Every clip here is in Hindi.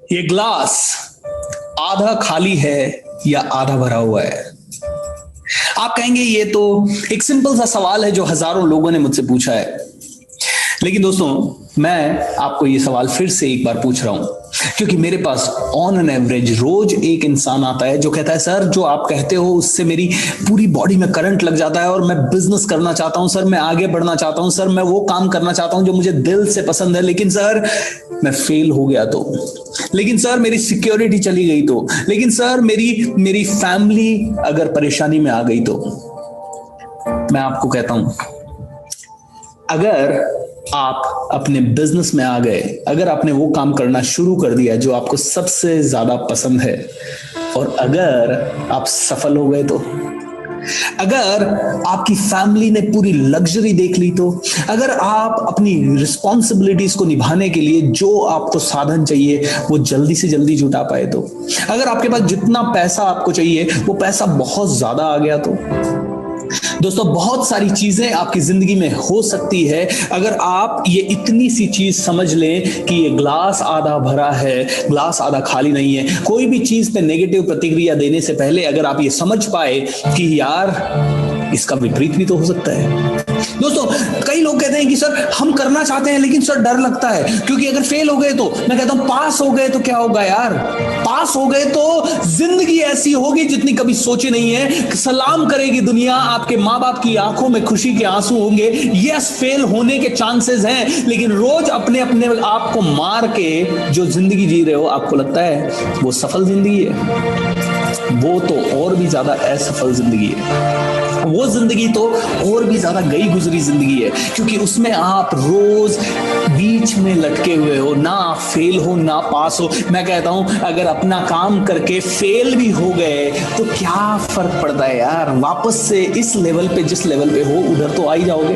ये ग्लास आधा खाली है या आधा भरा हुआ है? आप कहेंगे ये तो एक सिंपल सा सवाल है जो हजारों लोगों ने मुझसे पूछा है। लेकिन दोस्तों, मैं आपको ये सवाल फिर से एक बार पूछ रहा हूं, क्योंकि मेरे पास ऑन एन एवरेज रोज एक इंसान आता है जो कहता है सर, जो आप कहते हो उससे मेरी पूरी बॉडी में करंट लग जाता है और मैं बिजनेस करना चाहता हूं सर, मैं आगे बढ़ना चाहता हूं सर, मैं वो काम करना चाहता हूं जो मुझे दिल से पसंद है, लेकिन सर मैं फेल हो गया तो, लेकिन सर मेरी सिक्योरिटी चली गई तो, लेकिन सर मेरी मेरी फैमिली अगर परेशानी में आ गई तो। मैं आपको कहता हूं, अगर आप अपने बिजनेस में आ गए, अगर आपने वो काम करना शुरू कर दिया जो आपको सबसे ज्यादा पसंद है, और अगर आप सफल हो गए तो, अगर आपकी फैमिली ने पूरी लग्जरी देख ली तो, अगर आप अपनी रिस्पॉन्सिबिलिटीज को निभाने के लिए जो आपको साधन चाहिए वो जल्दी से जल्दी जुटा पाए तो, अगर आपके पास जितना पैसा आपको चाहिए वो पैसा बहुत ज्यादा आ गया तो। दोस्तों, बहुत सारी चीजें आपकी जिंदगी में हो सकती है अगर आप ये इतनी सी चीज समझ लें कि ये ग्लास आधा भरा है, ग्लास आधा खाली नहीं है। कोई भी चीज पे नेगेटिव प्रतिक्रिया देने से पहले अगर आप ये समझ पाए कि यार इसका विपरीत भी तो हो सकता है। दोस्तों, कई लोग कहते हैं कि सर हम करना चाहते हैं लेकिन सर डर लगता है, क्योंकि अगर फेल हो गए तो। मैं कहता हूं पास हो गए तो क्या होगा यार? पास हो गए तो जिंदगी ऐसी होगी जितनी कभी सोची नहीं है। सलाम करेगी दुनिया, आपके माँ बाप की आंखों में खुशी के आंसू होंगे। यस, फेल होने के चांसेस हैं, लेकिन रोज अपने अपने आप को मार के जो जिंदगी जी रहे हो, आपको लगता है वो सफल जिंदगी है? वो तो और भी ज्यादा असफल जिंदगी है। वो जिंदगी तो और भी ज्यादा गई गुजरी जिंदगी है, क्योंकि उसमें आप रोज बीच में लटके हुए हो, ना आप फेल हो ना पास हो। मैं कहता हूं अगर अपना काम करके फेल भी हो गए तो क्या फर्क पड़ता है यार? वापस से इस लेवल पे, जिस लेवल पे हो उधर तो आ ही जाओगे।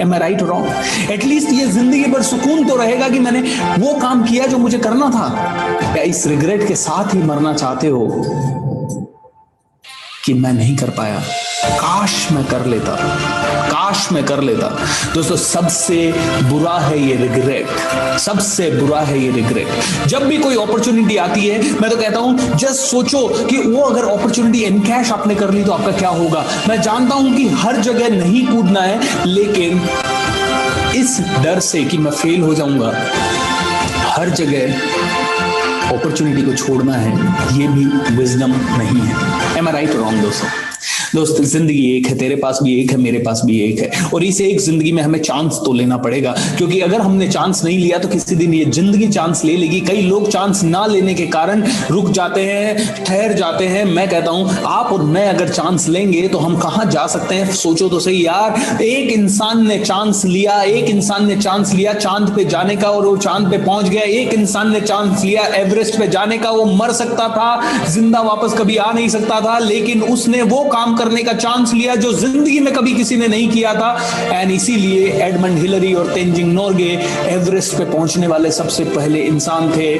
M I right wrong? At least ये जिंदगी भर सुकून तो रहेगा कि मैंने वो काम किया जो मुझे करना था। क्या इस रिग्रेट के साथ ही मरना चाहते हो कि मैं नहीं कर पाया, काश मैं कर लेता, काश मैं कर लेता? दोस्तों, सबसे बुरा है ये रिग्रेट, सबसे बुरा है ये रिग्रेट। जब भी कोई अपॉर्चुनिटी आती है, मैं तो कहता हूं जस्ट सोचो कि वो अगर अपॉर्चुनिटी इन कैश आपने कर ली तो आपका क्या होगा। मैं जानता हूं कि हर जगह नहीं कूदना है, लेकिन इस डर से कि मैं फेल हो जाऊंगा, हर जगह अपॉर्चुनिटी को छोड़ना है, ये भी विजडम नहीं है। एम आई राइट रॉन्ग दोस्तों? दोस्त, जिंदगी एक है, तेरे पास भी एक है, मेरे पास भी एक है, और इस एक जिंदगी में हमें चांस तो लेना पड़ेगा, क्योंकि अगर हमने चांस नहीं लिया तो किसी दिन ये जिंदगी चांस ले लेगी। कई लोग चांस ना लेने के कारण रुक जाते हैं, ठहर जाते हैं। मैं कहता हूं आप और मैं अगर चांस लेंगे तो हम कहां जा सकते हैं? सोचो तो सही यार। एक इंसान ने चांस लिया, एक इंसान ने चांस लिया चांद पे जाने का और वो चांद पे पहुंच गया। एक इंसान ने चांस लिया एवरेस्ट पे जाने का, वो मर सकता था, जिंदा वापस कभी आ नहीं सकता था, लेकिन उसने वो काम करने का चांस लिया जो जिंदगी में कभी किसी ने नहीं किया था। एंड इसीलिए एडमंड हिलरी और तेंजिंग नोर्गे एवरेस्ट पे पहुंचने वाले सबसे पहले इंसान थे।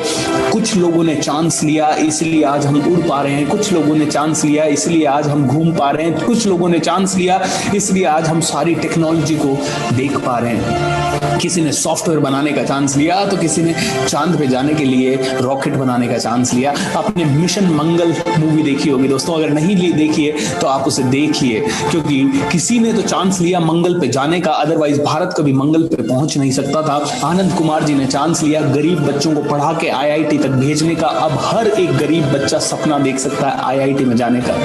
कुछ लोगों ने चांस लिया, इसलिए आज हम उड़ पा रहे हैं। कुछ लोगों ने चांस लिया, इसलिए आज हम घूम पा रहे हैं। कुछ लोगों ने चांस लिया, इसलिए आज हम सारी टेक्नोलॉजी को देख पा रहे हैं। किसी ने सॉफ्टवेयर बनाने का चांस लिया तो किसी ने चांद पे जाने के लिए रॉकेट बनाने का चांस लिया। आपने मिशन मंगल मूवी देखी होगी दोस्तों, अगर नहीं देखी है तो आप उसे देखिए, क्योंकि किसी ने तो चांस लिया मंगल पे जाने का, अदरवाइज भारत कभी मंगल पे पहुंच नहीं सकता था। आनंद कुमार जी ने चांस लिया गरीब बच्चों को पढ़ा के आईआईटी तक भेजने का। अब हर एक गरीब बच्चा सपना देख सकता है आईआईटी में जाने का।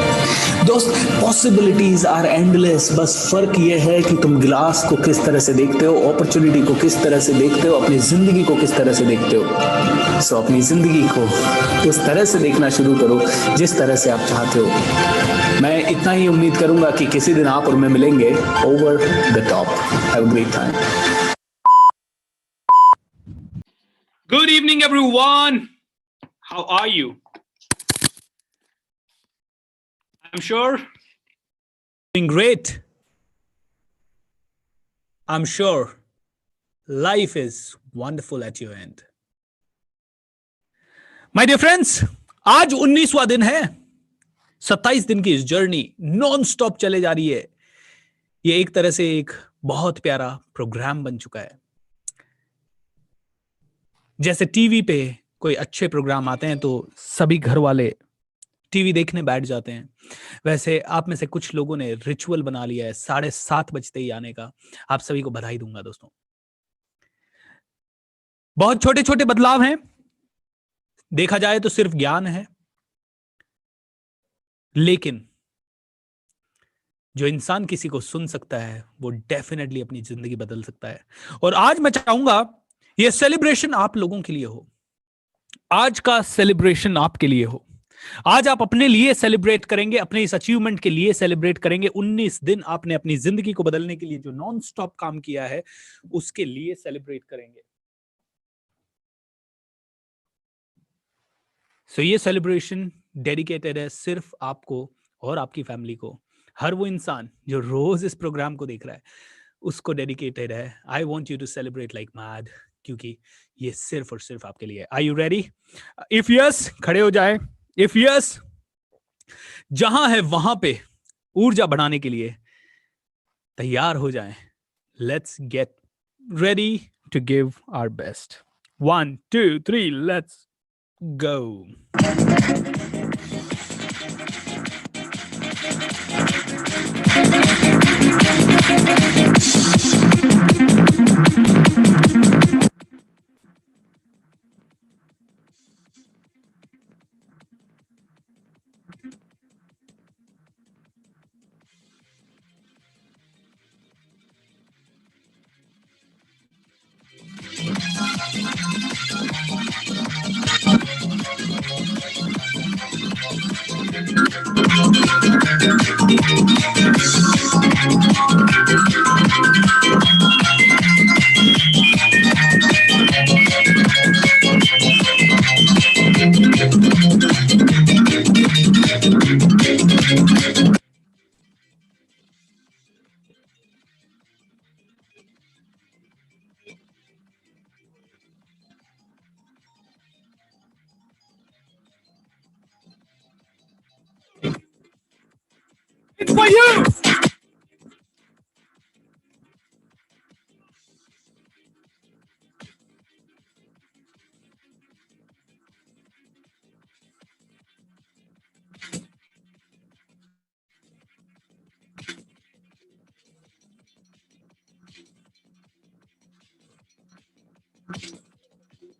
दोस्त, पॉसिबिलिटीज आर एंडलेस, बस फर्क यह है कि तुम गिलास को किस तरह से देखते हो, अपॉर्चुनिटी को किस तरह से देखते हो, अपनी जिंदगी को किस तरह से देखते हो। सो अपनी जिंदगी को उस तरह से देखना शुरू करो जिस तरह से आप चाहते हो। मैं इतना ही उम्मीद करूंगा कि किसी दिन आप और मैं मिलेंगे over the top. Have a great time. Good evening, everyone. How are you? I'm sure doing great. I'm sure life is wonderful at your end. My dear friends, आज 19वां दिन है। 27 दिन की इस जर्नी नॉन स्टॉप चले जा रही है। ये एक तरह से एक बहुत प्यारा प्रोग्राम बन चुका है। जैसे टीवी पे कोई अच्छे प्रोग्राम आते हैं तो सभी घर वाले टीवी देखने बैठ जाते हैं। वैसे आप में से कुछ लोगों ने रिचुअल बना लिया है 7:30 बजते ही आने का। आप सभी को बधाई दूंगा दोस्तों। बहुत छोटे छोटे बदलाव हैं, देखा जाए तो सिर्फ ज्ञान है, लेकिन जो इंसान किसी को सुन सकता है वो डेफिनेटली अपनी जिंदगी बदल सकता है। और आज मैं चाहूंगा ये सेलिब्रेशन आप लोगों के लिए हो, आज का सेलिब्रेशन आपके लिए हो। आज आप अपने लिए सेलिब्रेट करेंगे, अपने इस अचीवमेंट के लिए सेलिब्रेट करेंगे। 19 दिन आपने अपनी जिंदगी को बदलने के लिए जो नॉन स्टॉप काम किया है उसके लिए सेलिब्रेट करेंगे। सो ये सेलिब्रेशन डेडिकेटेड है सिर्फ आपको और आपकी फैमिली को। हर वो इंसान जो रोज इस प्रोग्राम को देख रहा है उसको डेडिकेटेड है। I want you to celebrate like mad, क्योंकि ये सिर्फ और सिर्फ आपके लिए। Are you ready? If yes खड़े हो जाए। इफ यस, जहां है वहां पे ऊर्जा बढ़ाने के लिए तैयार हो जाएं। Let's get ready to give our best. 1 2 3 let's go. It's for you.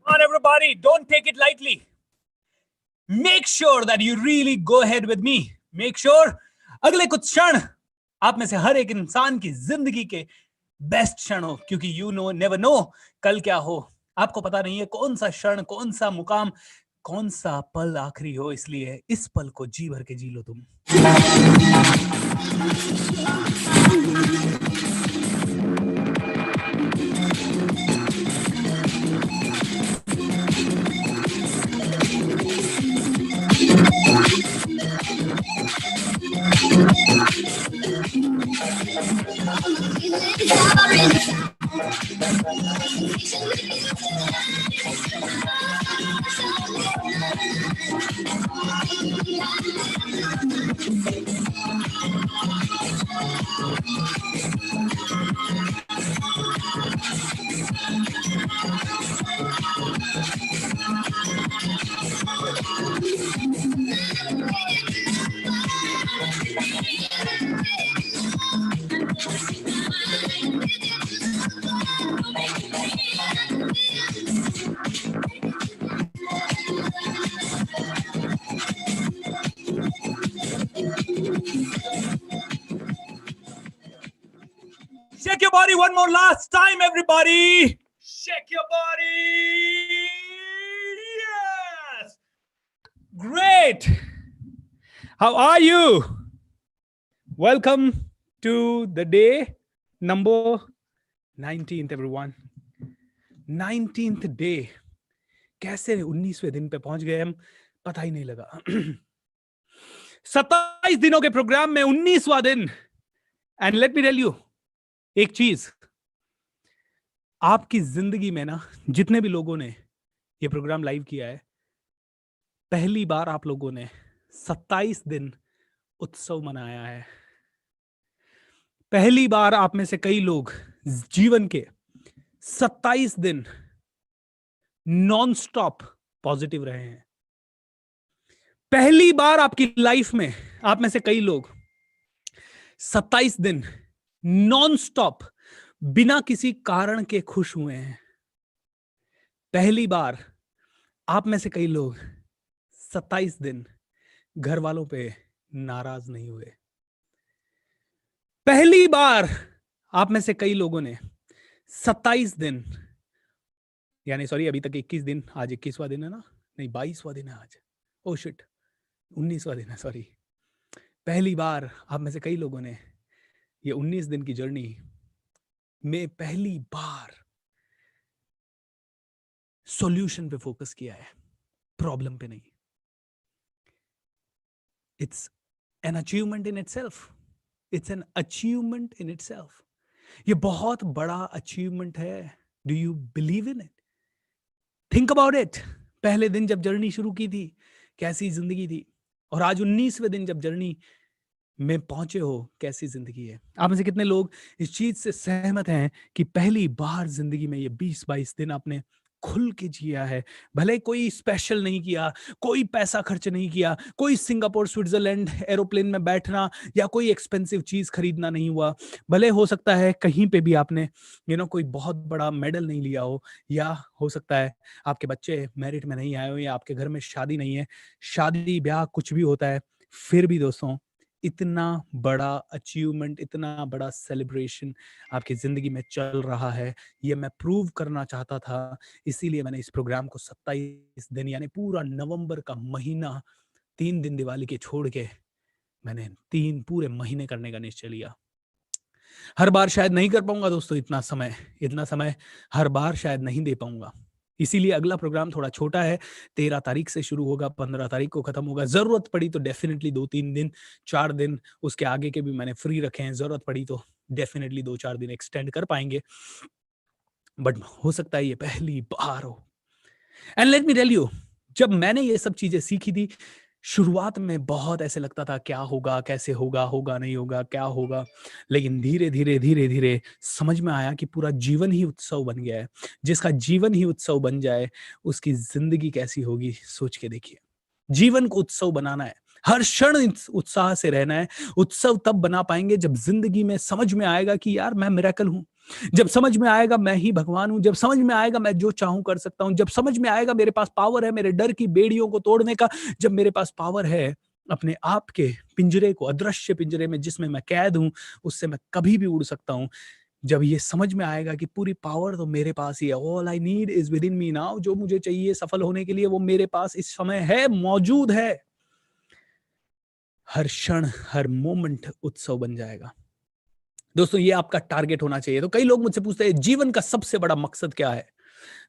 Come on, everybody, don't take it lightly. Make sure that you really go ahead with me. Make sure अगले कुछ क्षण आप में से हर एक इंसान की जिंदगी के बेस्ट क्षण हो, क्योंकि यू नो नेवर नो कल क्या हो। आपको पता नहीं है कौन सा क्षण, कौन सा मुकाम, कौन सा पल आखिरी हो। इसलिए इस पल को जी भर के जी लो तुम। Shake your body one more last time, everybody. Shake your body. Yes. Great. How are you? Welcome to the day number 19th, everyone. 19th day. कैसे 19वें दिन पे पहुंच गए हम, पता ही नहीं लगा। 27 दिनों के प्रोग्राम में 19वां दिन। And let me tell you एक चीज, आपकी जिंदगी में ना जितने भी लोगों ने ये प्रोग्राम लाइव किया है, पहली बार आप लोगों ने 27 दिन उत्सव मनाया है। पहली बार आप में से कई लोग जीवन के 27 दिन नॉन स्टॉप पॉजिटिव रहे हैं। पहली बार आपकी लाइफ में आप में से कई लोग 27 दिन नॉन स्टॉप बिना किसी कारण के खुश हुए हैं। पहली बार आप में से कई लोग 27 दिन घर वालों पे नाराज नहीं हुए। पहली बार आप में से कई लोगों ने 27 दिन, यानी सॉरी अभी तक 21 दिन, आज 21वां दिन है ना, नहीं 22वां दिन है आज, ओ शिट 19वां दिन है, सॉरी। पहली बार आप में से कई लोगों ने ये 19 दिन की जर्नी में पहली बार सॉल्यूशन पे फोकस किया है, प्रॉब्लम पे नहीं। It's an achievement in itself, it's an achievement in itself. ये बहुत बड़ा अचीवमेंट है। Do you believe in it? Think about it. पहले दिन जब जर्नी शुरू की थी कैसी जिंदगी थी, और आज 19वें दिन जब जर्नी में पहुंचे हो कैसी जिंदगी है। आप में से कितने लोग इस चीज से सहमत हैं कि पहली बार जिंदगी में ये 20-22 दिन आपने खुल के जिया है? भले कोई स्पेशल नहीं किया, कोई पैसा खर्च नहीं किया, कोई सिंगापुर स्विट्जरलैंड एरोप्लेन में बैठना या कोई एक्सपेंसिव चीज खरीदना नहीं हुआ। भले हो सकता है कहीं पे भी आपने कोई बहुत बड़ा मेडल नहीं लिया हो, या हो सकता है आपके बच्चे मेरिट में नहीं आए हो, या आपके घर में शादी नहीं है, शादी ब्याह कुछ भी होता है। फिर भी दोस्तों इतना बड़ा अचीवमेंट, इतना बड़ा सेलिब्रेशन आपकी जिंदगी में चल रहा है, ये मैं प्रूव करना चाहता था। इसीलिए मैंने इस प्रोग्राम को 27 दिन यानी पूरा नवंबर का महीना 3 दिन दिवाली के छोड़ के मैंने 3 पूरे महीने करने का निश्चय लिया। हर बार शायद नहीं कर पाऊंगा दोस्तों, इतना समय हर बार शायद नहीं दे पाऊंगा। इसीलिए अगला प्रोग्राम थोड़ा छोटा है, 13 तारीख से शुरू होगा, 15 तारीख को खत्म होगा। जरूरत पड़ी तो डेफिनेटली 2-3 दिन, 4 दिन उसके आगे के भी मैंने फ्री रखे हैं। जरूरत पड़ी तो डेफिनेटली 2-4 दिन एक्सटेंड कर पाएंगे, बट हो सकता है ये पहली बार हो। And let me tell you, जब मैंने ये सब चीजें सीखी थी, शुरुआत में बहुत ऐसे लगता था क्या होगा, कैसे होगा, होगा नहीं होगा, क्या होगा। लेकिन धीरे धीरे धीरे धीरे समझ में आया कि पूरा जीवन ही उत्सव बन गया है। जिसका जीवन ही उत्सव बन जाए उसकी जिंदगी कैसी होगी, सोच के देखिए। जीवन को उत्सव बनाना है, हर क्षण उत्साह से रहना है। उत्सव तब बना पाएंगे जब जिंदगी में समझ में आएगा कि यार मैं मिरेकल हूं, जब समझ में आएगा मैं ही भगवान हूं, जब समझ में आएगा मैं जो चाहूं कर सकता हूं, जब समझ में आएगा मेरे पास पावर है मेरे डर की बेड़ियों को तोड़ने का, जब मेरे पास पावर है अपने आप के पिंजरे को, अदृश्य पिंजरे में जिसमें मैं कैद हूं, उससे मैं कभी भी उड़ सकता हूं। जब ये समझ में आएगा कि पूरी पावर तो मेरे पास ही है, all I need is with in me now, जो मुझे चाहिए सफल होने के लिए वो मेरे पास इस समय है, मौजूद है। हर क्षण हर मोमेंट उत्सव बन जाएगा। दोस्तों ये आपका टारगेट होना चाहिए। तो कई लोग मुझसे पूछते हैं जीवन का सबसे बड़ा मकसद क्या है,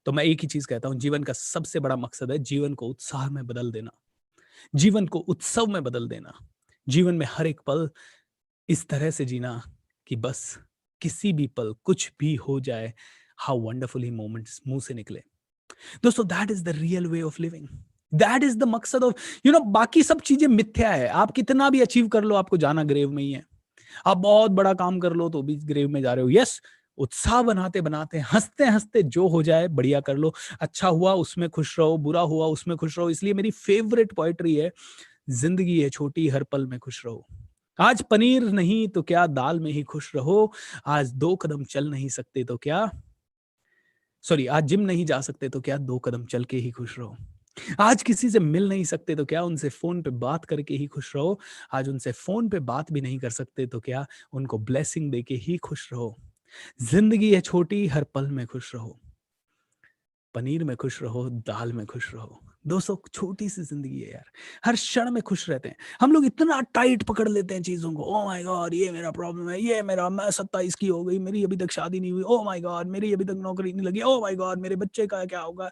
तो मैं एक ही चीज कहता हूं, जीवन का सबसे बड़ा मकसद है जीवन को उत्साह में बदल देना, जीवन को उत्सव में बदल देना। जीवन में हर एक पल इस तरह से जीना कि बस किसी भी पल कुछ भी हो जाए, हाउ वंडरफुली मोमेंट्स मुंह से निकले। दोस्तों that is the real way of living, that is the मकसद ऑफ बाकी सब चीजें मिथ्या है। आप कितना भी अचीव कर लो, आपको जाना ग्रेव में ही है। आप बहुत बड़ा काम कर लो तो भी ग्रेव में जा रहे हो। यस, उत्साह बनाते बनाते हंसते हंसते जो हो जाए बढ़िया कर लो। अच्छा हुआ उसमें खुश रहो, बुरा हुआ उसमें खुश रहो। इसलिए मेरी फेवरेट पोएट्री है, जिंदगी है छोटी हर पल में खुश रहो। आज पनीर नहीं तो क्या दाल में ही खुश रहो। आज 2 कदम चल नहीं सकते तो क्या, सॉरी आज जिम नहीं जा सकते तो क्या 2 कदम चल के ही खुश रहो। आज किसी से मिल नहीं सकते तो क्या उनसे फोन पे बात करके ही खुश रहो। आज उनसे फोन पे बात भी नहीं कर सकते तो क्या उनको ब्लेसिंग देके ही खुश रहो। जिंदगी है छोटी हर पल में खुश रहो। पनीर में खुश रहो, दाल में खुश रहो। दोस्तों छोटी सी जिंदगी है यार, हर क्षण में खुश रहते हैं। हम लोग इतना टाइट पकड़ लेते हैं चीजों को। ओह माय गॉड ये मेरा प्रॉब्लम है, ये मेरा, मैं 27 की हो गई, मेरी अभी तक शादी नहीं हुई। ओह माय गॉड मेरी अभी तक नौकरी नहीं लगी। ओह माय गॉड मेरे बच्चे का क्या होगा।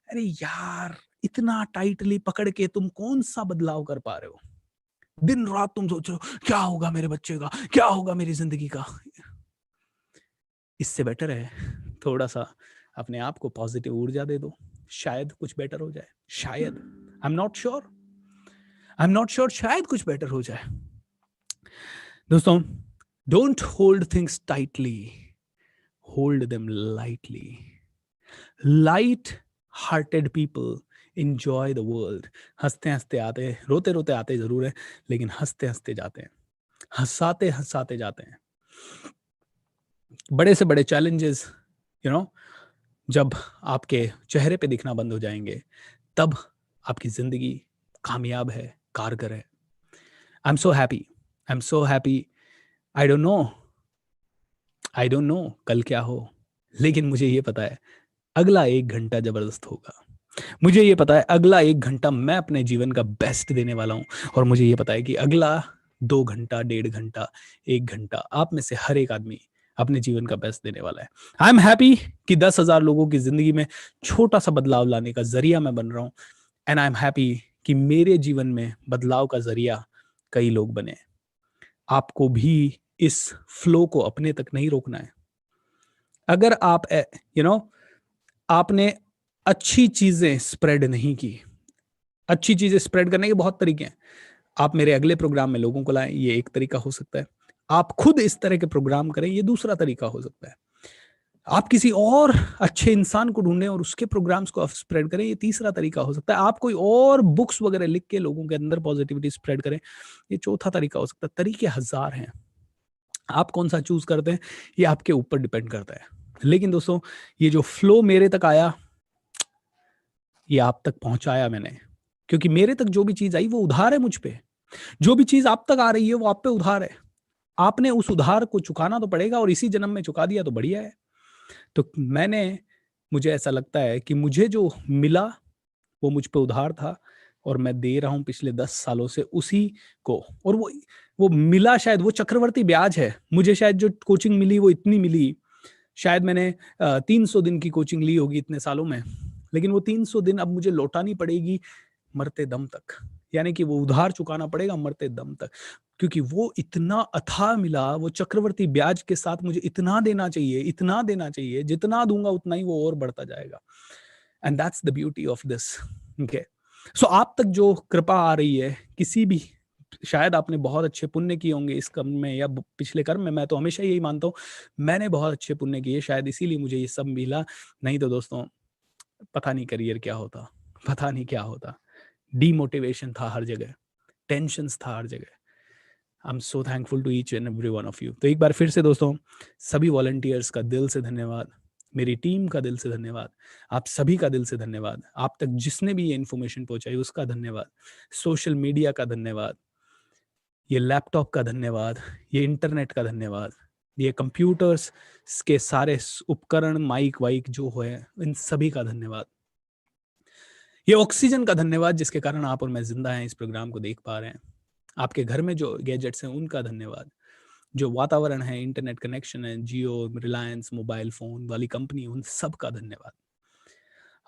अरे यार इतना टाइटली पकड़ के तुम कौन सा बदलाव कर पा रहे हो? दिन रात तुम सोच रहे हो क्या होगा मेरे बच्चे का, क्या होगा मेरी जिंदगी का। इससे बेटर है थोड़ा सा अपने आप को पॉजिटिव ऊर्जा दे दो, शायद कुछ बेटर हो जाए। शायद, आई एम नॉट श्योर, शायद कुछ बेटर हो जाए। दोस्तों don't hold things tightly, hold them lightly. Light hearted people enjoy the world. हंसते हंसते आते हैं, रोते रोते आते जरूर है, लेकिन हंसते हंसते जाते हैं, हंसाते हंसाते जाते हैं। बड़े से बड़े चैलेंजेस यू नो जब आपके चेहरे पे दिखना बंद हो जाएंगे, तब आपकी जिंदगी कामयाब है, कारगर है। I am so happy, I am so happy. I don't know, I don't know कल क्या हो, लेकिन मुझे ये पता है अगला 1 घंटा जबरदस्त होगा। मुझे ये पता है अगला 1 घंटा मैं अपने जीवन का बेस्ट देने वाला हूँ, और मुझे ये पता है कि अगला 2 घंटा, 1.5 घंटा, 1 घंटा आप में से हर एक आदमी अपने जीवन का बेस्ट देने वाला है। आई एम हैप्पी कि 10,000 लोगों की जिंदगी में छोटा सा बदलाव लाने का जरिया मैं बन रहा हूँ। एंड आई एम हैप्पी कि मेरे जीवन में बदलाव का जरिया कई लोग बने। आपको भी इस फ्लो को अपने तक नहीं रोकना है। अगर आप आपने अच्छी चीजें स्प्रेड नहीं की, अच्छी चीजें स्प्रेड करने के बहुत तरीके हैं। आप मेरे अगले प्रोग्राम में लोगों को लाएं, ये एक तरीका हो सकता है। आप खुद इस तरह के प्रोग्राम करें, ये दूसरा तरीका हो सकता है। आप किसी और अच्छे इंसान को ढूंढें और उसके प्रोग्राम्स को स्प्रेड करें, ये तीसरा तरीका हो सकता है। आप कोई और बुक्स वगैरह लिख के लोगों के अंदर पॉजिटिविटी स्प्रेड करें, ये चौथा तरीका हो सकता है। तरीके हजार हैं, आप कौन सा चूज करते हैं ये आपके ऊपर डिपेंड करता है। लेकिन दोस्तों, ये जो फ्लो मेरे तक आया, ये आप तक पहुंचाया मैंने, क्योंकि मेरे तक जो भी चीज आई वो उधार है मुझ पे। जो भी चीज आप तक आ रही है वो आप पे उधार है। आपने उस उधार को चुकाना तो पड़ेगा, और इसी जन्म में चुका दिया तो बढ़िया है। तो मुझे ऐसा लगता है कि मुझे जो मिला वो मुझ पे उधार था, और मैं दे रहा हूं पिछले 10 सालों से उसी को। और वो मिला, शायद वो चक्रवर्ती ब्याज है। मुझे शायद जो कोचिंग मिली वो इतनी मिली, शायद मैंने 300 दिन की कोचिंग ली होगी इतने सालों में, लेकिन वो 300 दिन अब मुझे लौटानी पड़ेगी मरते दम तक। यानी कि वो उधार चुकाना पड़ेगा मरते दम तक, क्योंकि वो इतना अथाह मिला। वो चक्रवर्ती ब्याज के साथ मुझे इतना देना चाहिए, इतना देना चाहिए, जितना दूंगा उतना ही वो और बढ़ता जाएगा। And that's the beauty of this. Okay, so आप तक जो कृपा आ रही है, किसी भी, शायद आपने बहुत अच्छे पुण्य किए होंगे इस कर्म में या पिछले कर्म में। मैं तो हमेशा यही मानता हूँ, मैंने बहुत अच्छे पुण्य किए, शायद इसीलिए मुझे ये सब मिला। नहीं तो दोस्तों, पता नहीं करियर क्या होता, पता नहीं क्या होता। डीमोटिवेशन था हर जगह, टेंशन्स था हर जगह। I am so thankful to each and every one of you. तो एक बार फिर से दोस्तों, सभी वॉलंटियर्स का दिल से धन्यवाद, मेरी टीम का दिल से धन्यवाद, आप सभी का दिल से धन्यवाद, आप तक जिसने भी ये इन्फॉर्मेशन पहुंचाई उसका धन्यवाद, सोशल मीडिया का धन्यवाद, ये लैपटॉप का धन्यवाद, ये इंटरनेट का धन्यवाद, ये कंप्यूटर्स के सारे उपकरण, माइक वाइक जो है, इन सभी का धन्यवाद। ये ऑक्सीजन का धन्यवाद जिसके कारण आप और मैं जिंदा हैं, इस प्रोग्राम को देख पा रहे हैं। आपके घर में जो गैजेट्स हैं उनका धन्यवाद, जो वातावरण है, इंटरनेट कनेक्शन है, जियो, रिलायंस, मोबाइल फोन वाली कंपनी, उन सब का धन्यवाद।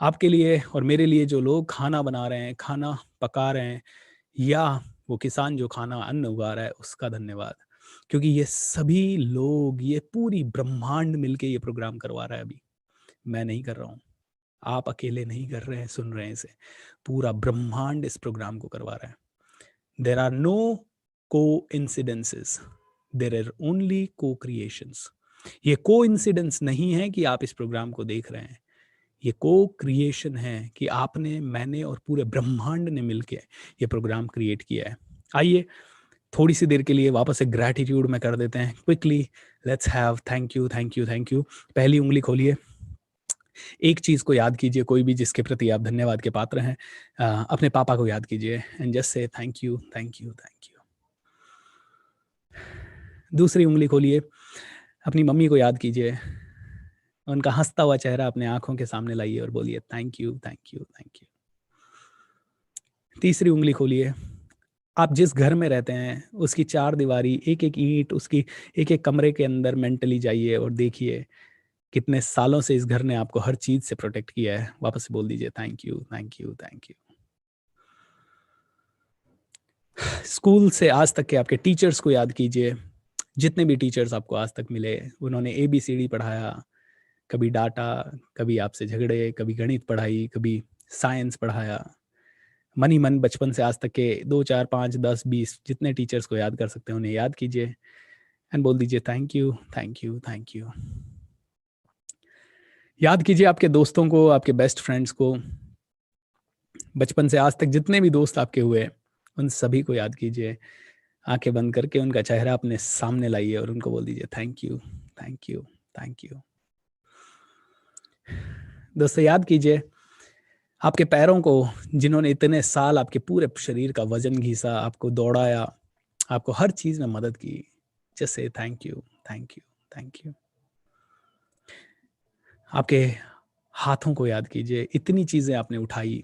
आपके लिए और मेरे लिए जो लोग खाना बना रहे हैं, खाना पका रहे हैं, या वो किसान जो खाना अन्न उगा रहा है, उसका धन्यवाद। क्योंकि ये सभी लोग, ये पूरी ब्रह्मांड मिलके ये प्रोग्राम करवा रहा है। अभी मैं नहीं कर रहा हूँ, आप अकेले नहीं कर रहे हैं, सुन रहे हैं इसे, पूरा ब्रह्मांड इस प्रोग्राम को करवा रहा है। There are no coincidences, there are only co creations. ये कोइंसिडेंस नहीं है कि आप इस प्रोग्राम को देख रहे हैं, ये को क्रिएशन है कि आपने, मैंने और पूरे ब्रह्मांड ने मिलके ये प्रोग्राम क्रिएट किया है। आइए थोड़ी सी देर के लिए वापस से ग्रैटिट्यूड में कर देते हैं quickly. Let's have thank you, thank you, thank you. पहली उंगली खोलिए, एक चीज को याद कीजिए, कोई भी जिसके प्रति आप धन्यवाद के पात्र हैं। अपने पापा को याद कीजिए and just say thank you, thank you, thank you. दूसरी उंगली खोलिए, अपनी मम्मी को याद कीजिए, उनका हंसता हुआ चेहरा अपने आंखों के सामने लाइए और बोलिए thank you, thank you, thank you. तीसरी उंगली खोलिए, आप जिस घर में रहते हैं उसकी 4 दीवारी, एक एक ईंट, उसकी एक एक कमरे के अंदर मेंटली जाइए और देखिए कितने सालों से इस घर ने आपको हर चीज से प्रोटेक्ट किया है। वापस से बोल दीजिए thank you, thank you, thank you. School से आज तक के आपके टीचर्स को याद कीजिए, जितने भी टीचर्स आपको आज तक मिले, उन्होंने ABCD पढ़ाया, कभी डांटा, कभी आपसे झगड़े, कभी गणित पढ़ाई, कभी साइंस पढ़ाया। मन ही मन बचपन से आज तक के 2, 4, 5, 10, 20 जितने टीचर्स को याद कर सकते हैं उन्हें याद कीजिए एंड बोल दीजिए thank you, thank you, thank you. याद कीजिए आपके दोस्तों को, आपके बेस्ट फ्रेंड्स को, बचपन से आज तक जितने भी दोस्त आपके हुए उन सभी को याद कीजिए, आंखें बंद करके उनका चेहरा अपने सामने लाइए और उनको बोल दीजिए thank you, thank you, thank you. दोस्तों याद कीजिए आपके पैरों को जिन्होंने इतने साल आपके पूरे शरीर का वजन घीसा, आपको दौड़ाया, आपको हर चीज में मदद की, just say thank you, thank you, thank you. आपके हाथों को याद कीजिए, इतनी चीजें आपने उठाई,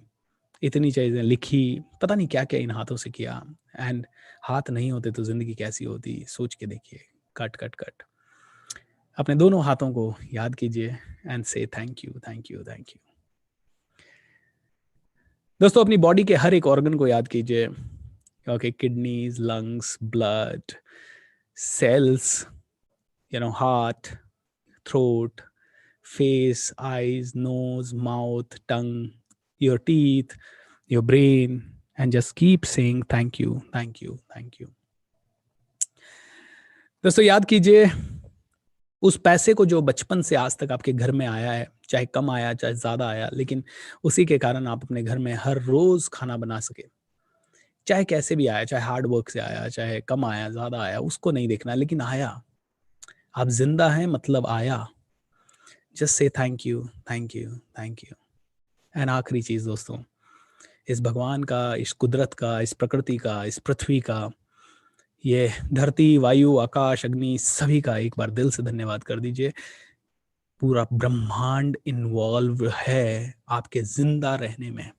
इतनी चीजें लिखी, पता नहीं क्या क्या इन हाथों से किया। एंड हाथ नहीं होते तो जिंदगी कैसी होती, सोच के देखिए। Cut cut cut. अपने दोनों हाथों को याद कीजिए एंड से thank you, thank you, thank you. दोस्तों अपनी बॉडी के हर एक ऑर्गन को याद कीजिए। Okay, kidneys, lungs, blood, cells, heart, throat, face, eyes, nose, mouth, tongue, your teeth, your brain, and just keep saying thank you, thank you, thank you. दोस्तों याद कीजिए उस पैसे को जो बचपन से आज तक आपके घर में आया है, चाहे कम आया चाहे ज्यादा आया, लेकिन उसी के कारण आप अपने घर में हर रोज खाना बना सके। चाहे कैसे भी आया, चाहे हार्ड वर्क से आया, चाहे कम आया ज्यादा आया, उसको नहीं देखना, लेकिन आया। आप जिंदा हैं मतलब आया। Just say thank you, thank you, thank you. And आखिरी चीज दोस्तों, इस भगवान का, इस कुदरत का, इस प्रकृति का, इस पृथ्वी का, ये धरती, वायु, आकाश, अग्नि, सभी का एक बार दिल से धन्यवाद कर दीजिए। पूरा ब्रह्मांड इन्वॉल्व है आपके जिंदा रहने में।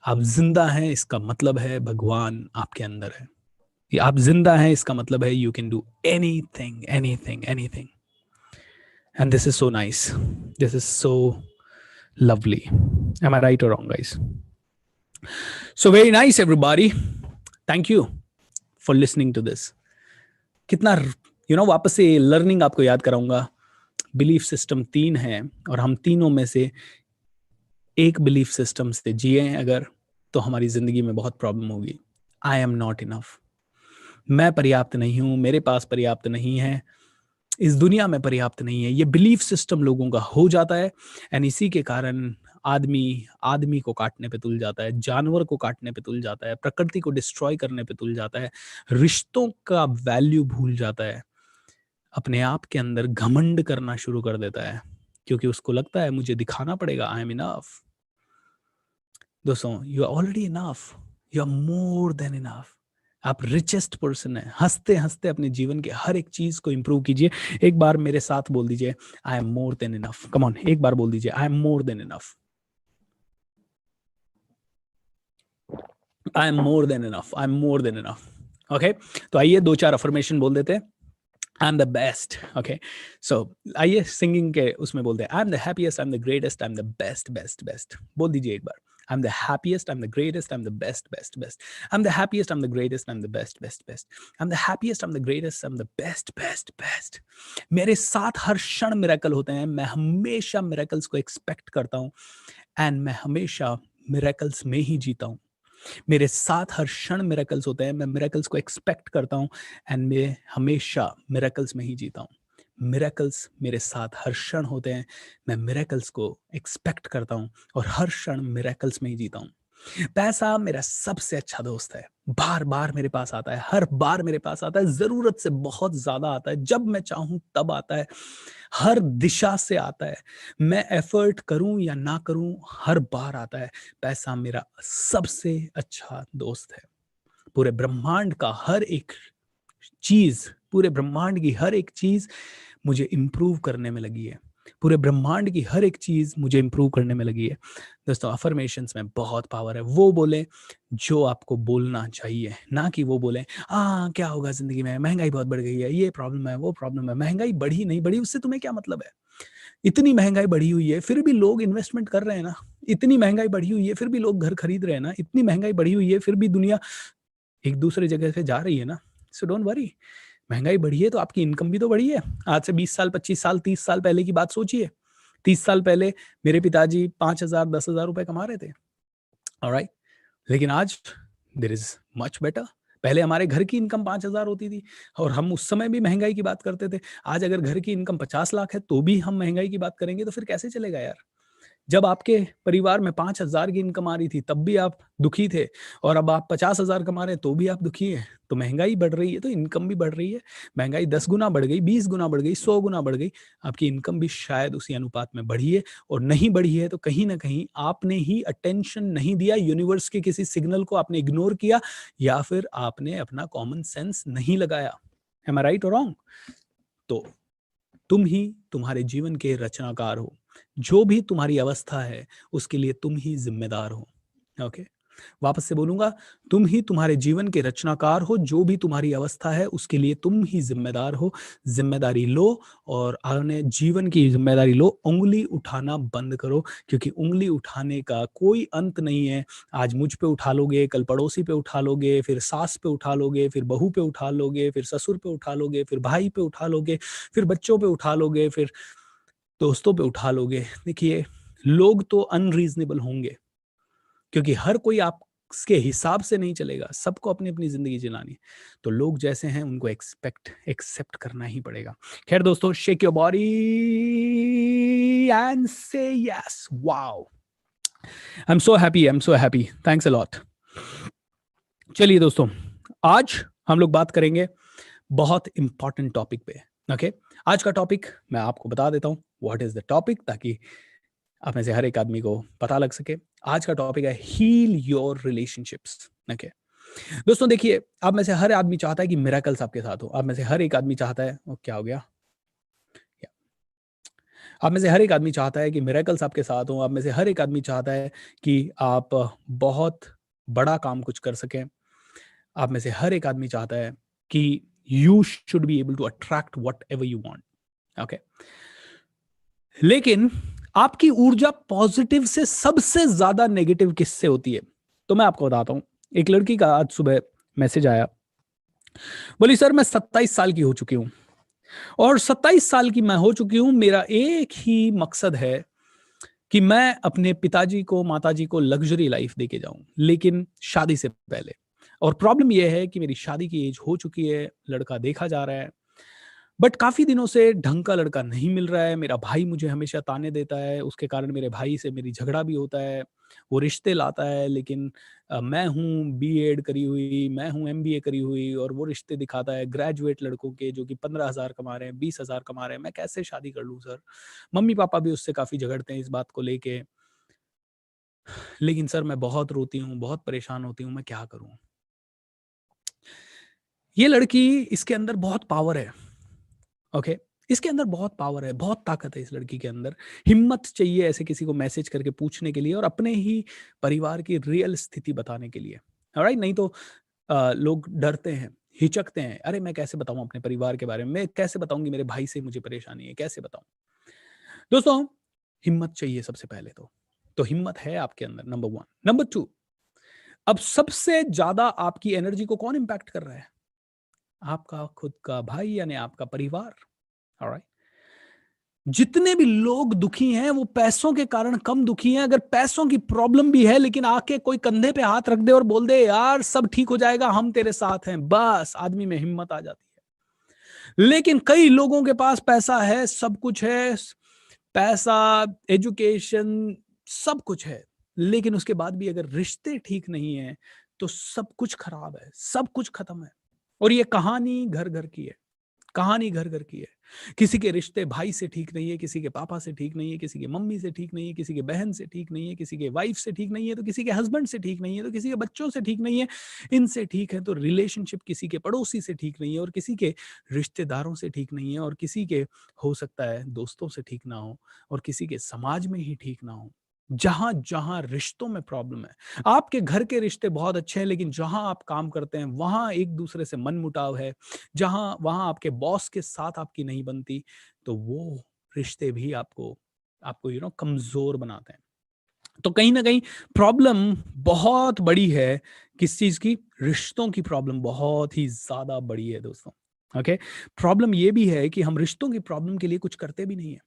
आप जिंदा हैं इसका मतलब है भगवान आपके अंदर है। ये आप जिंदा हैं इसका मतलब है you can do anything, anything, anything. And this is so nice, this is so lovely. Am I right और wrong guys? So very nice everybody, thank you for listening to this. कितना वापस से लर्निंग आपको याद कराऊंगा। बिलीफ सिस्टम 3 है और हम तीनों में से एक बिलीफ सिस्टम से जिए अगर, तो हमारी जिंदगी में बहुत प्रॉब्लम होगी। आई एम नॉट इनफ, मैं पर्याप्त नहीं हूं, मेरे पास पर्याप्त नहीं है, इस दुनिया में पर्याप्त नहीं है। ये बिलीफ सिस्टम लोगों का हो जाता है एंड इसी के कारण आदमी को काटने पे तुल जाता है, जानवर को काटने पे तुल जाता है, प्रकृति को डिस्ट्रॉय करने पे तुल जाता है, रिश्तों का वैल्यू भूल जाता है, अपने आप के अंदर घमंड करना शुरू कर देता है, क्योंकि उसको लगता है मुझे दिखाना पड़ेगा आई एम इनफ। दोस्तों you are already enough, you are more than enough. आप रिचेस्ट पर्सन है। हंसते हंसते अपने जीवन के हर एक चीज को इंप्रूव कीजिए। एक बार मेरे साथ बोल दीजिए I am more than enough. Come on, एक बार बोल दीजिए I am more than enough, I am more than enough, I am more than enough. Okay, तो आइए 2-4 अफर्मेशन बोल देते हैं। I am the best. Okay, so आइए सिंगिंग के उसमें बोलते हैं I am the happiest, I am the greatest, I am the best best best. बोल दीजिए एक बार, I'm the happiest, I'm the greatest, I'm the best, best, best. I'm the happiest, I'm the greatest, I'm the best, best, best. I'm the happiest, I'm the greatest, I'm the best, best, best. मेरे साथ हर क्षण मिरेकल होते हैं। मैं हमेशा मिरेकल्स को एक्सपेक्ट करता हूँ एंड मैं हमेशा मिरेकल्स में ही जीता हूँ। मेरे साथ हर क्षण मिरेकल्स होते हैं, मैं मिरेकल्स को एक्सपेक्ट करता हूँ एंड मैं हमेशा मिरेकल्स में ही जीता हूँ। मिरेकल्स मेरे साथ हर क्षण होते हैं, मैं मिरेकल्स को एक्सपेक्ट करता हूँ और हर क्षण मिरेकल्स में ही जीता हूँ। पैसा मेरा सबसे अच्छा दोस्त है, बार बार मेरे पास आता है, हर बार मेरे पास आता है, जरूरत से बहुत ज्यादा आता है, जब मैं चाहूं तब आता है, हर दिशा से आता है, मैं एफर्ट करूं या ना करूं हर बार आता है। पैसा मेरा सबसे अच्छा दोस्त है। पूरे ब्रह्मांड का हर एक चीज, पूरे ब्रह्मांड की हर एक चीज मुझे इंप्रूव करने में लगी है। पूरे ब्रह्मांड की हर एक चीज मुझे इंप्रूव करने में लगी है। दोस्तों अफर्मेशंस में बहुत पावर है। वो बोले जो आपको बोलना चाहिए, ना कि वो बोले क्या होगा जिंदगी में, महंगाई बहुत बढ़ गई है, ये प्रॉब्लम है, वो प्रॉब्लम है। महंगाई बढ़ी नहीं बढ़ी उससे तुम्हें क्या मतलब है? इतनी महंगाई बढ़ी हुई है फिर भी लोग इन्वेस्टमेंट कर रहे हैं ना। इतनी महंगाई बढ़ी हुई है फिर भी लोग घर खरीद रहे हैं ना। इतनी महंगाई बढ़ी हुई है फिर भी दुनिया एक दूसरे जगह से जा रही है ना। सो डोंट वरी, महंगाई बढ़ी है तो आपकी इनकम भी तो बढ़ी है। आज से 20 साल, 25 साल, 30 साल पहले की बात सोचिए। 30 साल पहले मेरे पिताजी 5,000, 10,000 रुपए कमा रहे थे, ऑलराइट, लेकिन आज देयर इज मच बेटर। पहले हमारे घर की इनकम 5,000 होती थी और हम उस समय भी महंगाई की बात करते थे। आज अगर घर की इनकम 50 लाख है तो भी हम महंगाई की बात करेंगे तो फिर कैसे चलेगा यार? जब आपके परिवार में 5,000 की इनकम आ रही थी तब भी आप दुखी थे, और अब आप 50,000 कमा रहे हैं तो भी आप दुखी हैं। तो महंगाई बढ़ रही है तो इनकम भी बढ़ रही है। महंगाई 10 गुना बढ़ गई, 20 गुना बढ़ गई, 100 गुना बढ़ गई, आपकी इनकम भी शायद उसी अनुपात में बढ़ी है। और नहीं बढ़ी है तो कहीं ना कहीं आपने ही अटेंशन नहीं दिया, यूनिवर्स के किसी सिग्नल को आपने इग्नोर किया, या फिर आपने अपना कॉमन सेंस नहीं लगाया। एम आई राइट और रॉन्ग? तो तुम ही तुम्हारे जीवन के रचनाकार हो। जो भी तुम्हारी अवस्था है उसके लिए तुम ही जिम्मेदार हो। ओके, वापस से बोलूंगा, तुम ही तुम्हारे जीवन के रचनाकार हो। जो भी तुम्हारी अवस्था है उसके लिए तुम ही जिम्मेदार हो। जिम्मेदारी लो और अपने जीवन की जिम्मेदारी लो। उंगली उठाना बंद करो, क्योंकि उंगली उठाने का कोई अंत नहीं है। आज मुझ पे उठा लोगे, कल पड़ोसी पे उठा लोगे, फिर सास पे उठा लोगे, फिर बहू पे उठा लोगे, फिर ससुर पे उठा लोगे, फिर भाई पे उठा लोगे, फिर बच्चों पे उठा लोगे, फिर दोस्तों पे उठा लोगे। देखिए, लोग तो अनरीजनेबल होंगे, क्योंकि हर कोई आपके हिसाब से नहीं चलेगा, सबको अपनी अपनी जिंदगी जिलानी है। तो लोग जैसे हैं उनको एक्सेप्ट करना ही पड़ेगा। खैर दोस्तों, शेक योर बॉडी एंड से yes, wow, I am so happy, thanks a lot. चलिए दोस्तों, आज हम लोग बात करेंगे बहुत इंपॉर्टेंट टॉपिक पे। ओके, आज का टॉपिक मैं आपको बता देता हूं व्हाट इज द टॉपिक, ताकि आप में से हर एक आदमी को पता लग सके। आज का टॉपिक है हील योर रिलेशनशिप्स। ओके दोस्तों, देखिए, आप में से हर आदमी चाहता है कि मिरेकल्स आपके साथ हो। आप में से हर एक आदमी चाहता है, वो क्या हो गया, आप में से हर एक आदमी चाहता है कि मिरेकल्स आपके साथ हो। आप में से हर एक आदमी चाहता है कि आप बहुत बड़ा काम कुछ कर सकें। आप में से हर एक आदमी चाहता है कि you should be able to attract whatever you want. Okay, लेकिन आपकी ऊर्जा पॉजिटिव से सबसे ज्यादा नेगेटिव किससे होती है? तो मैं आपको बताता हूं। एक लड़की का आज सुबह मैसेज आया, बोली सर मैं 27 साल की हो चुकी हूं, और 27 साल की मैं हो चुकी हूं, मेरा एक ही मकसद है कि मैं अपने पिताजी को, माताजी को लग्जरी लाइफ देके जाऊं, लेकिन शादी से पहले। और प्रॉब्लम यह है कि मेरी शादी की एज हो चुकी है, लड़का देखा जा रहा है, बट काफ़ी दिनों से ढंग का लड़का नहीं मिल रहा है। मेरा भाई मुझे हमेशा ताने देता है, उसके कारण मेरे भाई से मेरी झगड़ा भी होता है। वो रिश्ते लाता है, लेकिन मैं हूँ बीएड करी हुई, मैं हूँ एमबीए करी हुई, और वो रिश्ते दिखाता है ग्रेजुएट लड़कों के जो कि 15,000 कमा रहे हैं, 20,000 कमा रहे हैं। मैं कैसे शादी कर लूँ सर? मम्मी पापा भी उससे काफ़ी झगड़ते हैं इस बात को लेके। लेकिन सर मैं बहुत रोती हूँ, बहुत परेशान होती हूँ, मैं क्या करूँ? ये लड़की, इसके अंदर बहुत पावर है। ओके, इसके अंदर बहुत पावर है, बहुत ताकत है इस लड़की के अंदर। हिम्मत चाहिए ऐसे किसी को मैसेज करके पूछने के लिए, और अपने ही परिवार की रियल स्थिति बताने के लिए। ऑलराइट, नहीं तो लोग डरते हैं, हिचकते हैं, अरे मैं कैसे बताऊं अपने परिवार के बारे में, मैं कैसे बताऊंगी मेरे भाई से मुझे परेशानी है, कैसे बताऊं? दोस्तों, हिम्मत चाहिए सबसे पहले तो हिम्मत है आपके अंदर, नंबर 1। नंबर 2, अब सबसे ज्यादा आपकी एनर्जी को कौन इंपैक्ट कर रहा है? आपका खुद का भाई, यानी आपका परिवार। ऑलराइट, जितने भी लोग दुखी हैं वो पैसों के कारण कम दुखी हैं। अगर पैसों की प्रॉब्लम भी है, लेकिन आके कोई कंधे पे हाथ रख दे और बोल दे यार सब ठीक हो जाएगा, हम तेरे साथ हैं, बस आदमी में हिम्मत आ जाती है। लेकिन कई लोगों के पास पैसा है, सब कुछ है, पैसा, एजुकेशन, सब कुछ है, लेकिन उसके बाद भी अगर रिश्ते ठीक नहीं है तो सब कुछ खराब है, सब कुछ खत्म है। और ये कहानी घर घर की है, कहानी घर घर की है। किसी के रिश्ते भाई से ठीक नहीं है, किसी के पापा से ठीक नहीं है, किसी के मम्मी से ठीक नहीं है, किसी के बहन से ठीक नहीं है, किसी के वाइफ से ठीक नहीं है, तो किसी के हस्बैंड से ठीक नहीं है, तो किसी के बच्चों से ठीक नहीं है। इनसे ठीक है तो रिलेशनशिप किसी के पड़ोसी से ठीक नहीं है, और किसी के रिश्तेदारों से ठीक नहीं है, और किसी के हो सकता है दोस्तों से ठीक ना हो, और किसी के समाज में ही ठीक ना हो। जहां जहां रिश्तों में प्रॉब्लम है, आपके घर के रिश्ते बहुत अच्छे हैं, लेकिन जहां आप काम करते हैं वहां एक दूसरे से मनमुटाव है, जहां वहां आपके बॉस के साथ आपकी नहीं बनती, तो वो रिश्ते भी आपको आपको कमजोर बनाते हैं। तो कहीं ना कहीं प्रॉब्लम बहुत बड़ी है। किस चीज की? रिश्तों की प्रॉब्लम बहुत ही ज्यादा बड़ी है दोस्तों। ओके, प्रॉब्लम ये भी है कि हम रिश्तों की प्रॉब्लम के लिए कुछ करते भी नहीं है।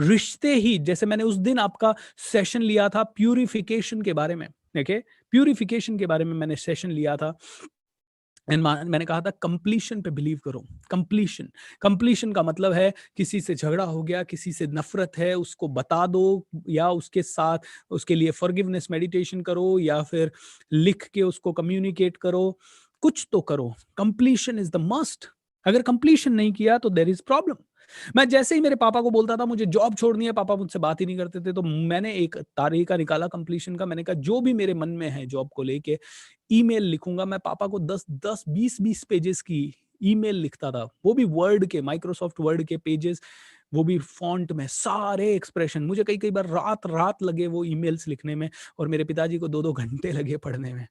रिश्ते ही, जैसे मैंने उस दिन आपका सेशन लिया था प्यूरिफिकेशन के बारे में। ओके, प्यूरिफिकेशन के बारे में मैंने सेशन लिया था। मैंने कहा था कंप्लीशन पे बिलीव करो। कंप्लीशन का मतलब है किसी से झगड़ा हो गया, किसी से नफरत है, उसको बता दो, या उसके साथ उसके लिए फॉरगिवनेस मेडिटेशन करो, या फिर लिख के उसको कम्युनिकेट करो, कुछ तो करो। Completion is the must. अगर कंप्लीशन नहीं किया तो देयर इज प्रॉब्लम। मैं जैसे ही मेरे पापा को बोलता था मुझे जॉब छोड़नी है, पापा मुझसे बात ही नहीं करते थे। तो मैंने एक तरीका निकाला कंप्लीशन का। मैंने कहा जो भी मेरे मन में है जॉब को लेके, ईमेल लिखूंगा। मैं पापा को 10 20 पेजेस की ईमेल लिखता था, वो भी वर्ड के, माइक्रोसॉफ्ट वर्ड के पेजेस, वो भी फॉन्ट में, सारे एक्सप्रेशन। मुझे कई कई बार रात रात लगे वो ईमेल्स लिखने में, और मेरे पिताजी को 2 घंटे लगे पढ़ने में।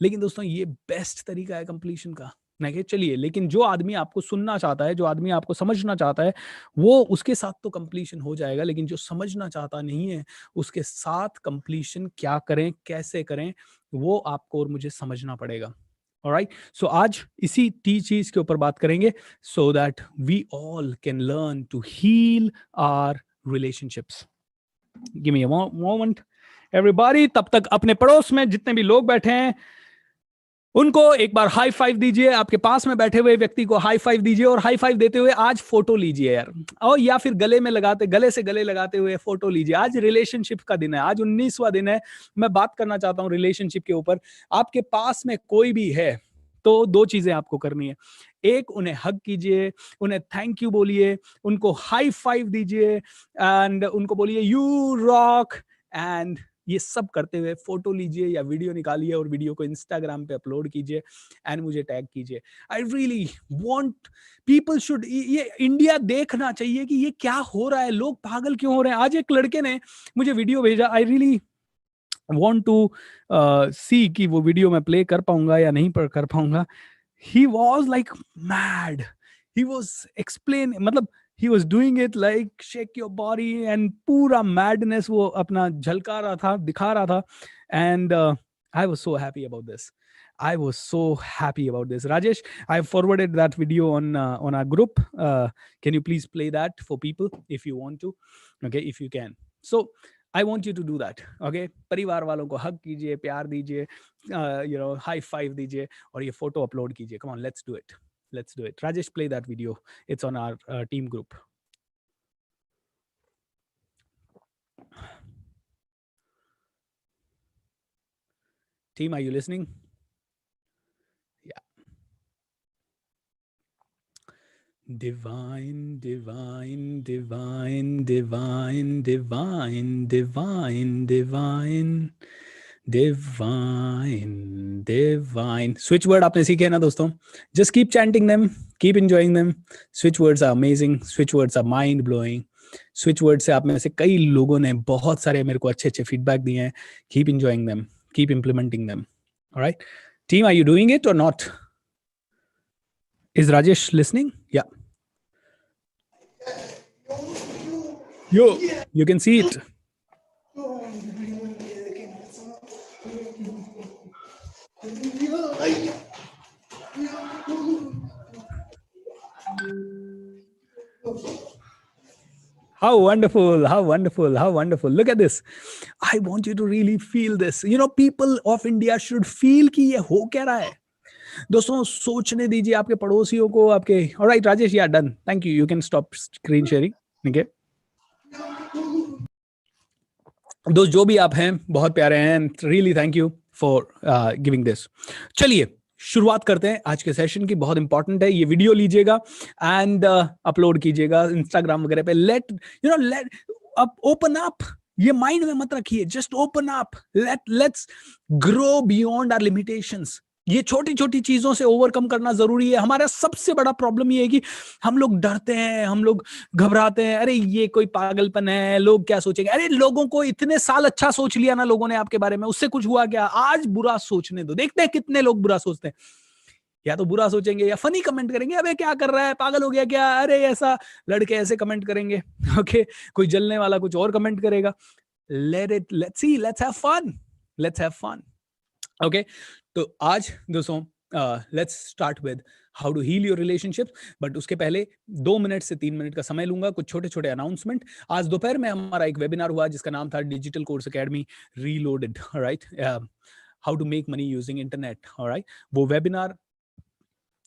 लेकिन दोस्तों ये बेस्ट तरीका है कंप्लीशन का। मैं कहा चलिए, लेकिन जो आदमी आपको सुनना चाहता है, जो आदमी आपको समझना चाहता है, वो उसके साथ तो कंप्लीशन हो जाएगा। लेकिन जो समझना चाहता नहीं है, उसके साथ कंप्लीशन क्या करें, कैसे करें, वो आपको और मुझे समझना पड़ेगा। ऑलराइट, सो आज इसी चीज के ऊपर बात करेंगे, so that we all can learn to heal our relationships. Give me a moment everybody. तब तक अपने पड़ोस में जितने भी लोग बैठे हैं उनको एक बार हाई फाइव दीजिए। आपके पास में बैठे हुए व्यक्ति को हाई फाइव दीजिए, और हाई फाइव देते हुए आज फोटो लीजिए यार, और या फिर गले से गले लगाते हुए फोटो लीजिए। आज रिलेशनशिप का दिन है, आज 19वां दिन है। मैं बात करना चाहता हूं रिलेशनशिप के ऊपर। आपके पास में कोई भी है तो 2 चीजें आपको करनी है। एक, उन्हें हग कीजिए, उन्हें थैंक यू बोलिए, उनको हाई फाइव दीजिए, एंड उनको बोलिए यू रॉक। एंड ये सब करते हुए फोटो लीजिए या वीडियो निकालिए, और वीडियो को इंस्टाग्राम पे अपलोड कीजिए, एंड मुझे टैग कीजिए। I really want people should, ये इंडिया देखना चाहिए कि ये क्या हो रहा है, लोग पागल क्यों हो रहे हैं। आज एक लड़के ने मुझे वीडियो भेजा, आई रियली वांट टू सी कि वो वीडियो मैं प्ले कर पाऊंगा या नहीं कर पाऊंगा। He was like mad. He was मतलब he was doing it like shake your body, and पूरा madness वो अपना झलका रहा था, दिखा रहा था। And I was so happy about this. I was so happy about this. Rajesh, I forwarded that video on our group. Can you please play that for people if you want to? Okay, if you can. So I want you to do that. Okay, परिवार वालों को हग कीजिए, प्यार दीजिए, हाई फाइव दीजिए, और ये फोटो अपलोड कीजिए। Come on, let's do it. Let's do it. Rajesh, play that video. It's on our team group. Team, are you listening? Yeah. Divine, divine, divine, divine, divine, divine, divine, divine, divine. Switch word आपने सीखे ना दोस्तों? Just keep chanting them, keep enjoying them. Switch words are amazing. Switch words are mind blowing. Switch words से आप में से कई लोगों ने बहुत सारे मेरे को अच्छे अच्छे फीडबैक दिए हैं. Keep enjoying them. Keep implementing them. All right, team, are you doing it or not? Is Rajesh listening? Yeah. Yo, you can see it. How wonderful, how wonderful, how wonderful. Look at this. I want you to really feel this. You know, people of India should feel कि ये हो क्या रहा है. दोस्तों सोचने दीजिए आपके पड़ोसियों को, आपके. ऑलराइट राजेश, या done. Thank you. You can stop screen sharing. Okay दोस्त, जो भी आप हैं बहुत प्यारे हैं, really thank you for giving this. चलिए शुरुआत करते हैं आज के सेशन की. बहुत इंपॉर्टेंट है. ये वीडियो लीजिएगा एंड अपलोड कीजिएगा इंस्टाग्राम वगैरह पे. Let up, open up. ये माइंड में मत रखिए. Just open up. Let's grow beyond our limitations. ये छोटी छोटी चीजों से ओवरकम करना जरूरी है. हमारा सबसे बड़ा प्रॉब्लम ये है कि हम लोग डरते हैं, हम लोग घबराते हैं. अरे ये कोई पागलपन है, लोग क्या सोचेंगे. अरे लोगों को इतने साल अच्छा सोच लिया ना लोगों ने आपके बारे में, उससे कुछ हुआ क्या? आज बुरा सोचने दो. देखते हैं कितने लोग बुरा सोचते हैं. या तो बुरा सोचेंगे या फनी कमेंट करेंगे. अबे क्या कर रहा है, पागल हो गया क्या, अरे ऐसा. लड़के ऐसे कमेंट करेंगे. ओके, कोई जलने वाला कुछ और कमेंट करेगा. Let's see, let's have fun. Okay, तो आज दोस्तों let's start with how to heal your relationship. But उसके पहले 2 मिनट से 3 मिनट का समय लूंगा. कुछ छोटे छोटे अनाउंसमेंट. आज दोपहर में हमारा एक वेबिनार हुआ जिसका नाम था digital course academy reloaded. Right, how to make money using internet. Alright, वो वेबिनार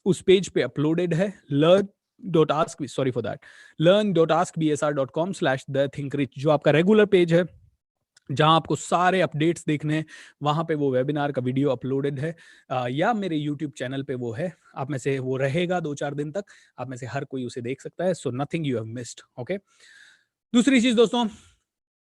उस पेज पे अपलोडेड है, learn.askbsr.com/thethinkrich, जो आपका रेगुलर पेज है जहां आपको सारे अपडेट्स देखने हैं। वहां पे वो वेबिनार का वीडियो अपलोडेड है, या मेरे यूट्यूब चैनल पे वो है। आप में से वो रहेगा 2-4 दिन तक, आप में से हर कोई उसे देख सकता है। So nothing you have missed. Okay, दूसरी चीज दोस्तों,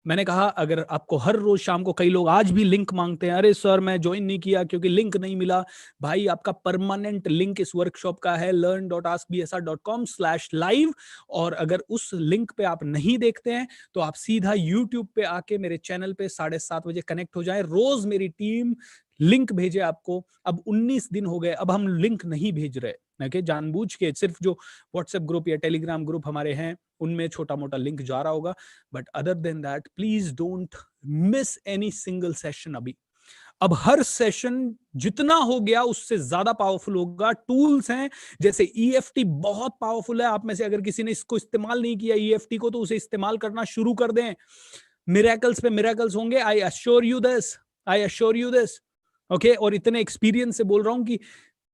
मैंने कहा अगर आपको हर रोज शाम को, कई लोग आज भी लिंक मांगते हैं, अरे सर मैं ज्वाइन नहीं किया क्योंकि लिंक नहीं मिला। भाई आपका परमानेंट लिंक इस वर्कशॉप का है learn.askbsr.com/live, और अगर उस लिंक पे आप नहीं देखते हैं तो आप सीधा यूट्यूब पे आके मेरे चैनल पे 7:30 बजे कनेक्ट हो जाए। रोज मेरी टीम लिंक भेजे आपको। अब 19 दिन हो गए, अब हम लिंक नहीं भेज रहे, ओके, जानबूझ के। सिर्फ जो व्हाट्सएप ग्रुप या टेलीग्राम ग्रुप हमारे हैं उनमें छोटा मोटा लिंक जा रहा होगा, but other than that please don't miss any single session. अभी अब हर सेशन जितना हो गया उससे ज्यादा पावरफुल होगा। टूल्स हैं जैसे EFT, बहुत पावरफुल है। आप में से अगर किसी ने इसको इस्तेमाल नहीं किया EFT को, तो उसे इस्तेमाल करना शुरू कर दें। मिरेकल्स पे मिरेकल्स होंगे, I assure you this, I assure you this. Okay, और इतने एक्सपीरियंस से बोल रहा हूं कि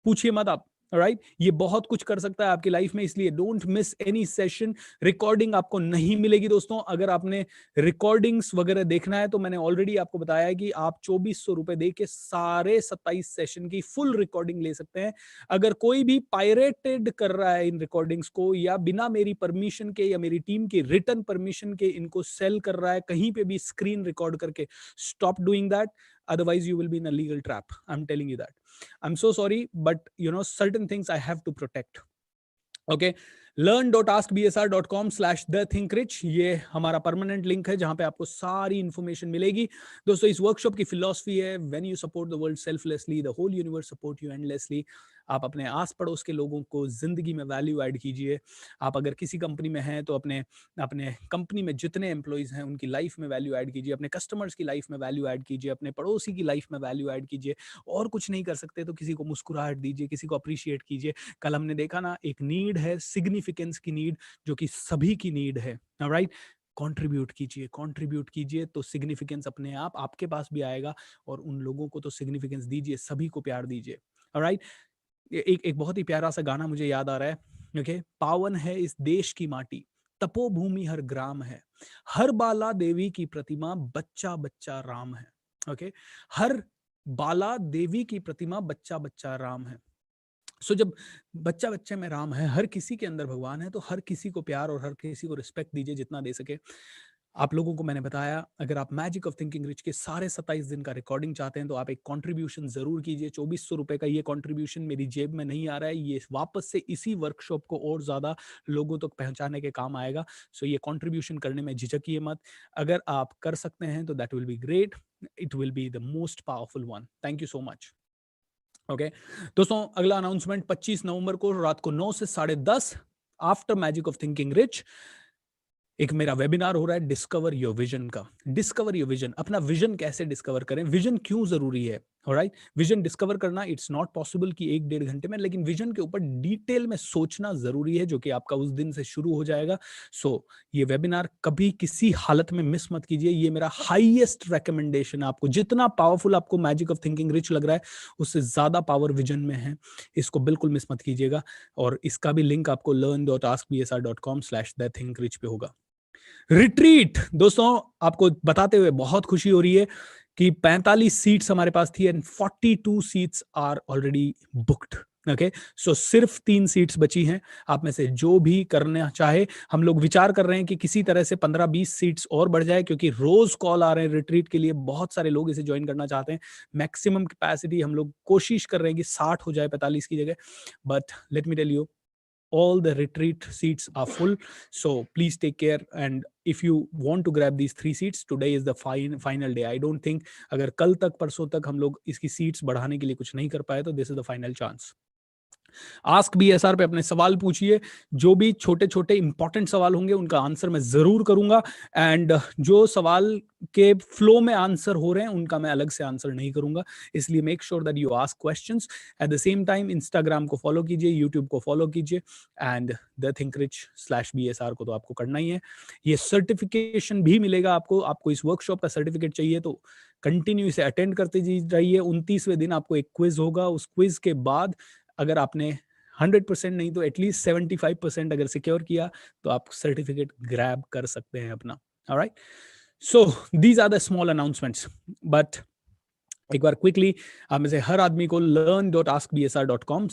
पूछिए मत आप। राइट, ये बहुत कुछ कर सकता है आपकी लाइफ में, इसलिए don't miss any session. Recording आपको नहीं मिलेगी दोस्तों। अगर आपने रिकॉर्डिंग्स वगैरह देखना है तो मैंने ऑलरेडी आपको बताया है कि आप 2400 रुपए दे के सारे 27 सेशन की फुल रिकॉर्डिंग ले सकते हैं। अगर कोई भी पायरेटेड कर रहा है इन रिकॉर्डिंग्स को, या बिना मेरी परमिशन के या मेरी टीम की रिटन परमिशन के इनको सेल कर रहा है कहीं पे भी स्क्रीन रिकॉर्ड करके, stop doing that, otherwise you will be in a legal trap. I'm telling you that. I'm so sorry, but certain things I have to protect. Okay, learn.askbsr.com/thethinkrich, ये हमारा परमानेंट लिंक है जहां पे आपको सारी इंफॉर्मेशन मिलेगी। दोस्तों, इस वर्कशॉप की फिलॉसफी है, when you support the world selflessly, the whole universe support you endlessly. आप अपने आस पड़ोस के लोगों को जिंदगी में वैल्यू ऐड कीजिए। आप अगर किसी कंपनी में हैं तो अपने कंपनी में जितने एम्प्लॉइज हैं उनकी लाइफ में वैल्यू ऐड कीजिए, अपने कस्टमर्स की लाइफ में वैल्यू ऐड कीजिए, अपने पड़ोसी की लाइफ में वैल्यू ऐड कीजिए। और कुछ नहीं कर सकते तो किसी को मुस्कुराहट दीजिए, किसी को अप्रिशिएट कीजिए। कल हमने देखा ना, एक नीड है सिग्निफिकेंस की नीड, जो कि सभी की नीड है। राइट, कंट्रीब्यूट कीजिए तो सिग्निफिकेंस अपने आप आपके पास भी आएगा, और उन लोगों को तो सिग्निफिकेंस दीजिए, सभी को प्यार दीजिए। ऑलराइट, एक बहुत ही प्यारा सा गाना मुझे याद आ रहा है। ओके, पावन है इस देश की माटी, तपोभूमि हर ग्राम है, हर बाला देवी की प्रतिमा, बच्चा बच्चा राम है। ओके, हर बाला देवी की प्रतिमा, बच्चा बच्चा राम है। सो जब बच्चा बच्चे में राम है, हर किसी के अंदर भगवान है, तो हर किसी को प्यार और हर किसी को रिस्पेक्ट दीजिए जितना दे सके। आप लोगों को मैंने बताया, अगर आप मैजिक ऑफ थिंकिंग रिच के सारे 27 दिन का रिकॉर्डिंग चाहते हैं तो आप एक कंट्रीब्यूशन जरूर कीजिए। 2400 रुपए का ये कंट्रीब्यूशन मेरी जेब में नहीं आ रहा है, ये वापस से इसी वर्कशॉप को और ज्यादा लोगों तक पहुंचाने के काम आएगा। सो ये कंट्रीब्यूशन करने में झिझकिए मत। अगर आप कर सकते हैं तो that will be great, it will be the most powerful one. Thank you so much. Okay दोस्तों, अगला अनाउंसमेंट 25 नवंबर को रात को 9 से 10:30 after magic of thinking rich एक मेरा वेबिनार हो रहा है डिस्कवर योर विजन का। डिस्कवर योर विजन, अपना विजन कैसे डिस्कवर करें, विजन क्यों जरूरी है। ऑलराइट, विजन डिस्कवर करना इट्स नॉट पॉसिबल कि 1-1.5 घंटे में, लेकिन विजन के ऊपर डिटेल में सोचना जरूरी है, जो कि आपका उस दिन से शुरू हो जाएगा। सो ये वेबिनार कभी किसी हालत में मिस मत कीजिए। ये मेरा हाईएस्ट रिकमेंडेशन है आपको। जितना पावरफुल आपको मैजिक ऑफ थिंकिंग रिच लग रहा है, उससे ज्यादा पावर विजन में है। इसको बिल्कुल मिस मत कीजिएगा, और इसका भी लिंक आपको learn.askbsr.com/thethinkrich पे होगा। रिट्रीट दोस्तों, आपको बताते हुए बहुत खुशी हो रही है कि 45 सीट्स हमारे पास थी and 42 seats are already booked. Okay, so सिर्फ 3 सीट्स बची हैं। आप में से जो भी करना चाहे, हम लोग विचार कर रहे हैं कि किसी तरह से 15-20 सीट्स और बढ़ जाए, क्योंकि रोज कॉल आ रहे हैं रिट्रीट के लिए। बहुत सारे लोग इसे ज्वाइन करना चाहते हैं। मैक्सिमम कैपेसिटी हम लोग कोशिश कर रहे हैं कि 60 हो जाए 45 की जगह, but let me tell you, all the retreat seats are full, so please take care, and if you want to grab these 3 seats, today is the final day. I don't think अगर कल तक परसों तक हम लोग इसकी सीट्स बढ़ाने के लिए कुछ नहीं कर पाए तो this is the final chance. Ask BSR पे अपने सवाल पूछिए। जो भी छोटे छोटे इंपॉर्टेंट सवाल होंगे उनका आंसर मैं जरूर करूंगा, एंड जो सवाल के फ्लो में आंसर हो रहे हैं उनका मैं अलग से आंसर नहीं करूंगा। इसलिए make sure that you ask questions. At the same time Instagram को फॉलो कीजिए, यूट्यूब को फॉलो कीजिए, एंड thethinkrich/BSR को तो आपको करना ही है। ये सर्टिफिकेशन भी मिलेगा आपको इस वर्कशॉप का सर्टिफिकेट चाहिए तो कंटिन्यू इसे अटेंड करते रहिए। 29वें दिन आपको एक क्विज होगा। उस क्विज के बाद अगर आपने 100% नहीं तो एटलीस्ट 75% अगर सिक्योर किया तो आप सर्टिफिकेट ग्रैब कर सकते हैं अपना. Alright, so these are the small announcements. But एक बार क्विकली आप में से हर आदमी को learn.askbsr.com/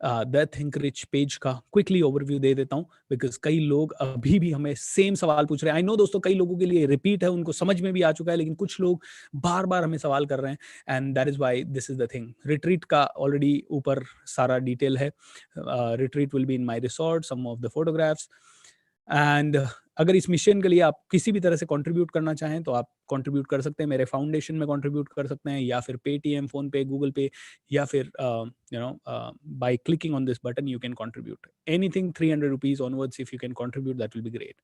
the think rich page का क्विकली ओवरव्यू दे देता हूं, बिकॉज कई लोग अभी भी हमें सेम सवाल पूछ रहे हैं. आई नो दोस्तों, कई लोगों के लिए रिपीट है, उनको समझ में भी आ चुका है, लेकिन कुछ लोग बार बार हमें सवाल कर रहे हैं. And that is why this is the thing. Retreat का ऑलरेडी ऊपर सारा डिटेल है. Retreat will be in my resort, some of the photographs. And अगर इस मिशन के लिए आप किसी भी तरह से कंट्रीब्यूट करना चाहें तो आप कंट्रीब्यूट कर सकते हैं. मेरे फाउंडेशन में कंट्रीब्यूट कर सकते हैं, या फिर पेटीएम, फोन पे, गूगल पे, या फिर by clicking on this button you can contribute anything. 300 rupees onwards, if you can contribute, that will be great.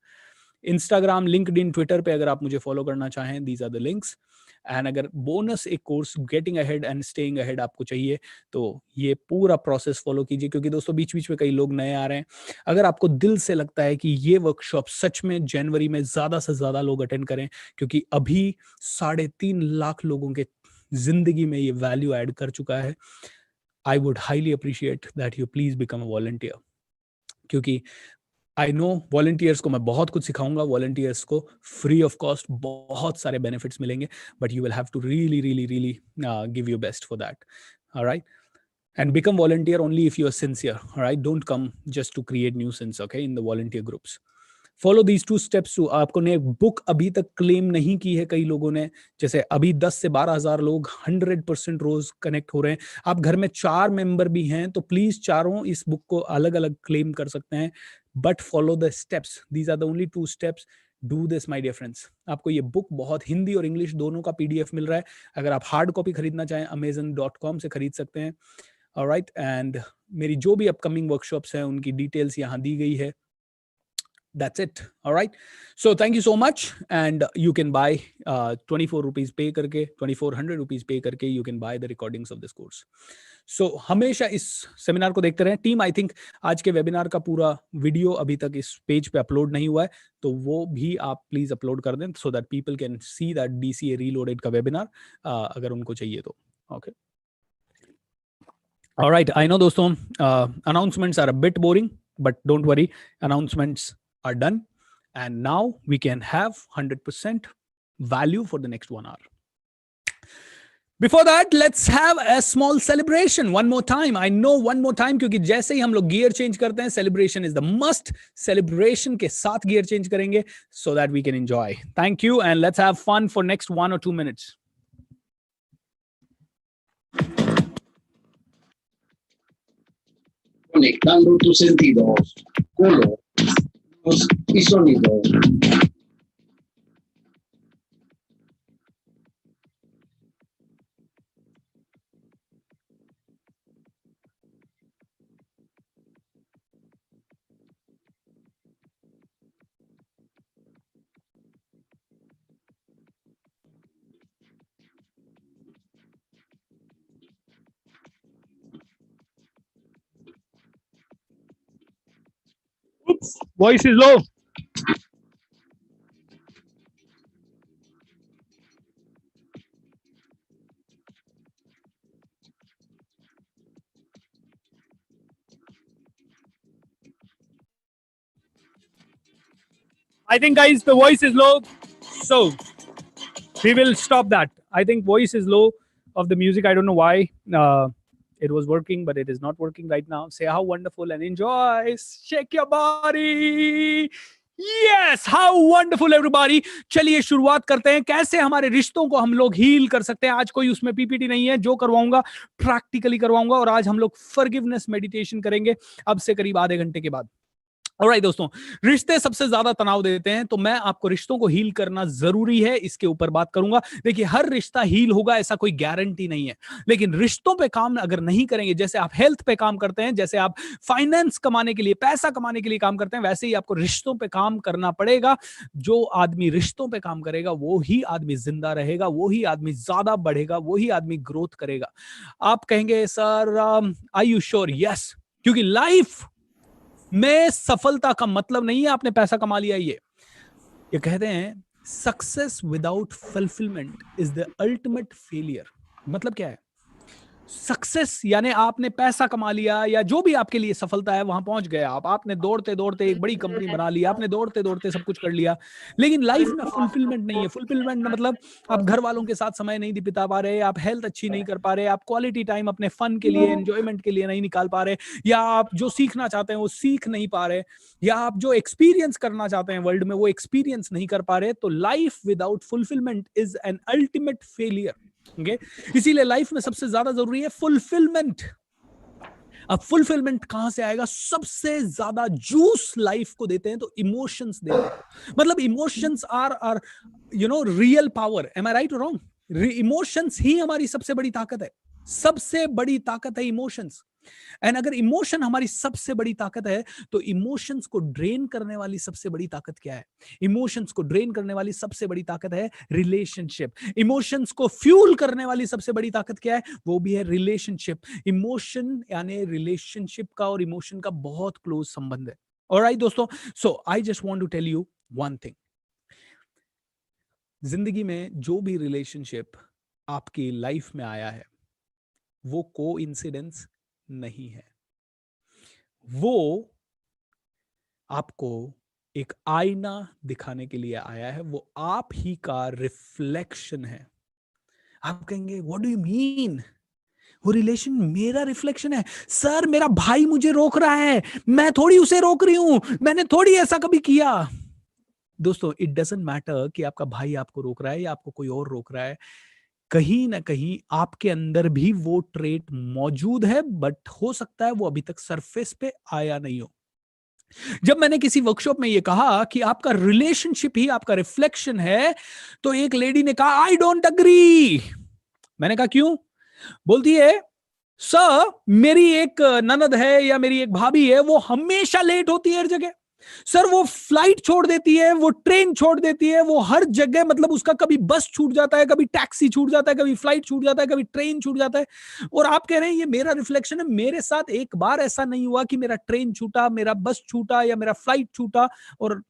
Instagram, LinkedIn, Twitter पे अगर आप मुझे फॉलो करना चाहें, these are the links. And अगर बोनस एक course getting ahead and staying ahead आपको चाहिए तो ये पूरा प्रोसेस फॉलो कीजिए, क्योंकि दोस्तों बीच बीच में कई लोग नए आ रहे हैं. अगर आपको दिल से लगता है कि ये वर्कशॉप सच में जनवरी में ज़्यादा से ज़्यादा लोग अटेंड करें, क्योंकि अभी 3.5 लाख लोगों के जिंदगी में ये वैल्यू ऐड कर चुका है, I would highly appreciate that you please become a volunteer. क्योंकि आई नो वॉलंटियर्स को मैं बहुत कुछ सिखाऊंगा, वॉलंटियर्स को फ्री ऑफ कॉस्ट बहुत सारे बेनिफिट्स मिलेंगे, but you will have to really really really give your best for that. Alright, and become volunteer only if you are sincere. All right, don't come just to create nuisance, okay, in the volunteer groups. Follow these 2 steps to. आपको ने बुक अभी तक क्लेम नहीं की है कई लोगों ने, जैसे अभी 10 से 12 हज़ार लोग 100% रोज कनेक्ट हो रहे हैं. आप घर में 4 मेंबर भी हैं तो प्लीज चारों इस बुक को अलग अलग क्लेम कर सकते हैं, but follow the steps. These are the only 2 steps. Do this my dear friends. आपको ये बुक बहुत हिंदी और इंग्लिश दोनों का PDF मिल रहा है. अगर आप हार्ड कॉपी खरीदना चाहें amazon.com से खरीद सकते हैं. ऑलराइट, एंड मेरी जो भी अपकमिंग वर्कशॉप्स हैं उनकी डिटेल्स यहाँ दी गई है. That's it. All right. So thank you so much. And you can buy 24 rupees pay करके, 2400 rupees pay करके you can buy the recordings of this course. So हमेशा इस सेमिनार को देखते रहें. टीम, आई थिंक आज के वेबिनार का पूरा वीडियो अभी तक इस पेज पे अपलोड नहीं हुआ है, तो वो भी आप प्लीज अपलोड कर दें, so that people can see that DCA Reloaded का वेबिनार, अगर उनको चाहिए तो. Okay, alright. आई नो दोस्तों, announcements are a bit boring, but don't worry, announcements are done, and now we can have 100% value for the next 1 hour. Before that, let's have a small celebration one more time. I know one more time, क्योंकि जैसे ही हम लोग गियर चेंज करते हैं, celebration is the must. celebration के साथ गियर चेंज करेंगे so that we can enjoy. Thank you, and let's have fun for next 1 or 2 minutes. Conectando tus sentidos, color y sonido. Voice is low. I think, guys, the voice is low, so we will stop that. I think voice is low of the music. I don't know why. It was working, but it is not working right now. Say how wonderful and enjoy. Shake your body. Yes, how wonderful everybody. चलिए शुरुआत करते हैं, कैसे हमारे रिश्तों को हम लोग हील कर सकते हैं. आज कोई उसमें PPT नहीं है, जो करवाऊंगा प्रैक्टिकली करवाऊंगा, और आज हम लोग फॉरगिवनेस मेडिटेशन करेंगे अब से करीब आधे घंटे के बाद. ऑलराइट दोस्तों, रिश्ते सबसे ज्यादा तनाव देते हैं, तो मैं आपको रिश्तों को हील करना जरूरी है, इसके ऊपर बात करूंगा. देखिए, हर रिश्ता हील होगा ऐसा कोई गारंटी नहीं है, लेकिन रिश्तों पे काम अगर नहीं करेंगे, जैसे आप हेल्थ पे काम करते हैं, जैसे आप फाइनेंस कमाने के लिए, पैसा कमाने के लिए काम करते हैं, वैसे ही आपको रिश्तों पे काम करना पड़ेगा. जो आदमी रिश्तों पे काम करेगा वो ही आदमी जिंदा रहेगा, वो ही आदमी ज्यादा बढ़ेगा, वो ही आदमी ग्रोथ करेगा. आप कहेंगे sir are you sure? Yes, क्योंकि लाइफ में सफलता का मतलब नहीं है आपने पैसा कमा लिया. ये कहते हैं success without fulfilment is the ultimate failure. मतलब क्या है? सक्सेस यानी आपने पैसा कमा लिया या जो भी आपके लिए सफलता है वहां पहुंच गए आपने दौड़ते दौड़ते एक बड़ी कंपनी बना ली, आपने दौड़ते दौड़ते सब कुछ कर लिया, लेकिन लाइफ में फुलफिलमेंट नहीं है। फुलफिलमेंट मतलब आप घर वालों के साथ समय नहीं बिता पा रहे, आप हेल्थ अच्छी नहीं कर पा रहे, आप क्वालिटी टाइम अपने फन के लिए, एंजॉयमेंट के लिए नहीं निकाल पा रहे, या आप जो सीखना चाहते हैं वो सीख नहीं पा रहे, या आप जो एक्सपीरियंस करना चाहते हैं वर्ल्ड में वो एक्सपीरियंस नहीं कर पा रहे, तो life without fulfilment is an ultimate failure. Okay? इसीलिए लाइफ में सबसे ज्यादा जरूरी है फुलफिलमेंट। अब फुलफिलमेंट कहां से आएगा? सबसे ज्यादा जूस लाइफ को देते हैं तो इमोशंस देते हैं। मतलब emotions are real power. Am I right और रॉन्ग? इमोशंस ही हमारी सबसे बड़ी ताकत है। सबसे बड़ी ताकत है इमोशंस। एंड अगर इमोशन हमारी सबसे बड़ी ताकत है तो इमोशंस को ड्रेन करने वाली सबसे बड़ी ताकत क्या है? इमोशंस को ड्रेन करने वाली सबसे बड़ी ताकत है रिलेशनशिप। इमोशंस को फ्यूल करने वाली सबसे बड़ी ताकत क्या है? वो भी है रिलेशनशिप। इमोशन यानी रिलेशनशिप का और इमोशन का बहुत क्लोज संबंध है। ऑलराइट दोस्तों, so I just want to tell you one thing. जिंदगी में जो भी रिलेशनशिप आपकी लाइफ में आया है वो कोइंसिडेंस नहीं है, वो आपको एक आईना दिखाने के लिए आया है, वो आप ही का रिफ्लेक्शन है। आप कहेंगे व्हाट डू यू मीन? वो रिलेशन मेरा रिफ्लेक्शन है? सर मेरा भाई मुझे रोक रहा है, मैं थोड़ी उसे रोक रही हूं, मैंने थोड़ी ऐसा कभी किया। दोस्तों इट डजंट मैटर कि आपका भाई आपको रोक रहा है या आपको कोई और रोक रहा है, कहीं ना कहीं आपके अंदर भी वो ट्रेट मौजूद है, बट हो सकता है वो अभी तक सरफेस पे आया नहीं हो। जब मैंने किसी वर्कशॉप में ये कहा कि आपका रिलेशनशिप ही आपका रिफ्लेक्शन है, तो एक लेडी ने कहा आई डोंट अग्री। मैंने कहा क्यों? बोलती है सर मेरी एक ननद है या मेरी एक भाभी है, वो हमेशा लेट होती है हर जगह। सर वो फ्लाइट छोड़ देती है, वो ट्रेन छोड़ देती है, वो हर जगह, मतलब उसका कभी बस छूट जाता है, कभी टैक्सी छूट जाता है, कभी फ्लाइट छूट जाता है, कभी ट्रेन छूट जाता है। और आप कह रहे हैं ये मेरा रिफ्लेक्शन है? मेरे साथ एक बार ऐसा नहीं हुआ कि मेरा ट्रेन छूटा, मेरा बस छूटा या मेरा फ्लाइट छूटा, और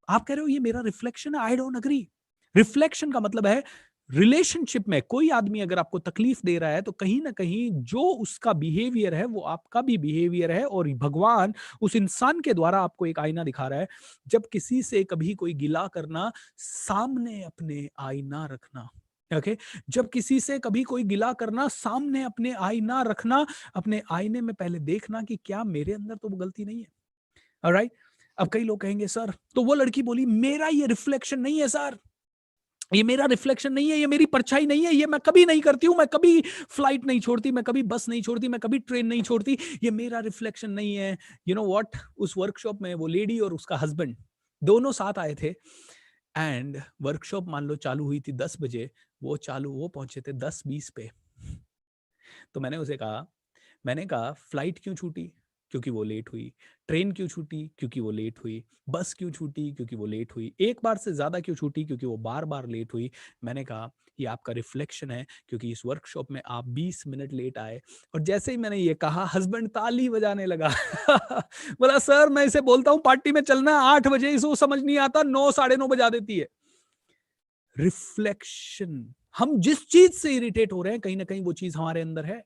आप कह रहे हो ये मेरा रिफ्लेक्शन है। I don't agree. रिफ्लेक्शन का मतलब है रिलेशनशिप में कोई आदमी अगर आपको तकलीफ दे रहा है तो कहीं ना कहीं जो उसका बिहेवियर है वो आपका भी बिहेवियर है, और भगवान उस इंसान के द्वारा आपको एक आईना दिखा रहा है। जब किसी से कभी कोई गिला करना, सामने अपने आईना रखना। ओके जब किसी से कभी कोई गिला करना, सामने अपने आईना रखना, अपने आईने में पहले देखना कि क्या मेरे अंदर तो वो गलती नहीं है। ऑलराइट, अब कई लोग कहेंगे सर, तो वो लड़की बोली मेरा ये रिफ्लेक्शन नहीं है सर, ये मेरा रिफ्लेक्शन नहीं है, ये मेरी परछाई नहीं है, ये मैं कभी नहीं करती हूं, मैं कभी फ्लाइट नहीं छोड़ती, मैं कभी बस नहीं छोड़ती, मैं कभी ट्रेन नहीं छोड़ती, ये मेरा रिफ्लेक्शन नहीं है। यू नो व्हाट, उस वर्कशॉप में वो लेडी और उसका हस्बैंड दोनों साथ आए थे, एंड वर्कशॉप मान लो चालू हुई थी 10 बजे, वो पहुंचे थे 10:20 पे। तो मैंने कहा फ्लाइट क्यों छूटी? क्योंकि वो लेट हुई। ट्रेन क्यों छूटी? क्योंकि वो लेट हुई। बस क्यों छूटी? क्योंकि वो लेट हुई। एक बार से ज्यादा क्यों छूटी? क्योंकि वो बार बार लेट हुई। मैंने कहा ये आपका रिफ्लेक्शन है, क्योंकि इस वर्कशॉप में आप 20 मिनट लेट आए। और जैसे ही मैंने ये कहा हस्बैंड ताली बजाने लगा। बोला सर मैं इसे बोलता हूँ पार्टी में चलना 8 बजे, इसको समझ नहीं आता, 9 9:30 बजा देती है। रिफ्लेक्शन, हम जिस चीज से इरिटेट हो रहे हैं कहीं ना कहीं वो चीज हमारे अंदर है।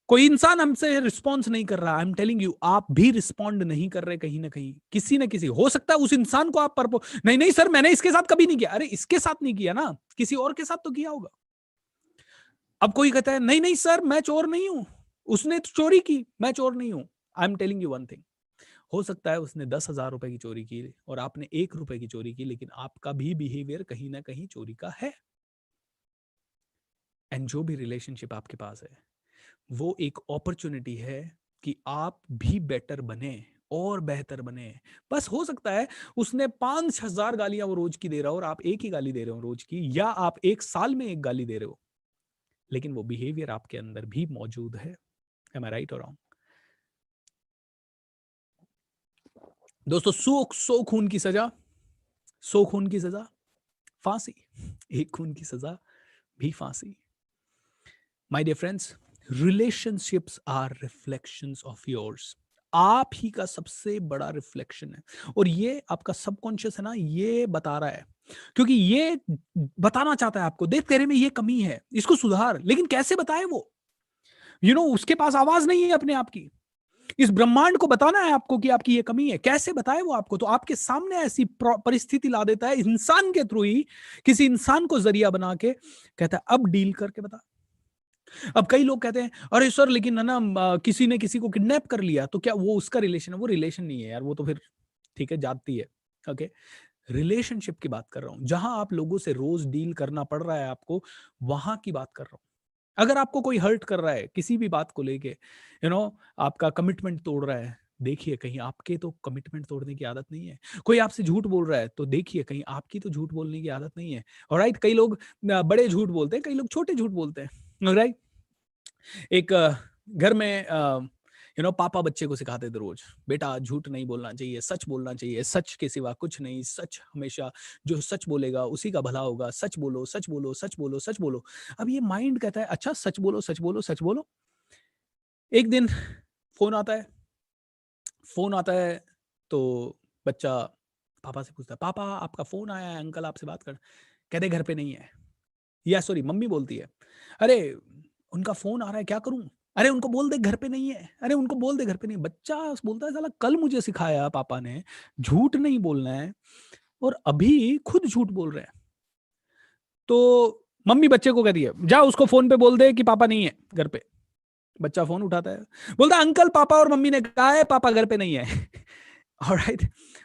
कोई इंसान हमसे रिस्पॉन्स नहीं कर रहा, आई एम टेलिंग यू, आप भी रिस्पॉन्ड नहीं कर रहे कहीं ना कहीं, किसी ना किसी। हो सकता है उस इंसान को आप नहीं नहीं सर मैंने इसके साथ कभी नहीं किया। अरे इसके साथ नहीं किया ना, किसी और के साथ तो किया होगा। अब कोई कहता है नहीं नहीं सर मैं चोर नहीं हूं, उसने तो चोरी की, मैं चोर नहीं हूं। I am telling you one thing, हो सकता है उसने 10,000 रुपए की चोरी की और आपने 1 रुपए की चोरी की, लेकिन आपका भी बिहेवियर कहीं ना कहीं चोरी का है। एंड जो भी रिलेशनशिप आपके पास है वो एक अपॉर्चुनिटी है कि आप भी बेटर बने और बेहतर बने। बस हो सकता है उसने 5,000 गालियां वो रोज की दे रहा हो और आप एक ही गाली दे रहे हो रोज की, या आप 1 साल में एक गाली दे रहे हो, लेकिन वो बिहेवियर आपके अंदर भी मौजूद है। एम आई राइट और रॉन्ग? दोस्तों सौ खून की सजा, 100 खून की सजा फांसी, 1 खून की सजा भी फांसी। My dear friends, relationships are reflections of yours. आप ही का सबसे बड़ा रिफ्लेक्शन है, और ये आपका सबकॉन्शियस है ना, ये बता रहा है, क्योंकि ये बताना चाहता है आपको, देख तेरे में ये कमी है, इसको सुधार। लेकिन कैसे बताए वो? उसके पास आवाज नहीं है अपने आप की। इस ब्रह्मांड को बताना है आपको कि आपकी ये कमी है, कैसे बताए वो आपको? तो आपके सामने ऐसी परिस्थिति ला देता है इंसान के थ्रू ही, किसी इंसान को जरिया बना के, कहता है अब डील करके बता। अब कई लोग कहते हैं अरे सर लेकिन है ना किसी ने किसी को किडनैप कर लिया, तो क्या वो उसका रिलेशन है? वो रिलेशन नहीं है यार, वो तो फिर ठीक है जाती है। ओके, रिलेशनशिप की बात कर रहा हूं, जहां आप लोगों से रोज डील करना पड़ रहा है आपको, वहां की बात कर रहा हूं। अगर आपको कोई हर्ट कर रहा है किसी भी बात को लेके, आपका कमिटमेंट तोड़ रहा है, देखिए कहीं आपके तो कमिटमेंट तोड़ने की आदत नहीं है। कोई आपसे झूठ बोल रहा है, तो देखिए कहीं आपकी तो झूठ बोलने की आदत नहीं है। ऑलराइट, कई लोग बड़े झूठ बोलते हैं, कई लोग छोटे झूठ बोलते हैं। ऑलराइट, एक घर में पापा बच्चे को सिखाते थे रोज, बेटा झूठ नहीं बोलना चाहिए, सच बोलना चाहिए, सच के सिवा कुछ नहीं, सच हमेशा, जो सच बोलेगा उसी का भला होगा, सच बोलो सच बोलो सच बोलो सच बोलो। अब ये माइंड कहता है अच्छा सच बोलो सच बोलो सच बोलो। एक दिन फोन आता है, फोन आता है तो बच्चा पापा से पूछता है, पापा आपका फोन आया है, अंकल आपसे बात कर। कहते घर पे नहीं है, या सॉरी मम्मी बोलती है, अरे उनका फोन आ रहा है क्या करूं? अरे उनको बोल दे घर पे नहीं है, अरे उनको बोल दे घर पे नहीं। बच्चा बोलता है साला कल मुझे सिखाया पापा ने झूठ नहीं बोलना है, और अभी खुद झूठ बोल रहे हैं। तो मम्मी बच्चे को कहती है जा उसको फोन पे बोल दे कि पापा नहीं है घर पे। बच्चा फोन उठाता है, बोलता है अंकल पापा और मम्मी ने कहा है पापा घर पे नहीं है। ऑलराइट,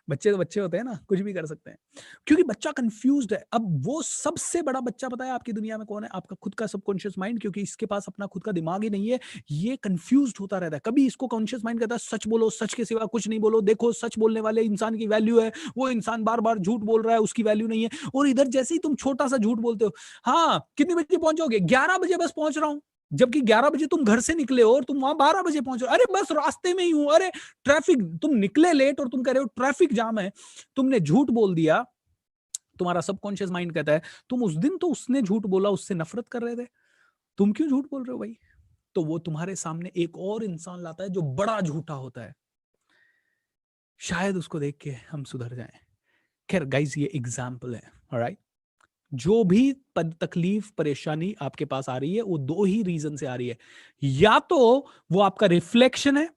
बच्चे तो बच्चे होते हैं ना, कुछ भी कर सकते हैं, क्योंकि बच्चा कंफ्यूज्ड है। अब वो सबसे बड़ा बच्चा पता है आपकी दुनिया में कौन है? आपका खुद का सबकॉन्शियस माइंड, क्योंकि इसके पास अपना खुद का दिमाग ही नहीं है। ये कंफ्यूज्ड होता रहता है। कभी इसको कॉन्शियस माइंड कहता है सच बोलो, सच के सिवा कुछ नहीं बोलो, देखो सच बोलने वाले इंसान की वैल्यू है, वो इंसान बार बार झूठ बोल रहा है उसकी वैल्यू नहीं है। और इधर जैसे ही तुम छोटा सा झूठ बोलते हो, हाँ कितनी बजे पहुंचोगे? 11 बजे बस पहुंच रहा हूं, जबकि 11 बजे तुम घर से निकले हो और तुम वहां 12 बजे पहुंचो। अरे बस रास्ते में ही हूं, अरे ट्रैफिक, तुम निकले लेट और तुम कह रहे हो ट्रैफिक जाम है। तुमने झूठ बोल दिया। तुम्हारा सबकॉन्शियस माइंड कहता है तुम उस दिन तो उसने झूठ बोला, उससे नफरत कर रहे थे, तुम क्यों झूठ बोल रहे हो भाई? तो वो तुम्हारे सामने एक और इंसान लाता है जो बड़ा झूठा होता है, शायद उसको देख के हम सुधर जाएं। खैर गाइस, ये एग्जाम्पल है। ऑलराइट, जो भी तकलीफ परेशानी आपके पास आ रही है वो दो ही रीजन से आ रही है, या तो वो आपका रिफ्लेक्शन है,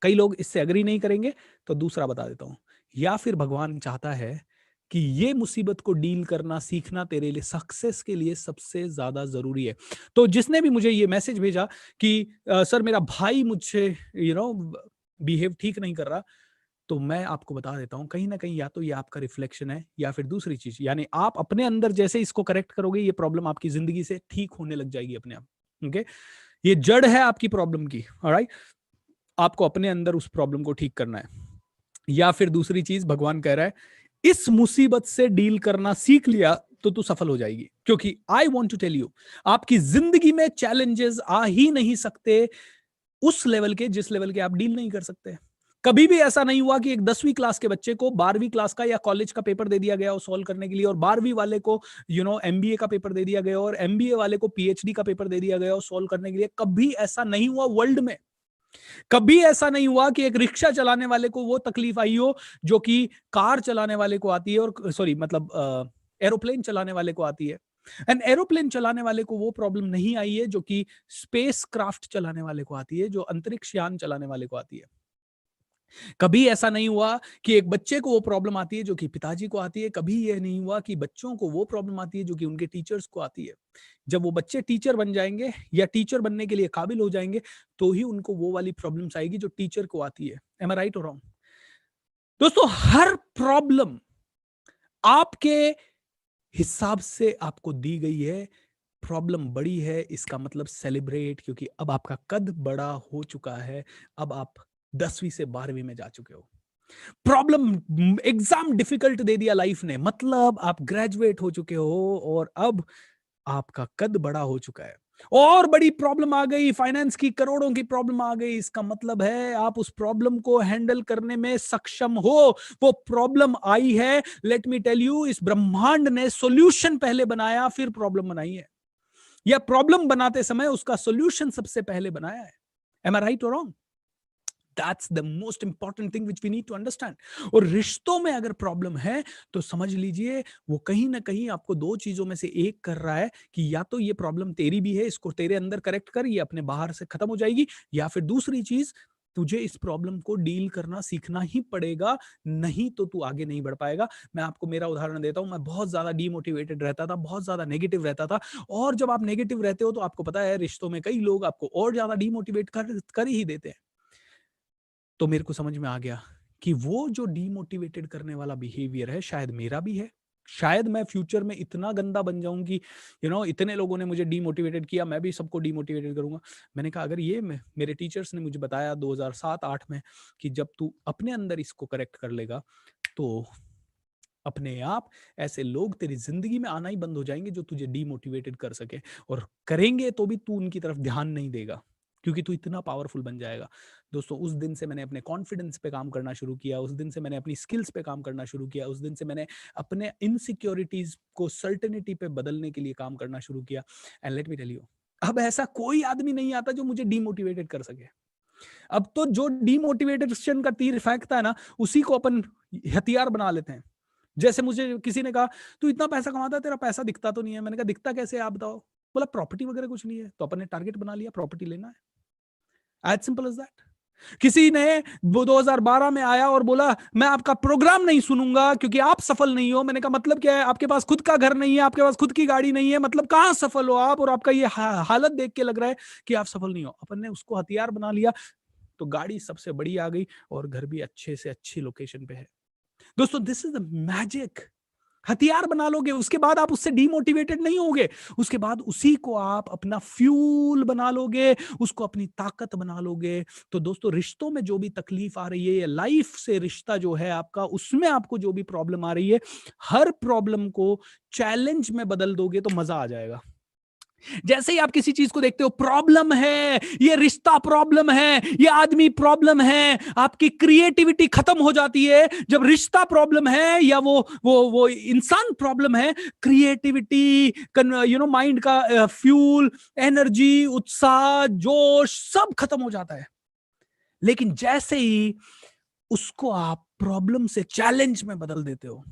कई लोग इससे अग्री नहीं करेंगे तो दूसरा बता देता हूं, या फिर भगवान चाहता है कि ये मुसीबत को डील करना सीखना तेरे लिए सक्सेस के लिए सबसे ज्यादा जरूरी है। तो जिसने भी मुझे ये मैसेज भेजा कि सर मेरा भाई मुझसे बिहेव ठीक नहीं कर रहा, तो मैं आपको बता देता हूं कहीं ना कहीं या तो ये आपका रिफ्लेक्शन है, या फिर दूसरी चीज, यानी आप अपने अंदर जैसे इसको करेक्ट करोगे ये प्रॉब्लम आपकी जिंदगी से ठीक होने लग जाएगी अपने आप। ओके, ये जड़ है आपकी प्रॉब्लम की। ऑलराइट, आपको अपने अंदर उस प्रॉब्लम को ठीक करना है। या फिर दूसरी चीज, भगवान कह रहा है इस मुसीबत से डील करना सीख लिया तो तू सफल हो जाएगी। क्योंकि I want to tell you, आपकी जिंदगी में चैलेंजेस आ ही नहीं सकते उस लेवल के जिस लेवल के आप डील नहीं कर सकते। कभी भी ऐसा नहीं हुआ कि एक 10वीं क्लास के बच्चे को 12वीं क्लास का या कॉलेज का पेपर दे दिया गया हो सॉल्व करने के लिए, और 12वीं वाले को एमबीए का पेपर दे दिया गया, और एमबीए वाले को पीएचडी का पेपर दे दिया गया हो सॉल्व करने के लिए। कभी ऐसा नहीं हुआ वर्ल्ड में। कभी ऐसा नहीं हुआ कि एक रिक्शा चलाने वाले को वो तकलीफ आई हो जो कि कार चलाने वाले को आती है, और सॉरी मतलब एरोप्लेन चलाने वाले को आती है। एंड एरोप्लेन चलाने वाले को वो प्रॉब्लम नहीं आई है जो कि स्पेस क्राफ्ट चलाने वाले को आती है, जो अंतरिक्ष यान चलाने वाले को आती है। कभी ऐसा नहीं हुआ कि एक बच्चे को वो प्रॉब्लम आती है जो कि पिताजी को आती है। कभी यह नहीं हुआ कि बच्चों को वो प्रॉब्लम आती है जो कि उनके टीचर्स को आती है। जब वो बच्चे टीचर बन जाएंगे या टीचर बनने के लिए काबिल हो जाएंगे, तो ही उनको वो वाली प्रॉब्लम्स आएगी जो टीचर को आती है। एम आई राइट और रॉन्ग? दोस्तों, हर प्रॉब्लम आपके हिसाब से आपको दी गई है। प्रॉब्लम बड़ी है इसका मतलब सेलिब्रेट, क्योंकि अब आपका कद बड़ा हो चुका है। अब आप 10वीं से 12वीं में जा चुके हो। प्रॉब्लम, एग्जाम डिफिकल्ट दे दिया लाइफ ने, मतलब आप ग्रेजुएट हो चुके हो और अब आपका कद बड़ा हो चुका है। और बड़ी प्रॉब्लम आ गई, फाइनेंस की करोड़ों की प्रॉब्लम आ गई, इसका मतलब है आप उस प्रॉब्लम को हैंडल करने में सक्षम हो। वो प्रॉब्लम आई है, लेट मी टेल यू, इस ब्रह्मांड ने सॉल्यूशन पहले बनाया फिर प्रॉब्लम बनाई है, या प्रॉब्लम बनाते समय उसका सॉल्यूशन सबसे पहले बनाया है। एम आई राइट और wrong? That's the most important thing which we need to understand. और रिश्तों में अगर प्रॉब्लम है तो समझ लीजिए वो कहीं ना कहीं आपको दो चीजों में से एक कर रहा है कि या तो ये प्रॉब्लम तेरी भी है, इसको तेरे अंदर करेक्ट कर, ये अपने बाहर से खत्म हो जाएगी, या फिर दूसरी चीज तुझे इस प्रॉब्लम को डील करना सीखना ही पड़ेगा, नहीं तो तू आगे नहीं बढ़ पाएगा। मैं आपको मेरा उदाहरण देता हूं। मैं बहुत ज्यादा डीमोटिवेटेड रहता था, बहुत ज्यादा नेगेटिव रहता था, और जब आप नेगेटिव रहते हो तो आपको पता है रिश्तों में कई लोग आपको और ज्यादा डीमोटिवेट कर ही देते हैं। तो मेरे को समझ में आ गया कि वो जो डीमोटिवेटेड करने वाला बिहेवियर है शायद मेरा भी है। शायद मैं फ्यूचर में इतना गंदा बन जाऊं कि इतने लोगों ने मुझे डीमोटिवेटेड किया, मैं भी सबको डीमोटिवेटेड करूंगा। मैंने कहा अगर ये मेरे टीचर्स ने मुझे बताया 2007-8 में कि जब तू अपने अंदर इसको करेक्ट कर लेगा तो अपने आप ऐसे लोग तेरी जिंदगी में आना ही बंद हो जाएंगे जो तुझे डीमोटिवेटेड कर सके, और करेंगे तो भी तू उनकी तरफ ध्यान नहीं देगा क्योंकि तू इतना पावरफुल बन जाएगा। दोस्तों उस दिन से मैंने अपने कॉन्फिडेंस पे काम करना शुरू किया, उस दिन से मैंने अपनी स्किल्स पे काम करना शुरू किया, उस दिन से मैंने अपने इनसिक्योरिटीज को सर्टेनिटी पे बदलने के लिए काम करना शुरू किया। And let me tell you, अब ऐसा कोई आदमी नहीं आता जो मुझे डीमोटिवेटेड कर सके। अब तो जो डीमोटिवेटेशन का तीर फेंकता है ना, उसी को अपन हथियार बना लेते हैं। जैसे मुझे किसी ने कहा तू इतना पैसा कमाता है, तेरा पैसा दिखता तो नहीं है। मैंने कहा दिखता कैसे है आप बताओ। बोला प्रॉपर्टी वगैरह कुछ नहीं है। तो अपन ने टारगेट बना लिया, प्रॉपर्टी लेना है। As simple as that. किसी ने 2012 में आया और बोला मैं आपका प्रोग्राम नहीं सुनूंगा क्योंकि आप सफल नहीं हो। मैंने कहा मतलब क्या है, आपके पास खुद का घर नहीं है, आपके पास खुद की गाड़ी नहीं है, मतलब कहां सफल हो आप, और आपका ये हालत देख के लग रहा है कि आप सफल नहीं हो। अपन ने उसको हथियार बना लिया, तो गाड़ी सबसे बड़ी आ गई और घर भी अच्छे से अच्छी लोकेशन पे है। दोस्तों दिस इज द मैजिक। हथियार बना लोगे, उसके बाद आप उससे डीमोटिवेटेड नहीं होगे, उसके बाद उसी को आप अपना फ्यूल बना लोगे, उसको अपनी ताकत बना लोगे। तो दोस्तों रिश्तों में जो भी तकलीफ आ रही है, या लाइफ से रिश्ता जो है आपका, उसमें आपको जो भी प्रॉब्लम आ रही है, हर प्रॉब्लम को चैलेंज में बदल दोगे तो मजा आ जाएगा। जैसे ही आप किसी चीज को देखते हो प्रॉब्लम है, ये रिश्ता प्रॉब्लम है, ये आदमी प्रॉब्लम है, आपकी क्रिएटिविटी खत्म हो जाती है। जब रिश्ता प्रॉब्लम है या वो इंसान प्रॉब्लम है, क्रिएटिविटी, माइंड का फ्यूल, एनर्जी, उत्साह, जोश सब खत्म हो जाता है। लेकिन जैसे ही उसको आप प्रॉब्लम से चैलेंज में बदल देते हो,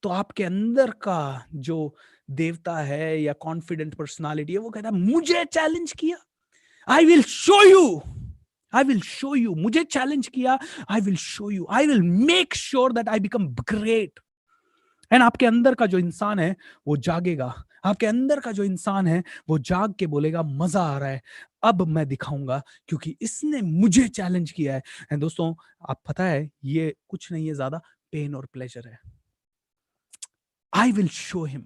तो आपके अंदर का जो देवता है या कॉन्फिडेंट पर्सनालिटी है, वो कहता है मुझे चैलेंज किया, I will show you, I will show you. मुझे चैलेंज किया, I will show you, I will make sure that I become great. And आपके अंदर का जो इंसान है वो जागेगा, आपके अंदर का जो इंसान है वो जाग के बोलेगा मजा आ रहा है, अब मैं दिखाऊंगा क्योंकि इसने मुझे चैलेंज किया है। एंड दोस्तों आप पता है ये कुछ नहीं है ज्यादा, पेन और प्लेजर है। I will show him.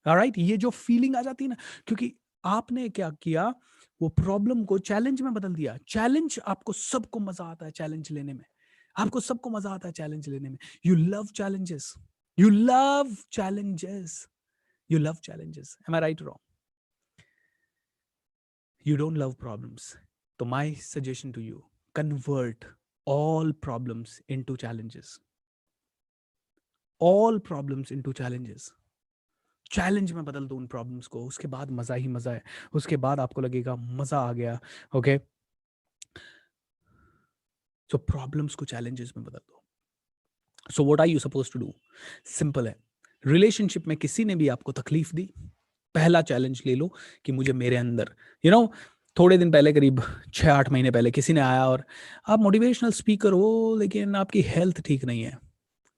Alright, ये जो फीलिंग आ जाती है ना, क्योंकि आपने क्या किया, वो प्रॉब्लम को चैलेंज में बदल दिया। चैलेंज, आपको सबको मजा आता है चैलेंज लेने में, आपको सबको मजा आता है चैलेंज लेने में। You love challenges, you love challenges, you love challenges. Am I right wrong? You don't love problems. So my suggestion to you, convert all problems into challenges. All problems into challenges. Challenge में बदल दो उन प्रॉब्लम्स को, उसके बाद मजा ही मजा है, उसके बाद आपको लगेगा मजा आ गया। ओके, सो प्रॉब्लम्स को चैलेंजेस में बदल दो। So what are you suppose to do? Simple है, रिलेशनशिप में किसी ने भी आपको तकलीफ दी, पहला चैलेंज ले लो कि मुझे मेरे अंदर थोड़े दिन पहले, करीब 6-8 महीने पहले किसी ने आया और आप मोटिवेशनल स्पीकर हो लेकिन आपकी हेल्थ ठीक नहीं है।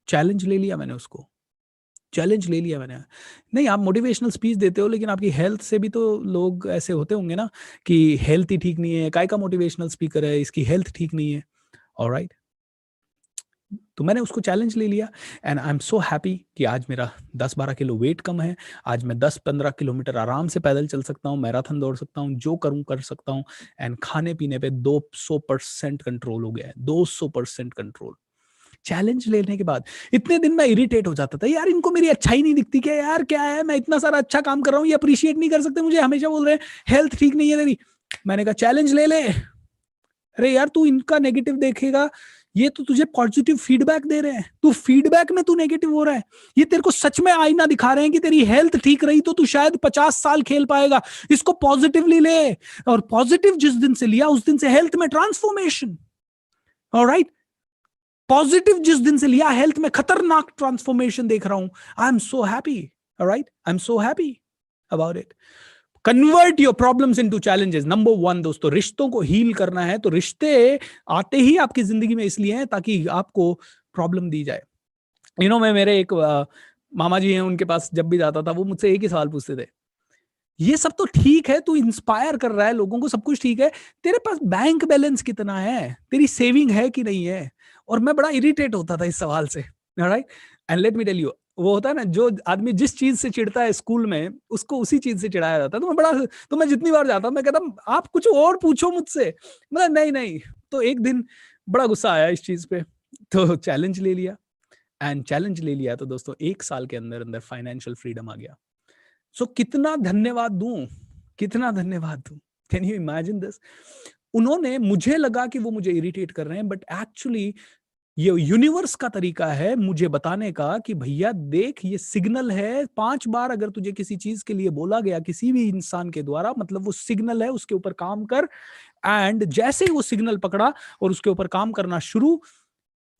चैलेंज ले लिया मैंने, उसको चैलेंज ले लिया मैंने। नहीं, आप मोटिवेशनल स्पीच देते हो लेकिन आपकी हेल्थ से भी तो लोग ऐसे होते होंगे ना कि हेल्थ ही ठीक नहीं है, काय का मोटिवेशनल स्पीकर है, इसकी हेल्थ ठीक नहीं है। ऑलराइट, तो मैंने उसको चैलेंज ले लिया and I am so happy कि आज मेरा 10-12 किलो वेट कम है। आज मैं 10-15 किलोमीटर आराम से पैदल चल सकता हूँ, मैराथन दौड़ सकता हूँ, जो करूँ कर सकता हूँ। एंड खाने पीने पे 200% कंट्रोल हो गया है, 200% कंट्रोल। चैलेंज लेने के बाद इतने दिन मैं इरिटेट हो जाता था, यार इनको मेरी अच्छाई नहीं दिखती क्या, यार क्या है, मैं इतना सारा अच्छा काम कर रहा हूँ, ये अप्रिशिएट नहीं कर सकते मुझे, हमेशा बोल रहे हैं हेल्थ ठीक नहीं है तेरी। मैंने कहा चैलेंज ले ले। अरे यार तू इनका नेगेटिव देखेगा ये तो तुझे पॉजिटिव फीडबैक दे रहे हैं, तू फीडबैक में तू नेगेटिव हो रहा है। ये तेरे को सच में आईना दिखा रहे हैं कि तेरी हेल्थ ठीक रही तो तू शायद 50 साल खेल पाएगा। इसको पॉजिटिवली ले, और पॉजिटिव जिस दिन से लिया उस दिन से हेल्थ में ट्रांसफॉर्मेशन। ऑलराइट, पॉजिटिव जिस दिन से लिया हेल्थ में खतरनाक ट्रांसफॉर्मेशन देख रहा हूं। आई am so happy, alright, I am so happy about it. Convert your problems into challenges. Number 1 दोस्तों, रिश्तों को हील करना है तो रिश्ते आते ही आपकी जिंदगी में इसलिए हैं ताकि आपको प्रॉब्लम दी जाए। मैं मेरे एक मामा जी हैं, उनके पास जब भी जाता था वो मुझसे एक ही सवाल पूछते थे, ये सब तो ठीक है, तू इंस्पायर कर रहा है लोगों को, सब कुछ ठीक है, तेरे पास बैंक बैलेंस कितना है, तेरी सेविंग है कि नहीं है? और मैं बड़ा इरिटेट होता था इस सवाल से, right. And let me tell you, वो होता है ना, जो आदमी जिस चीज से चिढ़ता है स्कूल में उसको उसी चीज से चिढ़ाया जाता है। तो मैं जितनी बार जाता हूँ मैं कहता आप कुछ और पूछो मुझसे, मतलब नहीं। तो एक दिन बड़ा गुस्सा आया इस चीज पे, तो चैलेंज ले लिया, एंड चैलेंज ले लिया तो दोस्तों 1 साल के अंदर अंदर फाइनेंशियल फ्रीडम आ गया। सो कितना धन्यवाद दूं, कितना धन्यवाद दूं, कैन यू इमेजिन दिस? उन्होंने, मुझे लगा कि वो मुझे इरिटेट कर रहे हैं, बट एक्चुअली ये यूनिवर्स का तरीका है मुझे बताने का कि भैया देख, ये सिग्नल है। 5 बार अगर तुझे किसी चीज के लिए बोला गया किसी भी इंसान के द्वारा, मतलब वो सिग्नल है, उसके ऊपर काम कर। एंड जैसे ही वो सिग्नल पकड़ा और उसके ऊपर काम करना शुरू,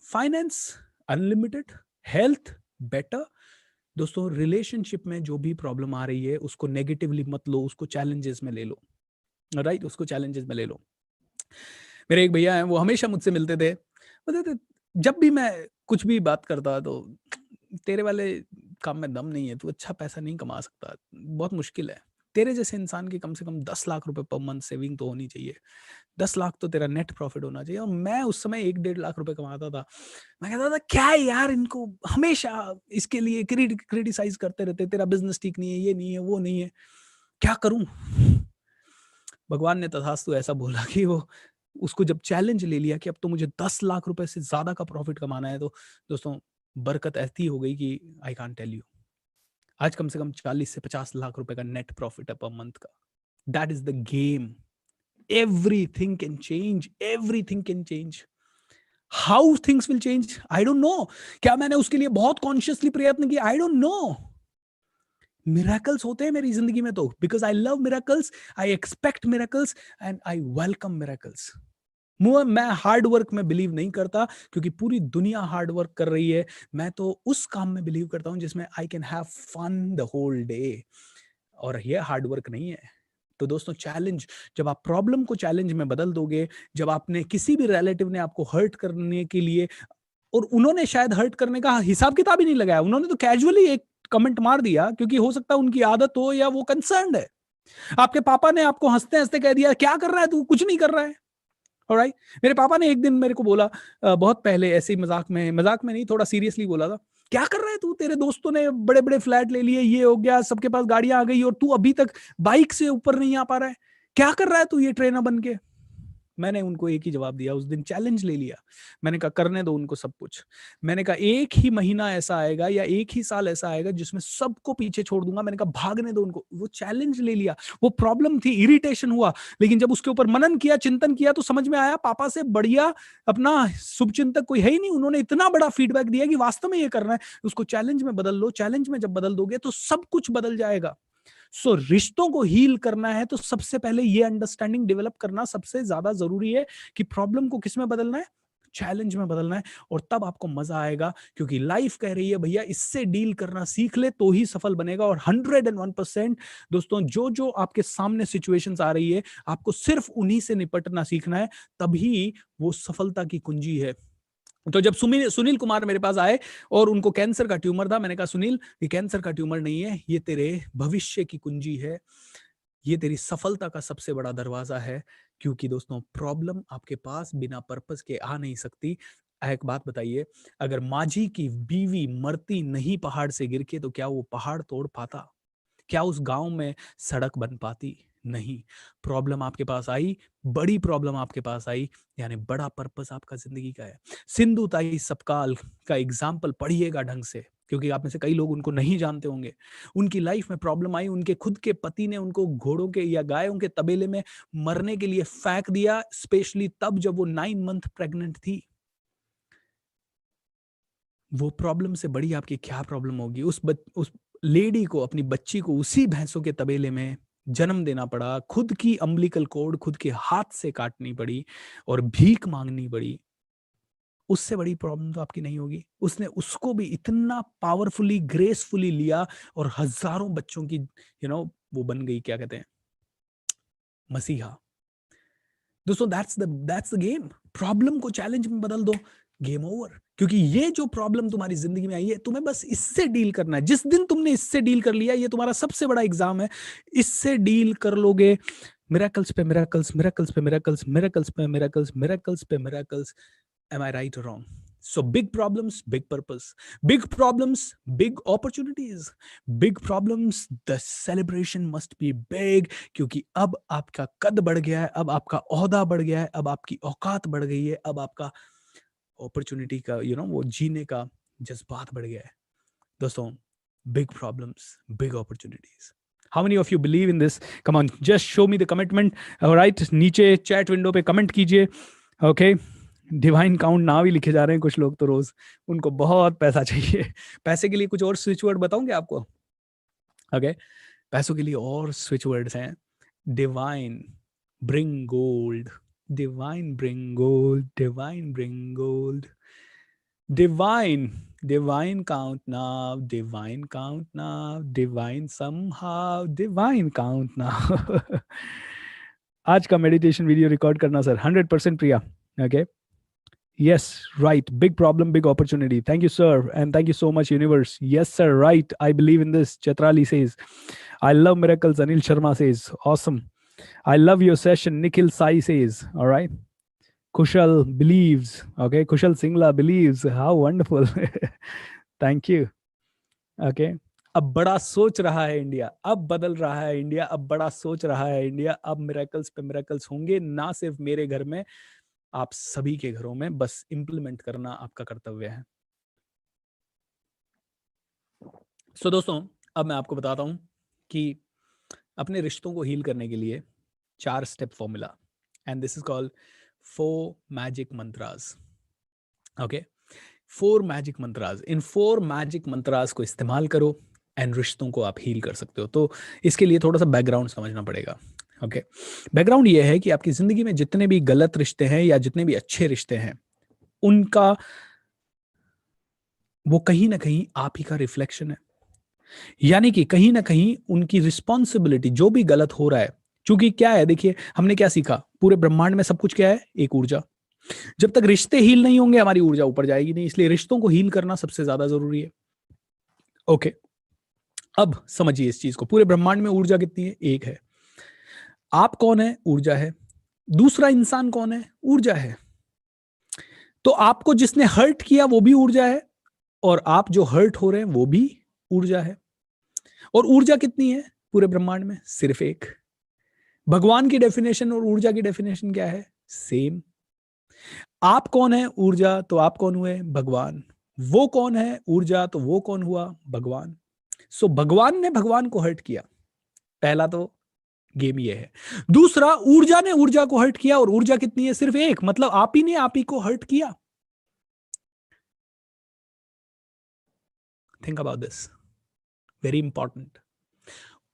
फाइनेंस अनलिमिटेड, हेल्थ बेटर। दोस्तों रिलेशनशिप में जो भी प्रॉब्लम आ रही है उसको नेगेटिवली मत लो, उसको चैलेंजेस में ले लो, राइट, उसको चैलेंजेस में ले लो। मेरे एक भैया हैं, वो हमेशा मुझसे मिलते थे, बोलते थे जब भी मैं कुछ भी बात करता तो, तेरे वाले काम में दम नहीं है, तू अच्छा पैसा नहीं कमा सकता, बहुत मुश्किल है, तेरे जैसे इंसान की कम से कम 10 लाख रुपए पर मंथ सेविंग तो होनी चाहिए, 10 लाख तो तेरा नेट प्रॉफिट होना चाहिए। और मैं उस समय 1-1.5 लाख रुपए कमाता था। मैं कहता था क्या है यार, इनको हमेशा इसके लिए क्रिटिसाइज करते रहते, तेरा बिजनेस ठीक नहीं है, ये नहीं है, वो नहीं है, क्या करूं? भगवान ने तथास्तु ऐसा बोला कि वो उसको जब चैलेंज ले लिया कि अब तो मुझे 10 लाख रुपए से ज्यादा का प्रॉफिट कमाना है, तो दोस्तों बरकत ऐसी हो गई कि आई कांट टेल यू। आज कम से कम 40 से 50 लाख रुपए का नेट प्रॉफिट है पर मंथ का। That is the game. Everything can change, everything can change. How things will change, I don't know. क्या मैंने उसके लिए बहुत कॉन्शियसली प्रयत्न किया? I don't know. मिरेकल्स होते हैं मेरी जिंदगी में तो, because I love miracles, I expect miracles and I welcome miracles. मैं हार्ड वर्क में बिलीव नहीं करता क्योंकि पूरी दुनिया हार्ड वर्क कर रही है। मैं तो उस काम में बिलीव करता हूं जिसमें I can have fun the whole day, और ये हार्ड वर्क नहीं है। तो दोस्तों चैलेंज, जब आप प्रॉब्लम को चैलेंज में बदल दोगे, जब आपने किसी भी रिलेटिव ने आपको हर्ट करने के लिए, और उन्होंने शायद हर्ट करने का हिसाब किताब ही नहीं लगाया, उन्होंने तो कैजुअली एक कमेंट मार दिया क्योंकि हो सकता है उनकी आदत हो या वो कंसर्न्ड है। आपके पापा ने आपको हंसते हंसते कह दिया क्या कर रहा है तू, कुछ नहीं कर रहा है। ऑलराइट, मेरे पापा ने एक दिन मेरे को बोला, बहुत पहले, ऐसे ही मजाक में नहीं, थोड़ा सीरियसली बोला था, क्या कर रहा है तू, तेरे दोस्तों ने बड़े बड़े फ्लैट ले लिए, ये हो गया, सबके पास गाड़ियां आ गई और तू अभी तक बाइक से ऊपर नहीं आ पा रहा है, क्या कर रहा है तू ये ट्रेनर बन के? मैंने उनको एक ही जवाब दिया, उस दिन चैलेंज ले लिया। मैंने कहा करने दो उनको सब कुछ। मैंने कहा एक ही महीना ऐसा आएगा या एक ही साल ऐसा आएगा जिसमें सबको पीछे छोड़ दूंगा। मैंने कहा भागने दो उनको। वो चैलेंज ले लिया। वो प्रॉब्लम थी, इरिटेशन हुआ, लेकिन जब उसके ऊपर मनन किया, चिंतन किया, तो समझ में आया पापा से बढ़िया अपना शुभचिंतक कोई है ही नहीं। उन्होंने इतना बड़ा फीडबैक दिया कि वास्तव में ये करना है, उसको चैलेंज में बदल लो। चैलेंज में जब बदल दोगे तो सब कुछ बदल जाएगा। सो रिश्तों को हील करना है तो सबसे पहले ये अंडरस्टैंडिंग डेवलप करना सबसे ज्यादा जरूरी है कि प्रॉब्लम को किस में बदलना है, चैलेंज में बदलना है। और तब आपको मजा आएगा क्योंकि लाइफ कह रही है भैया इससे डील करना सीख ले तो ही सफल बनेगा। और 101% दोस्तों, जो आपके सामने सिचुएशंस आ रही है, आपको सिर्फ उन्हीं से निपटना सीखना है, तभी वो सफलता की कुंजी है। तो जब सुनील कुमार मेरे पास आए और उनको कैंसर का ट्यूमर था, मैंने कहा सुनील ये कैंसर का ट्यूमर नहीं है, ये तेरे भविष्य की कुंजी है, ये तेरी सफलता का सबसे बड़ा दरवाजा है। क्योंकि दोस्तों प्रॉब्लम आपके पास बिना पर्पस के आ नहीं सकती। एक बात बताइए, अगर माझी की बीवी मरती नहीं पहाड़ से गिर के, तो क्या वो पहाड़ तोड़ पाता? क्या उस गांव में सड़क बन पाती? नहीं। प्रॉब्लम आपके पास आई, बड़ी प्रॉब्लम आपके पास आई, यानी बड़ा पर्पस आपका जिंदगी का है। सिंधु ताई सपकाल का एग्जाम्पल पढ़िएगा ढंग से, क्योंकि आप में से कई लोग उनको नहीं जानते होंगे। उनकी लाइफ में प्रॉब्लम आई, उनके खुद के पति ने उनको घोड़ों के या गायों के तबेले में मरने के लिए फेंक दिया, स्पेशली तब जब वो 9 मंथ प्रेग्नेंट थी। वो प्रॉब्लम से बड़ी आपकी क्या प्रॉब्लम होगी? उस लेडी को, अपनी बच्ची को उसी भैंसों के तबेले में जन्म देना पड़ा, खुद की अम्बिलिकल कॉर्ड खुद के हाथ से काटनी पड़ी और भीख मांगनी पड़ी। उससे बड़ी प्रॉब्लम तो आपकी नहीं होगी। उसने उसको भी इतना पावरफुली, ग्रेसफुली लिया और हजारों बच्चों की वो बन गई, क्या कहते हैं, मसीहा। दोस्तों दैट्स द गेम। प्रॉब्लम को चैलेंज में बदल दो, गेम ओवर। क्योंकि ये जो प्रॉब्लम तुम्हारी जिंदगी में आई है, तुम्हें बस इससे डील करना है। जिस दिन तुमने इससे डील कर लिया, ये तुम्हारा सबसे बड़ा एग्जाम है। इससे डील कर लोगे, मिरेकल्स पे मिरेकल्स, मिरेकल्स पे मिरेकल्स, मिरेकल्स पे मिरेकल्स, मिरेकल्स पे miracles. Am I right or wrong? So big problems, big purpose. Big problems, big opportunities. Big problems, the celebration must be big. क्योंकि अब आपका कद बढ़ गया है, अब आपका ओहदा बढ़ गया है, अब आपकी औकात बढ़ गई है, अब आपका अपॉर्चुनिटी का वो जीने का जज्बात बढ़ गया है। दोस्तों, big problems, big opportunities. How many of you believe in this? Come on, just show me the commitment. All right, नीचे चैट विंडो पे कमेंट कीजिए। ओके, डिवाइन काउंट ना भी लिखे जा रहे हैं कुछ लोग तो रोज, उनको बहुत पैसा चाहिए। पैसे के लिए कुछ और स्विच वर्ड बताऊंगे आपको। ओके, पैसों के लिए और स्विच वर्ड्स हैं। Divine bring gold, divine bring gold, divine bring gold, divine divine count now, divine count now, divine somehow, divine count now. आज का मेडिटेशन वीडियो रिकॉर्ड करना sir 100% Priya. Okay, yes, right, big problem, big opportunity. Thank you, sir, and thank you so much, universe. Yes, sir, right, I believe in this. Chatrali says, I love miracles. Anil Sharma says, awesome, I love your session. Nikhil Sai says, all right. Kushal believes. Okay, Kushal Singla believes. How wonderful. Thank you. Okay, अब बड़ा सोच रहा है इंडिया, अब बदल रहा है इंडिया, अब बड़ा सोच रहा है इंडिया। अब मिरेकल्स पे मिरेकल्स होंगे, ना सिर्फ मेरे घर में, आप सभी के घरों में। बस इंप्लीमेंट करना आपका कर्तव्य है। सो दोस्तों, अब मैं आपको बताता हूं कि अपने रिश्तों को हील करने के लिए 4 step formula, and this is called 4 magic mantras. Okay, 4 magic mantras. इन 4 मैजिक मंत्रास को इस्तेमाल करो एंड रिश्तों को आप हील कर सकते हो। तो इसके लिए थोड़ा सा बैकग्राउंड समझना पड़ेगा। ओके, बैकग्राउंड ये है कि आपकी जिंदगी में जितने भी गलत रिश्ते हैं या जितने भी अच्छे रिश्ते हैं, उनका वो कहीं ना कहीं आप ही का रिफ्लेक्शन है। यानी कि कहीं ना कहीं उनकी रिस्पॉन्सिबिलिटी, जो भी गलत हो रहा है, क्योंकि क्या है, देखिए हमने क्या सीखा, पूरे ब्रह्मांड में सब कुछ क्या है, एक ऊर्जा। जब तक रिश्ते हील नहीं होंगे, हमारी ऊर्जा ऊपर जाएगी नहीं। इसलिए रिश्तों को हील करना सबसे ज्यादा जरूरी है। ओके, अब समझिए इस चीज को। पूरे ब्रह्मांड में ऊर्जा कितनी है? एक है। आप कौन है? ऊर्जा है। दूसरा इंसान कौन है? ऊर्जा है। तो आपको जिसने हर्ट किया वो भी ऊर्जा है, और आप जो हर्ट हो रहे हैं वो भी ऊर्जा है। और ऊर्जा कितनी है पूरे ब्रह्मांड में? सिर्फ एक। भगवान की डेफिनेशन और ऊर्जा की डेफिनेशन क्या है? सेम। आप कौन है? ऊर्जा। तो आप कौन हुए? भगवान। वो कौन है? ऊर्जा। तो वो कौन हुआ? भगवान। सो भगवान ने भगवान को हर्ट किया, पहला तो गेम ये है। दूसरा, ऊर्जा ने ऊर्जा को हर्ट किया, और ऊर्जा कितनी है? सिर्फ एक। मतलब आप ही ने आप ही को हर्ट किया। Think about this, very important.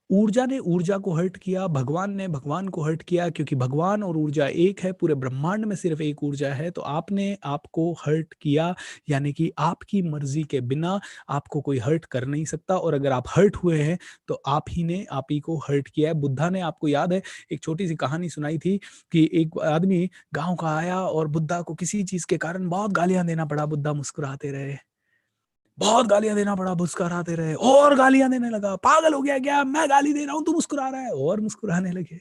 ऊर्जा ने ऊर्जा को हर्ट किया, भगवान ने भगवान को हर्ट किया, क्योंकि भगवान और ऊर्जा एक है। पूरे ब्रह्मांड में सिर्फ एक ऊर्जा है। तो आपने आपको हर्ट किया, यानी कि आपकी मर्जी के बिना आपको कोई हर्ट कर नहीं सकता। और अगर आप हर्ट हुए हैं तो आप ही ने आप ही को हर्ट किया है। बुद्धा ने, आपको याद है, एक छोटी सी कहानी सुनाई थी कि एक आदमी गाँव का आया और बुद्धा को किसी चीज के कारण बहुत गालियां देना पड़ा। बुद्धा मुस्कुराते रहे, बहुत गालियां देना पड़ा, मुस्कुराते रहे, और गालियां देने लगा। पागल हो गया क्या? मैं गाली दे रहा हूं, तू मुस्कुरा रहा है। और मुस्कुराने लगे।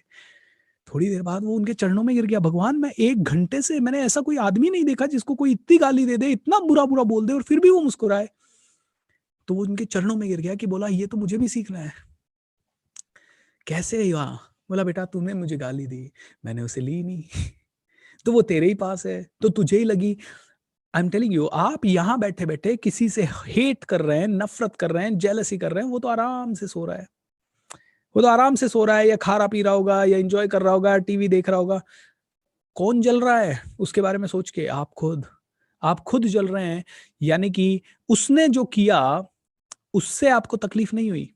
थोड़ी देर बाद वो उनके चरणों में गिर गया। भगवान, मैं 1 घंटे से मैंने ऐसा कोई आदमी नहीं देखा जिसको कोई इतनी गाली दे दे, इतना बुरा बुरा बोल दे, और फिर भी वो मुस्कुराए। तो वो उनके चरणों में गिर गया कि बोला, ये तो मुझे भी सीखना है। कैसे हुआ? बोला, बेटा तूने मुझे गाली दी, मैंने उसे ली नहीं। तो वो तेरे ही पास है, तो तुझे ही लगी। आई एम टेलिंग यू, आप यहां बैठे बैठे किसी से हेट कर रहे हैं, नफरत कर रहे हैं, जेलसी कर रहे हैं, वो तो आराम से सो रहा है। वो तो आराम से सो रहा है, या खा रहा पी रहा होगा, या एंजॉय कर रहा होगा, टीवी देख रहा होगा। कौन जल रहा है उसके बारे में सोच के? आप खुद। आप खुद जल रहे हैं, यानी कि उसने जो किया उससे आपको तकलीफ नहीं हुई,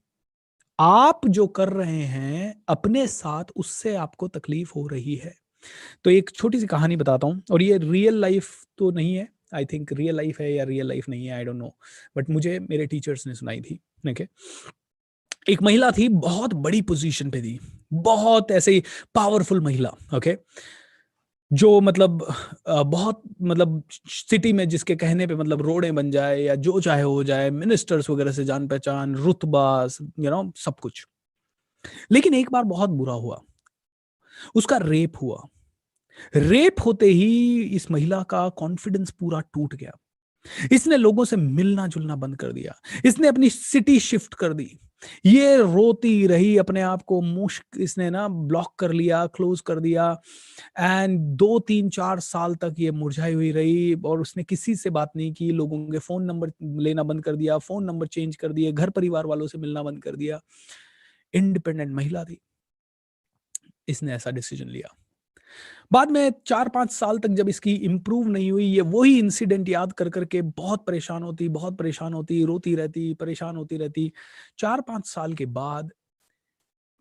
आप जो कर रहे हैं अपने साथ उससे आपको तकलीफ हो रही है। तो एक छोटी सी कहानी बताता हूँ, और ये रियल लाइफ तो नहीं है, आई थिंक रियल लाइफ है या रियल लाइफ नहीं है, आई डोंट नो, बट मुझे मेरे टीचर्स ने सुनाई थी। ठीक है, एक महिला थी, बहुत बड़ी पोजीशन पे थी, बहुत ऐसे पावरफुल महिला। ओके, जो मतलब बहुत मतलब सिटी में जिसके कहने पे मतलब रोडें बन जाए या जो चाहे हो जाए, मिनिस्टर्स वगैरह से जान पहचान, रुतबा, सब कुछ। लेकिन एक बार बहुत बुरा हुआ, उसका रेप हुआ। रेप होते ही इस महिला का कॉन्फिडेंस पूरा टूट गया। इसने लोगों से मिलना जुलना बंद कर दिया, इसने अपनी सिटी शिफ्ट कर दी, ये रोती रही, अपने आप को मुश्क इसने ना ब्लॉक कर लिया, क्लोज कर दिया। एंड 2 3 4 साल तक ये मुरझाई हुई रही, और उसने किसी से बात नहीं की, लोगों के फोन नंबर लेना बंद कर दिया, फोन नंबर चेंज कर दिए, घर परिवार वालों से मिलना बंद कर दिया। इंडिपेंडेंट महिला थी, इसने ऐसा डिसीजन लिया। बाद में 4 5 साल तक जब इसकी इंप्रूव नहीं हुई, ये वही इंसिडेंट याद कर करके बहुत परेशान होती, बहुत परेशान होती, रोती रहती, परेशान होती रहती। 4 5 साल के बाद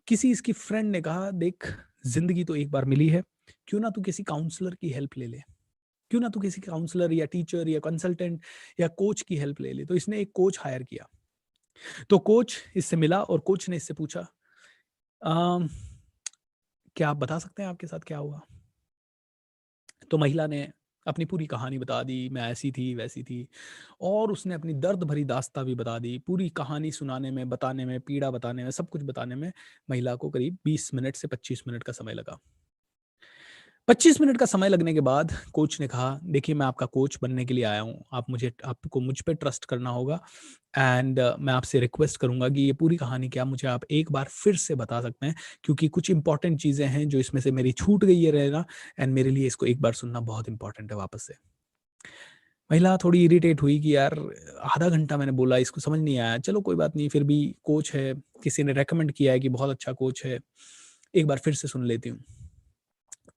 किसी इसकी फ्रेंड ने कहा, देख जिंदगी तो एक बार मिली है, क्यों ना तू किसी काउंसलर की हेल्प ले ले, क्यों ना तू किसी काउंसलर या टीचर या कंसल्टेंट या कोच की हेल्प ले ले। तो इसने एक कोच हायर किया। तो कोच इससे मिला और कोच ने इससे पूछा, "अम, क्या आप बता सकते हैं आपके साथ क्या हुआ?" तो महिला ने अपनी पूरी कहानी बता दी, मैं ऐसी थी वैसी थी, और उसने अपनी दर्द भरी दास्तां भी बता दी। पूरी कहानी सुनाने में, बताने में, पीड़ा बताने में, सब कुछ बताने में महिला को करीब 20 मिनट से 25 मिनट का समय लगा। 25 मिनट का समय लगने के बाद कोच ने कहा, देखिए मैं आपका कोच बनने के लिए आया हूँ, आपको मुझ पे ट्रस्ट करना होगा, एंड मैं आपसे रिक्वेस्ट करूंगा कि ये पूरी कहानी क्या मुझे आप एक बार फिर से बता सकते हैं, क्योंकि कुछ इंपॉर्टेंट चीज़ें हैं जो इसमें से मेरी छूट गई है रहना, एंड मेरे लिए इसको एक बार सुनना बहुत इंपॉर्टेंट है वापस से। महिला थोड़ी इरिटेट हुई कि यार आधा घंटा मैंने बोला, इसको समझ नहीं आया, चलो कोई बात नहीं, फिर भी कोच है, किसी ने रेकमेंड किया है कि बहुत अच्छा कोच है, एक बार फिर से सुन लेती हूँ।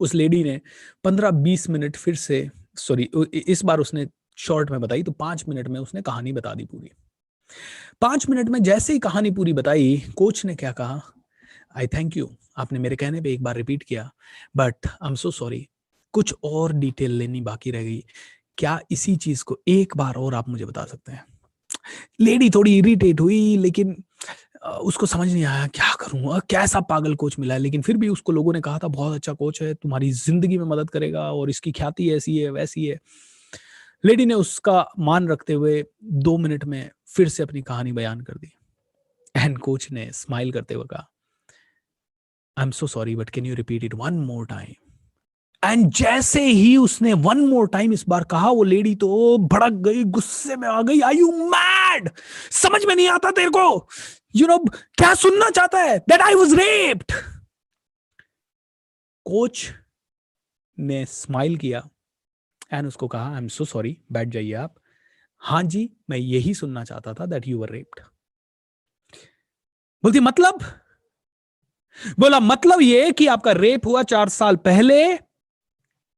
उस लेडी ने 15 20 मिनट फिर से, सॉरी इस बार उसने शॉर्ट में बताई, तो 5 मिनट में उसने कहानी बता दी पूरी। 5 मिनट में जैसे ही कहानी पूरी बताई, कोच ने क्या कहा, आई थैंक यू, आपने मेरे कहने पे एक बार रिपीट किया, but I am so sorry, कुछ और डिटेल लेनी बाकी रह गई, क्या इसी चीज को एक बार और आप मुझे बता सकते हैं? लेडी थोड़ी इरिटेट हुई, लेकिन उसको समझ नहीं आया क्या करूं, कैसा पागल कोच मिला है। लेकिन फिर भी उसको लोगों ने कहा था बहुत अच्छा कोच है, तुम्हारी जिंदगी में मदद करेगा, और इसकी ख्याति ऐसी है वैसी है। लेडी ने उसका मान रखते हुए 2 मिनट में फिर से अपनी कहानी बयान कर दी, एंड कोच ने स्माइल करते हुए कहा, आई am so sorry but can you repeat it one more time? And जैसे ही उसने वन मोर टाइम इस बार कहा, वो लेडी तो भड़क गई, गुस्से में आ गई, आर यू मैड, समझ में नहीं आता तेरे को, क्या सुनना चाहता है, that I was raped. Coach ने स्माइल किया एंड उसको कहा, आई एम सो सॉरी, बैठ जाइए आप, हाँ जी मैं यही सुनना चाहता था, दैट यू वर रेप्ड। बोलती मतलब? बोला मतलब ये कि आपका रेप हुआ 4 साल पहले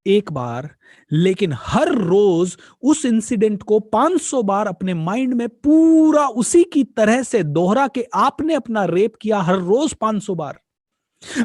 एक बार, लेकिन हर रोज उस इंसिडेंट को 500 बार अपने माइंड में पूरा उसी की तरह से दोहरा के आपने अपना रेप किया, हर रोज 500 बार।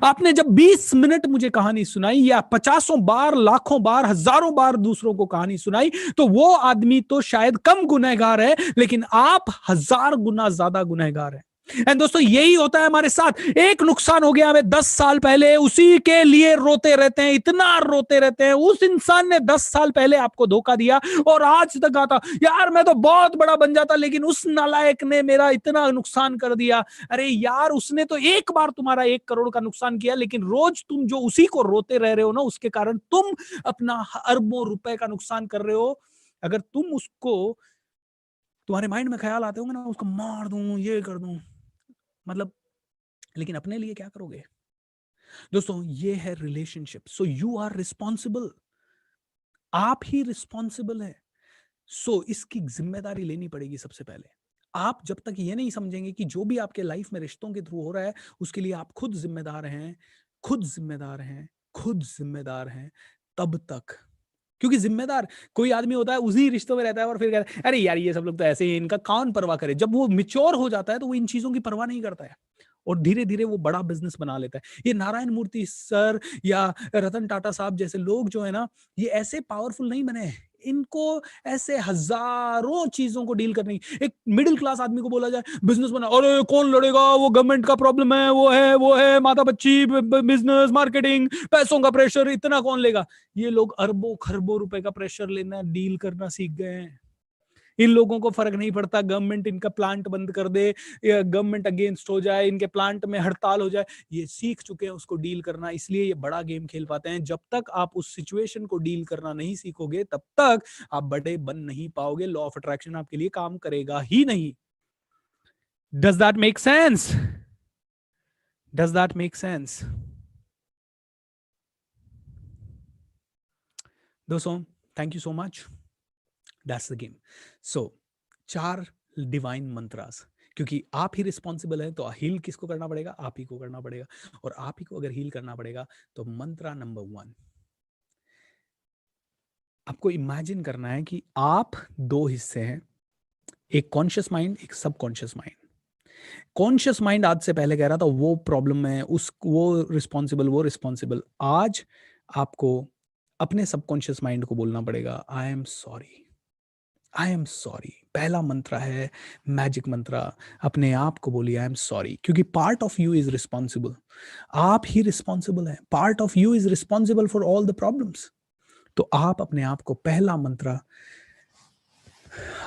आपने जब 20 मिनट मुझे कहानी सुनाई, या 50 बार, लाखों बार, हजारों बार दूसरों को कहानी सुनाई, तो वो आदमी तो शायद कम गुनहगार है, लेकिन आप 1000 गुना ज्यादा गुनहगार है। एंड दोस्तों यही होता है हमारे साथ। एक नुकसान हो गया हमें 10 साल पहले, उसी के लिए रोते रहते हैं, इतना रोते रहते हैं, उस इंसान ने 10 साल पहले आपको धोखा दिया और आज तक आता यार मैं तो बहुत बड़ा बन जाता, लेकिन उस नालायक ने मेरा इतना नुकसान कर दिया। अरे यार उसने तो एक बार तुम्हारा 1 करोड़ का नुकसान किया, लेकिन रोज तुम जो उसी को रोते रह रहे हो ना, उसके कारण तुम अपना अरबों रुपए का नुकसान कर रहे हो। अगर तुम उसको, तुम्हारे माइंड में ख्याल आते होंगे ना, उसको मार दूं, ये कर दूं, मतलब, लेकिन अपने लिए क्या करोगे? दोस्तों ये है relationship. So you are responsible, आप ही रिस्पॉन्सिबल है। सो इसकी जिम्मेदारी लेनी पड़ेगी सबसे पहले। आप जब तक ये नहीं समझेंगे कि जो भी आपके लाइफ में रिश्तों के थ्रू हो रहा है, उसके लिए आप खुद जिम्मेदार हैं, खुद जिम्मेदार हैं, खुद जिम्मेदार हैं, तब तक क्योंकि जिम्मेदार कोई आदमी होता है, उसी रिश्तों में रहता है और फिर कहता है अरे यार ये सब लोग तो ऐसे ही, इनका कौन परवाह करे। जब वो मिच्योर हो जाता है तो वो इन चीजों की परवाह नहीं करता है और धीरे धीरे वो बड़ा बिजनेस बना लेता है। ये नारायण मूर्ति सर या रतन टाटा साहब जैसे लोग जो है ना, ये ऐसे पावरफुल नहीं बने हैं। इनको ऐसे हजारों चीजों को डील करनी। एक मिडिल क्लास आदमी को बोला जाए बिजनेस बना, अरे कौन लड़ेगा, वो गवर्नमेंट का प्रॉब्लम है, वो है माता बच्ची, बिजनेस, मार्केटिंग, पैसों का प्रेशर, इतना कौन लेगा। ये लोग अरबों खरबों रुपए का प्रेशर लेना, डील करना सीख गए हैं। इन लोगों को फर्क नहीं पड़ता गवर्नमेंट इनका प्लांट बंद कर दे या गवर्नमेंट अगेंस्ट हो जाए, इनके प्लांट में हड़ताल हो जाए, ये सीख चुके हैं उसको डील करना, इसलिए ये बड़ा गेम खेल पाते हैं। जब तक आप उस सिचुएशन को डील करना नहीं सीखोगे तब तक आप बड़े बन नहीं पाओगे। लॉ ऑफ अट्रैक्शन आपके लिए काम करेगा ही नहीं। Does that make sense? Does that make sense? दोस्तों thank you so much, that's the game. So 4 divine mantras, क्योंकि आप ही रिस्पॉन्सिबल है तो हील किसको करना पड़ेगा? आप ही को करना पड़ेगा। और आप ही को अगर हील करना पड़ेगा तो मंत्रा नंबर 1, आपको इमेजिन करना है कि आप 2 हिस्से हैं, एक कॉन्शियस माइंड, एक सबकॉन्शियस माइंड। कॉन्शियस माइंड आज से पहले कह रहा था वो प्रॉब्लम है, उस वो रिस्पॉन्सिबल। आज आपको अपने सबकॉन्शियस माइंड को बोलना पड़ेगा I am sorry, I am sorry. पहला मंत्र है मैजिक मंत्र, अपने आप को बोलिए आई एम सॉरी, क्योंकि part of you is responsible. आप ही रिस्पॉन्सिबल है, part of you is responsible for all the problems. तो आप अपने आप को पहला मंत्र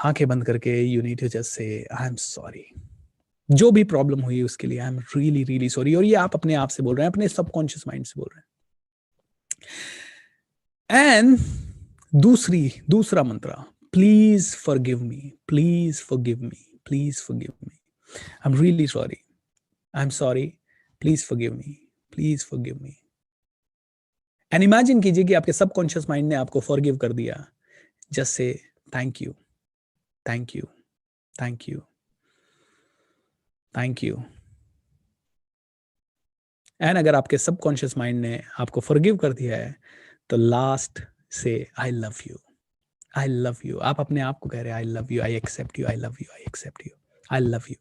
आंखें बंद करके you need to just say I am sorry. जो भी प्रॉब्लम हुई उसके लिए आई एम रियली रियली सॉरी। और ये आप अपने आप से बोल रहे हैं, अपने सबकॉन्शियस माइंड से बोल रहे हैं। एंड दूसरा मंत्र, please forgive me, please forgive me, please forgive me, I am really sorry, I am sorry, please forgive me, please forgive me. And imagine कीजिए कि आपके सबकॉन्शियस माइंड ने आपको फॉरगिव कर दिया। Just say thank you, thank you, thank you, thank you. And अगर आपके सबकॉन्शियस माइंड ने आपको फॉरगिव कर दिया है तो लास्ट से I love you, I love you. आप अपने आप को कह रहे हैं I love you, I accept you, I love you, I accept you, I love you.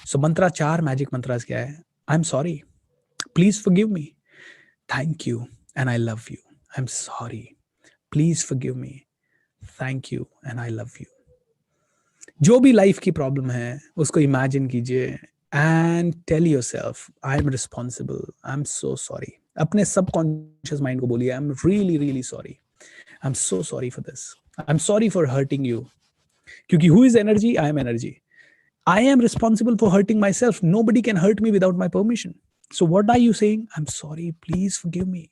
So mantra 4 magic mantras क्या है? I am sorry, please forgive me, thank you and I love you. I am sorry, please forgive me, thank you and I love you. जो भी लाइफ की प्रॉब्लम है उसको इमेजिन कीजिए and tell yourself I am responsible, I am so sorry. अपने सबकॉन्शियस माइंड को बोलिए I am really really sorry, I am so sorry for this, I am sorry for hurting you. क्योंकि who is energy? I am energy. I am responsible for hurting myself, nobody can hurt me without my permission. So what are you saying? I am sorry, please forgive me.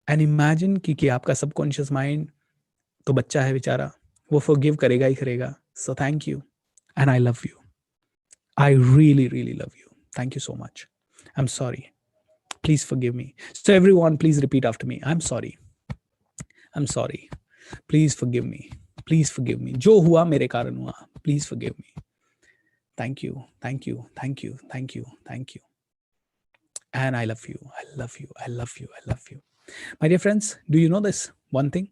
And imagine कि आपका सबकॉन्शियस माइंड तो बच्चा है बेचारा, वो फॉरगिव करेगा ही करेगा। So thank you and I love you, I really really love you, thank you so much, I am sorry, please forgive me. So everyone, please repeat after me. I'm sorry, I'm sorry, please forgive me, please forgive me. जो हुआ मेरे कारण हुआ, please forgive me. Thank you, thank you, thank you, thank you, thank you. And I love you, I love you, I love you, I love you. My dear friends, do you know this one thing?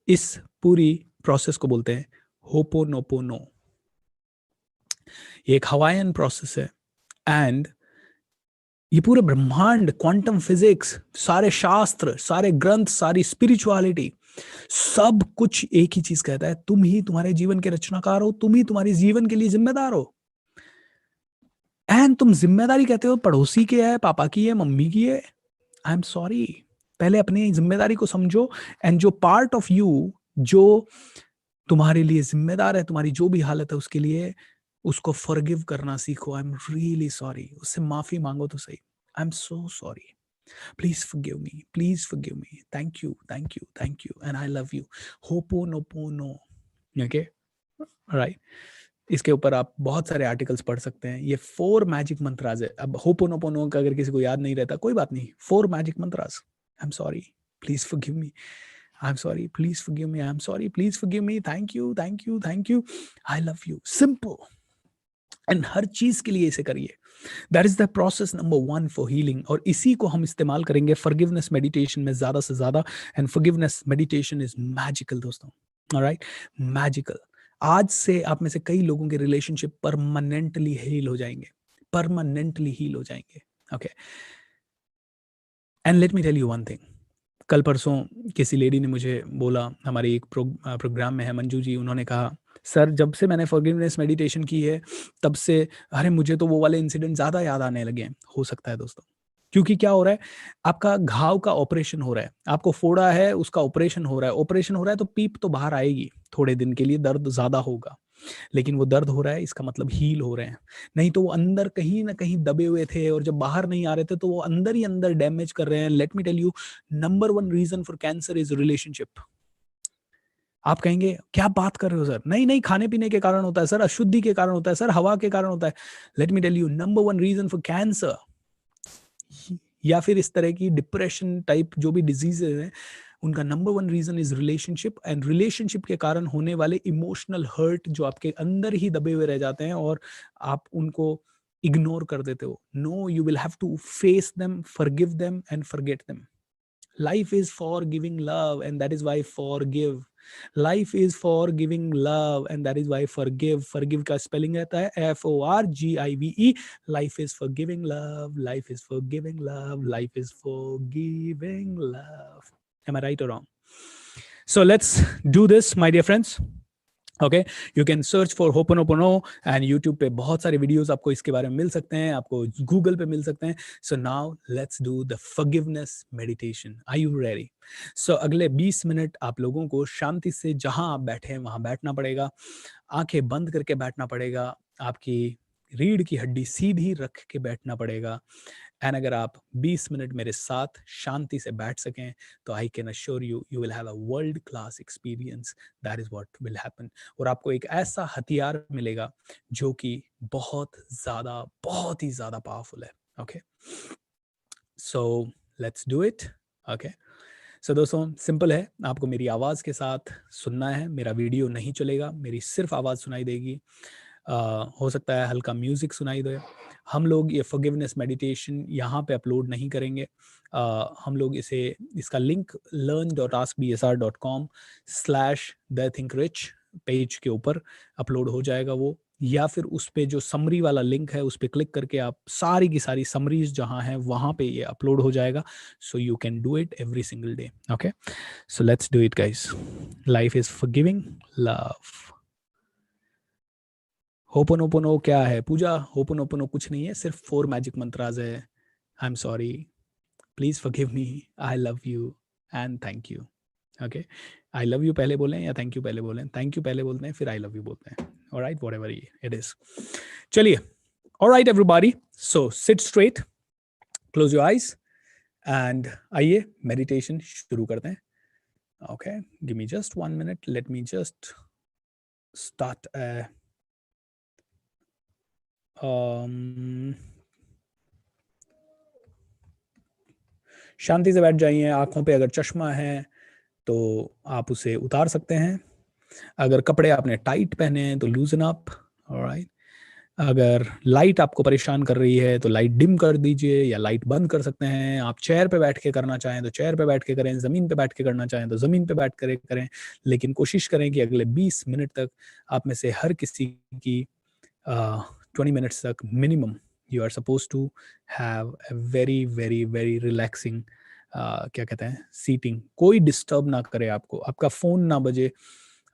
इस पूरी प्रोसेस को बोलते हैं होपोनोपोनो। ये एक हवाईयन प्रोसेस है एंड ये पूरे ब्रह्मांड, क्वांटम फिजिक्स, सारे शास्त्र, सारे ग्रंथ, सारी स्पिरिचुअलिटी, सब कुछ एक ही चीज कहता है, तुम ही तुम्हारे जीवन के रचनाकार हो, तुम ही तुम्हारे जीवन के लिए जिम्मेदार हो। एंड तुम जिम्मेदारी कहते हो पड़ोसी की है, पापा की है, मम्मी की है। आई एम सॉरी, पहले अपनी जिम्मेदारी को समझो एंड जो पार्ट ऑफ यू जो तुम्हारे लिए जिम्मेदार है, तुम्हारी जो भी हालत है उसके लिए, उसको फॉरगिव करना सीखो। आई एम रियली सॉरी, उससे माफी मांगो तो सही। आई am so sorry, please forgive me, please forgive me, thank you, thank you, thank you and I love you. Ho'oponopono, okay, right. इसके ऊपर आप बहुत सारे आर्टिकल्स पढ़ सकते हैं। ये 4 मैजिक मंत्रास है। अब होपोनोपोनो का अगर किसी को याद नहीं रहता कोई बात नहीं, 4 magic mantras. I am sorry, please forgive me, I'm sorry, please forgive me, I'm sorry, please forgive me, thank you, thank you, thank you, I love you. Simple. And हर चीज के लिए इसे करिए. That is the process number 1 for healing. और इसी को हम इस्तेमाल करेंगे फॉरगिवनेस मेडिटेशन में ज्यादा से ज्यादा. And forgiveness meditation is magical दोस्तों. Alright, magical. आज से आप में से कई लोगों के रिलेशनशिप परमानेंटली हील हो जाएंगे, परमानेंटली हील हो जाएंगे. Okay, and let me tell you one thing. कल परसों किसी लेडी ने मुझे बोला, हमारे एक प्रोग्राम में है मंजू जी, उन्होंने कहा सर जब से मैंने फॉरगिवनेस मेडिटेशन की है तब से अरे मुझे तो वो वाले इंसिडेंट ज़्यादा याद आने लगे हैं. हो सकता है दोस्तों, क्योंकि क्या हो रहा है, आपका घाव का ऑपरेशन हो रहा है, आपको फोड़ा है उसका ऑपरेशन हो रहा है. ऑपरेशन हो रहा है तो पीप तो बाहर आएगी, थोड़े दिन के लिए दर्द ज़्यादा होगा, लेकिन वो दर्द हो रहा है इसका मतलब हील हो रहे हैं. नहीं तो वो अंदर कहीं ना कहीं दबे हुए थे और जब बाहर नहीं आ रहे थे तो वो अंदर ही अंदर डैमेज कर रहे हैं. Let me tell you, number 1 reason for cancer is relationship. आप कहेंगे क्या बात कर रहे हो सर? नहीं नहीं, खाने पीने के कारण होता है सर, अशुद्धि के कारण होता है सर, हवा के कारण होता है. Let me tell you, number 1 reason for cancer या फिर इस तरह की डिप्रेशन टाइप जो भी डिजीजेज हैं, उनका number 1 reason is relationship. And relationship के कारण होने वाले इमोशनल हर्ट जो आपके अंदर ही दबे हुए रह जाते हैं और आप उनको इग्नोर कर देते हो. No, you will have to face them, forgive them and forget them. Life is for giving love, and that is why forgive. Life is for giving love, and that is why forgive. Forgive का spelling रहता है FORGIVE. Life is for giving love. Life is for giving love. Life is for giving love. Am I right or wrong? So let's do this, my dear friends. Okay, you can search for ho'oponopono and YouTube पे बहुत सारे वीडियोस आपको इसके बारे में मिल सकते हैं, आपको गूगल पे मिल सकते हैं. So now let's do the forgiveness meditation. Are you ready? So अगले 20 मिनट आप लोगों को शांति से जहां आप बैठे हैं वहां बैठना पड़ेगा, आंखें बंद करके बैठना पड़ेगा, आपकी रीढ़ की हड्डी सीधी रख के बैठना पड़ेगा. एंड अगर आप 20 मिनट मेरे साथ शांति से बैठ सकें तो I can assure you, you will have a world class experience. That is what will happen. और आपको एक ऐसा हथियार मिलेगा जो कि बहुत ही ज्यादा पावरफुल है. Okay, so let's do it. Okay, so दोस्तों सिंपल है, आपको मेरी आवाज़ के साथ सुनना है, मेरा वीडियो नहीं चलेगा, मेरी सिर्फ आवाज़ सुनाई देगी. हो सकता है हल्का म्यूजिक सुनाई दे. हम लोग ये फॉरगिवनेस मेडिटेशन यहाँ पे अपलोड नहीं करेंगे. हम लोग इसका लिंक learn.askbsr.com/thethinkrich पेज के ऊपर अपलोड हो जाएगा वो, या फिर उस पे जो समरी वाला लिंक है उस पे क्लिक करके आप सारी की सारी समरीज जहाँ हैं वहाँ पे ये अपलोड हो जाएगा. So you can do it every single day. Okay, so let's do it guys. Life is forgiving love. Ho'oponopono क्या है पूजा? होपोनोपोनो कुछ नहीं है, सिर्फ 4 मैजिक मंत्राज है. I am sorry, please forgive me, I love you and thank you. Okay, I love you पहले बोलें या थैंक यू पहले बोलें? थैंक यू पहले बोलते हैं, फिर आई लव यू बोलते हैं. Alright, whatever it is. चलिए, alright everybody, so sit straight, close your eyes and आइए मेडिटेशन शुरू करते हैं. Okay, give me just 1 minute, let me just start. शांति से बैठ जाइए. आंखों पे अगर चश्मा है तो आप उसे उतार सकते हैं. अगर कपड़े आपने टाइट पहने हैं तो लूजन अप. ऑलराइट, अगर लाइट आपको परेशान कर रही है तो लाइट डिम कर दीजिए या लाइट बंद कर सकते हैं. आप चेयर पे बैठ के करना चाहें तो चेयर पे बैठ के करें, ज़मीन पे बैठ के करना चाहें तो ज़मीन पे बैठ कर करें. लेकिन कोशिश करें कि अगले 20 मिनट तक आप में से हर किसी की 20 मिनट्स तक minimum you are suppose to have a very very very relaxing, क्या कहते हैं, सीटिंग. कोई डिस्टर्ब ना करे आपको, आपका फ़ोन ना बजे,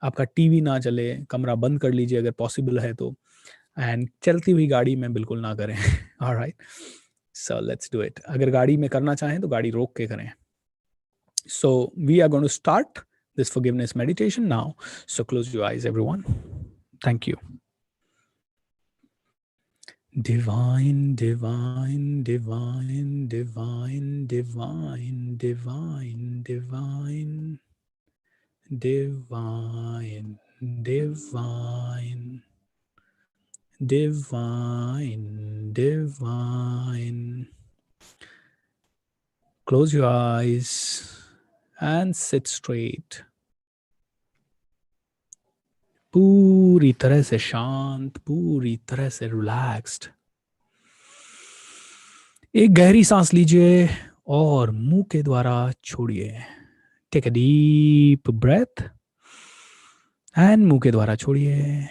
आपका टीवी ना चले, कमरा बंद कर लीजिए अगर पॉसिबल है तो. एंड चलती हुई गाड़ी में बिल्कुल ना करें. Alright, so let's do it. अगर गाड़ी में करना चाहें तो गाड़ी रोक के करें. So we are going to start this forgiveness meditation now. So close your eyes everyone. Thank you. Divine, divine, divine, divine, divine, divine, divine, divine, divine, divine, divine. Close your eyes and sit straight. पूरी तरह से शांत, पूरी तरह से रिलैक्स्ड। एक गहरी सांस लीजिए और मुंह के द्वारा छोड़िए। Take a deep breath and मुंह के द्वारा छोड़िए।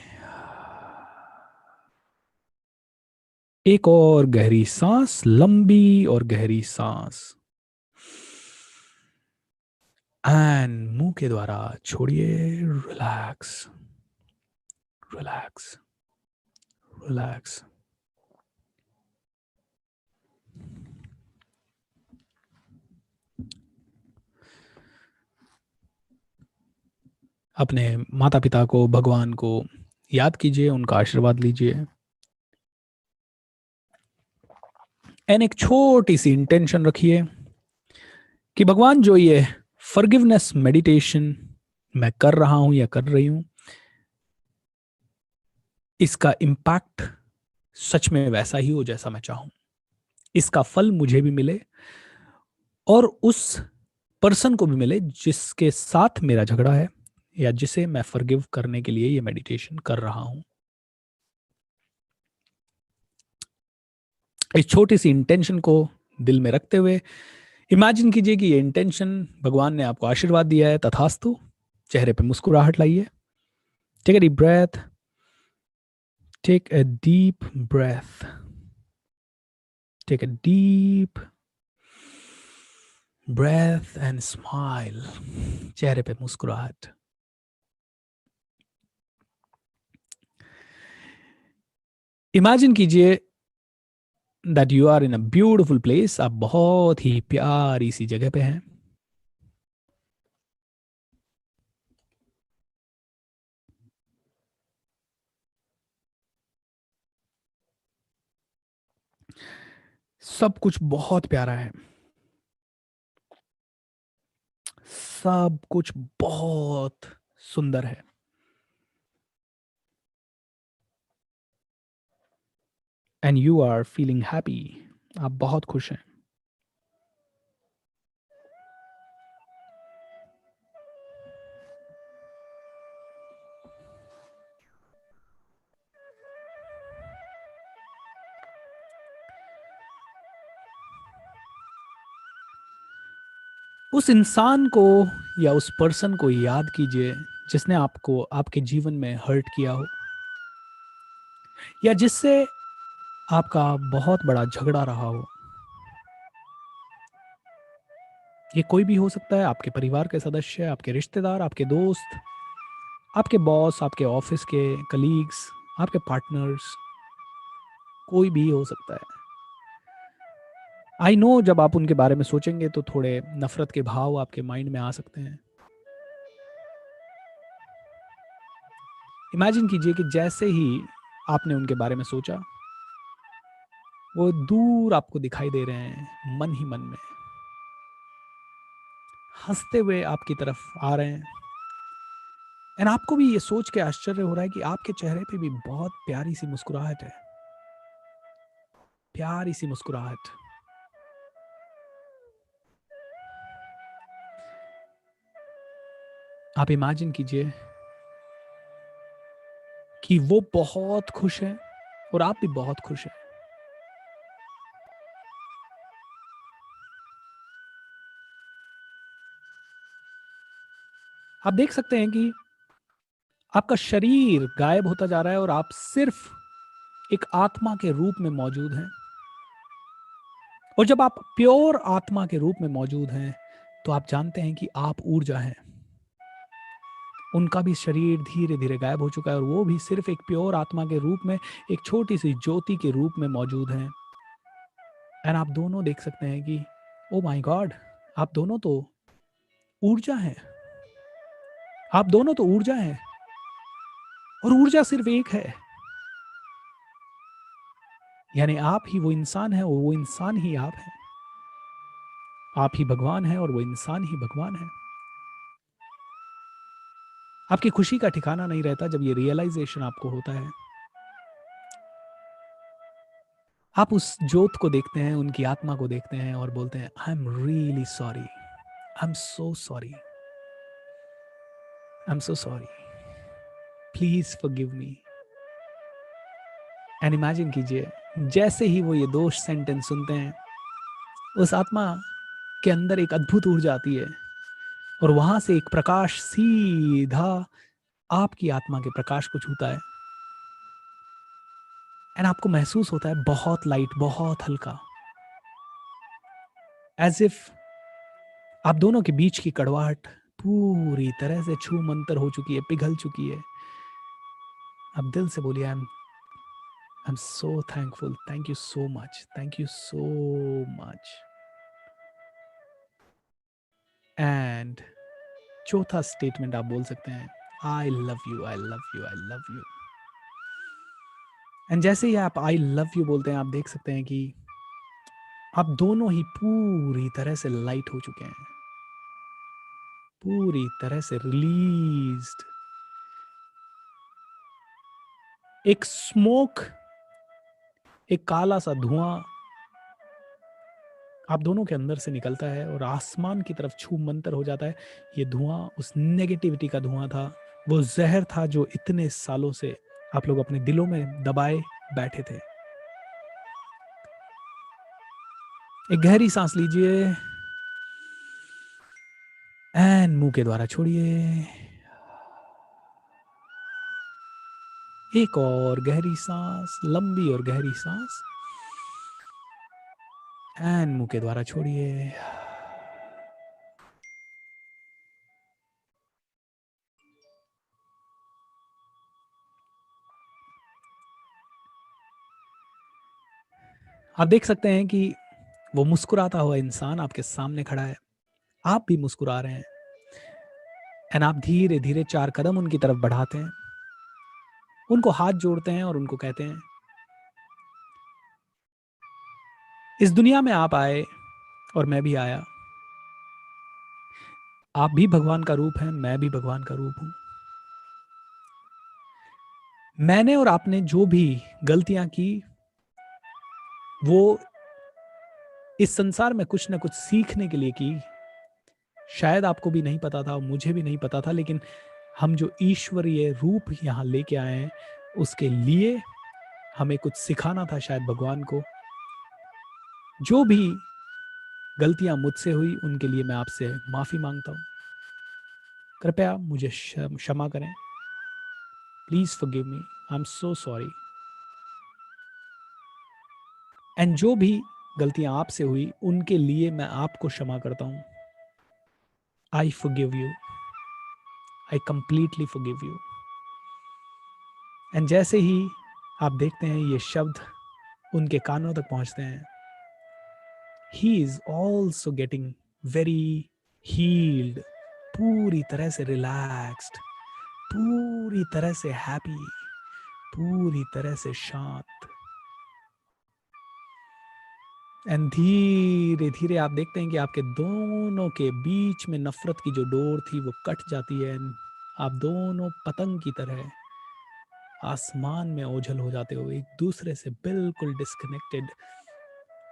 एक और गहरी सांस, लंबी और गहरी सांस, एंड मुंह के द्वारा छोड़िए। Relax, relax, relax. अपने माता पिता को, भगवान को याद कीजिए, उनका आशीर्वाद लीजिए। एंड एक छोटी सी इंटेंशन रखिए कि भगवान, जो ये फॉरगिवनेस मेडिटेशन मैं कर रहा हूं या कर रही हूं, इसका इम्पैक्ट सच में वैसा ही हो जैसा मैं चाहूं। इसका फल मुझे भी मिले और उस पर्सन को भी मिले जिसके साथ मेरा झगड़ा है या जिसे मैं फॉरगिव करने के लिए ये मेडिटेशन कर रहा हूं। इस छोटी सी इंटेंशन को दिल में रखते हुए इमेजिन कीजिए कि ये इंटेंशन भगवान ने आपको आशीर्वाद दिया है। तथास्तु। चेहरे पे मुस्कुराहट लाइए। Take a deep breath, take a deep breath, take a deep breath and smile. चेहरे पे मुस्कुराहट। इमेजिन कीजिए that you are in a beautiful place. आप बहुत ही प्यारी सी जगह पे हैं। सब कुछ बहुत प्यारा है, सब कुछ बहुत सुंदर है। And you are feeling happy. आप बहुत खुश हैं। उस इंसान को या उस पर्सन को याद कीजिए जिसने आपको आपके जीवन में हर्ट किया हो, या जिससे आपका बहुत बड़ा झगड़ा रहा हो। ये कोई भी हो सकता है, आपके परिवार के सदस्य, आपके रिश्तेदार, आपके दोस्त, आपके बॉस, आपके ऑफिस के कलीग्स, आपके पार्टनर्स, कोई भी हो सकता है। आई नो जब आप उनके बारे में सोचेंगे तो थोड़े नफरत के भाव आपके माइंड में आ सकते हैं। इमेजिन कीजिए कि जैसे ही आपने उनके बारे में सोचा, वो दूर आपको दिखाई दे रहे हैं, मन ही मन में हंसते हुए आपकी तरफ आ रहे हैं। एंड आपको भी ये सोच के आश्चर्य हो रहा है कि आपके चेहरे पे भी बहुत प्यारी सी मुस्कुराहट है, प्यारी सी मुस्कुराहट। आप इमेजिन कीजिए कि वो बहुत खुश है और आप भी बहुत खुश हैं। आप देख सकते हैं कि आपका शरीर गायब होता जा रहा है और आप सिर्फ एक आत्मा के रूप में मौजूद हैं। और जब आप प्योर आत्मा के रूप में मौजूद हैं तो आप जानते हैं कि आप ऊर्जा हैं। उनका भी शरीर धीरे धीरे गायब हो चुका है और वो भी सिर्फ एक प्योर आत्मा के रूप में, एक छोटी सी ज्योति के रूप में मौजूद हैं। एंड आप दोनों देख सकते हैं कि ओ माय गॉड, आप दोनों तो ऊर्जा हैं। आप दोनों तो ऊर्जा हैं और ऊर्जा सिर्फ एक है। यानी आप ही वो इंसान है और वो इंसान ही आप है। आप ही भगवान है और वो इंसान ही भगवान है। आपकी खुशी का ठिकाना नहीं रहता जब ये रियलाइजेशन आपको होता है। आप उस ज्योत को देखते हैं, उनकी आत्मा को देखते हैं और बोलते हैं, I am really sorry, I am so sorry, I am so sorry. Please forgive me. And imagine कीजिए, जैसे ही वो ये 2 सेंटेंस सुनते हैं, उस आत्मा के अंदर एक अद्भुत ऊर्जा आती है और वहां से एक प्रकाश सीधा आपकी आत्मा के प्रकाश को छूता है। एंड आपको महसूस होता है बहुत लाइट, बहुत हल्का, एज इफ आप दोनों के बीच की कड़वाहट पूरी तरह से छू मंतर हो चुकी है, पिघल चुकी है। अब दिल से बोलिए, I am so thankful, thank you so much, thank you so much. And चौथा स्टेटमेंट आप बोल सकते हैं, I love you, I love you, I love you. And जैसे ही आप आई लव यू बोलते हैं, आप देख सकते हैं कि आप दोनों ही पूरी तरह से लाइट हो चुके हैं, पूरी तरह से रिलीज्ड। एक स्मोक, एक काला सा धुआं आप दोनों के अंदर से निकलता है और आसमान की तरफ छू मंतर हो जाता है। ये धुआं उस नेगेटिविटी का धुआं था, वो जहर था जो इतने सालों से आप लोग अपने दिलों में दबाए बैठे थे। एक गहरी सांस लीजिए एंड मुंह के द्वारा छोड़िए। एक और गहरी सांस, लंबी और गहरी सांस, एंड मुंह के द्वारा छोड़िए। आप देख सकते हैं कि वो मुस्कुराता हुआ इंसान आपके सामने खड़ा है, आप भी मुस्कुरा रहे हैं। एंड आप धीरे धीरे 4 कदम उनकी तरफ बढ़ाते हैं, उनको हाथ जोड़ते हैं और उनको कहते हैं, इस दुनिया में आप आए और मैं भी आया। आप भी भगवान का रूप हैं, मैं भी भगवान का रूप हूं। मैंने और आपने जो भी गलतियां की, वो इस संसार में कुछ ना कुछ सीखने के लिए की। शायद आपको भी नहीं पता था, मुझे भी नहीं पता था, लेकिन हम जो ईश्वरीय रूप यहाँ लेके आए हैं, उसके लिए हमें कुछ सिखाना था शायद भगवान को। जो भी गलतियां मुझसे हुई, उनके लिए मैं आपसे माफी मांगता हूं। कृपया मुझे क्षमा करें। Please forgive me, I am so sorry. And जो भी गलतियां आपसे हुई, उनके लिए मैं आपको क्षमा करता हूं। I forgive you, I completely forgive you. And जैसे ही आप देखते हैं ये शब्द उनके कानों तक पहुंचते हैं, he is also getting very healed, पूरी तरह से रिलैक्स्ड, पूरी तरह से हैप्पी, पूरी तरह से शांत। एंड धीरे धीरे आप देखते हैं कि आपके दोनों के बीच में नफरत की जो डोर थी वो कट जाती है। आप दोनों पतंग की तरह आसमान में ओझल हो जाते हो, एक दूसरे से बिल्कुल डिस्कनेक्टेड।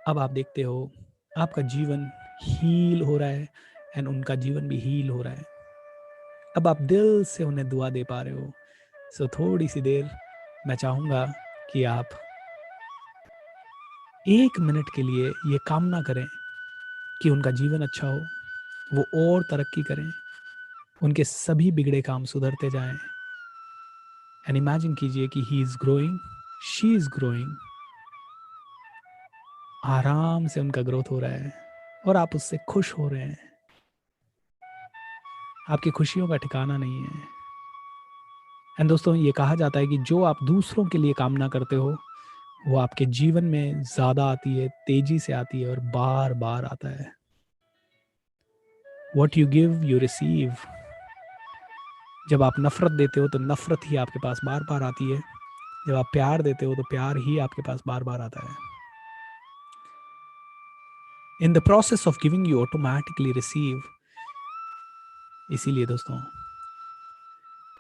अब आप देखते हो आपका जीवन हील हो रहा है एंड उनका जीवन भी हील हो रहा है। अब आप दिल से उन्हें दुआ दे पा रहे हो। सो थोड़ी सी देर मैं चाहूँगा कि आप 1 मिनट के लिए ये कामना करें कि उनका जीवन अच्छा हो, वो और तरक्की करें, उनके सभी बिगड़े काम सुधरते जाएं। एंड इमेजिन कीजिए कि he is growing, she is growing, आराम से उनका ग्रोथ हो रहा है और आप उससे खुश हो रहे हैं। आपकी खुशियों का ठिकाना नहीं है। एंड दोस्तों, ये कहा जाता है कि जो आप दूसरों के लिए कामना करते हो, वो आपके जीवन में ज्यादा आती है, तेजी से आती है और बार बार आता है। What you give, you receive. जब आप नफरत देते हो तो नफरत ही आपके पास बार बार आती है। जब आप प्यार देते हो तो प्यार ही आपके पास बार बार आता है। In the process of giving, you automatically receive. इसीलिए दोस्तों,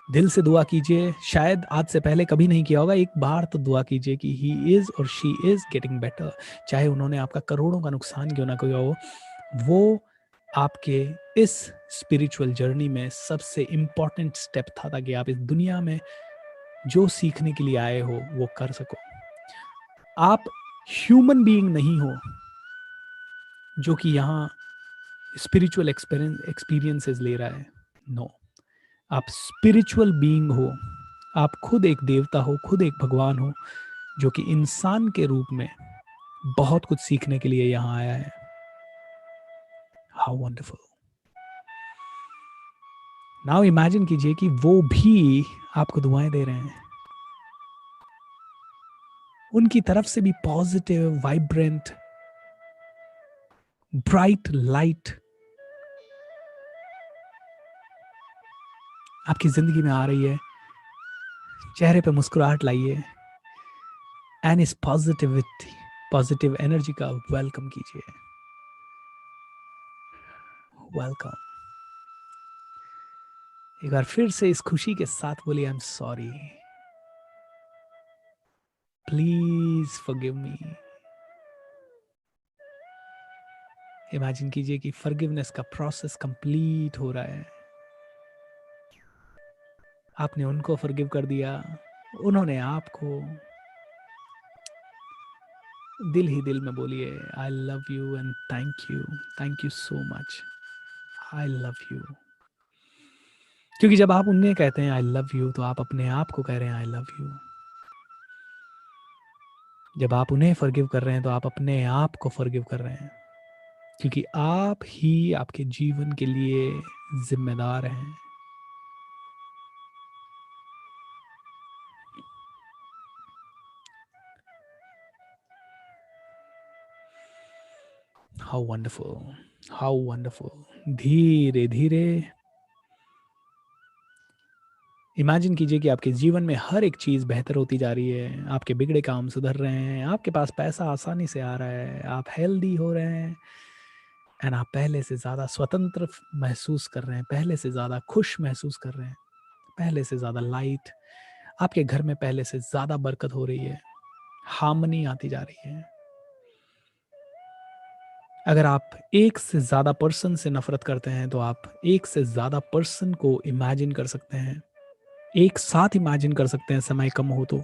दिल से दुआ कीजिए। शायद आज से पहले कभी नहीं किया होगा, एक बार तो दुआ कीजिए कि ही इज और शी इज गेटिंग बेटर। चाहे उन्होंने आपका करोड़ों का नुकसान क्यों ना किया हो, वो आपके इस स्पिरिचुअल जर्नी में सबसे इंपॉर्टेंट स्टेप था, ताकि आप इस दुनिया में जो सीखने के लिए आए हो वो कर सको। आप ह्यूमन बीइंग नहीं हो जो कि यहाँ स्पिरिचुअल एक्सपीरियंसेस ले रहा है। नो, आप स्पिरिचुअल बीइंग हो। आप खुद एक देवता हो, खुद एक भगवान हो, जो कि इंसान के रूप में बहुत कुछ सीखने के लिए यहाँ आया है। How wonderful. नाउ इमेजिन कीजिए कि वो भी आपको दुआएं दे रहे हैं। उनकी तरफ से भी पॉजिटिव, वाइब्रेंट, ब्राइट लाइट आपकी जिंदगी में आ रही है। चेहरे पे मुस्कुराहट लाइए एंड इस पॉजिटिविटी, पॉजिटिव एनर्जी का वेलकम कीजिए। वेलकम। एक बार फिर से इस खुशी के साथ बोलिए, I am sorry, please forgive me. Imagine कीजिए कि फॉरगिवनेस का प्रोसेस कंप्लीट हो रहा है। आपने उनको फॉरगिव कर दिया, उन्होंने आपको। दिल ही दिल में बोलिए, आई love you and thank you so much, I love you. क्योंकि जब आप उन्हें कहते हैं आई लव यू, तो आप अपने आप को कह रहे हैं आई लव यू। जब आप उन्हें फॉरगिव कर रहे हैं, तो आप अपने आप को फॉरगिव कर रहे हैं, क्योंकि आप ही आपके जीवन के लिए जिम्मेदार हैं। How wonderful, how wonderful. धीरे धीरे इमेजिन कीजिए कि आपके जीवन में हर एक चीज़ बेहतर होती जा रही है। आपके बिगड़े काम सुधर रहे हैं, आपके पास पैसा आसानी से आ रहा है, आप हेल्दी हो रहे हैं एंड आप पहले से ज़्यादा स्वतंत्र महसूस कर रहे हैं, पहले से ज़्यादा खुश महसूस कर रहे हैं, पहले से ज़्यादा लाइट। आपके घर में पहले से ज़्यादा बरकत हो रही है, हार्मनी आती जा रही है। अगर आप एक से ज़्यादा पर्सन से नफरत करते हैं, तो आप एक से ज़्यादा पर्सन को इमेजिन कर सकते हैं, एक साथ इमेजिन कर सकते हैं, समय कम हो तो।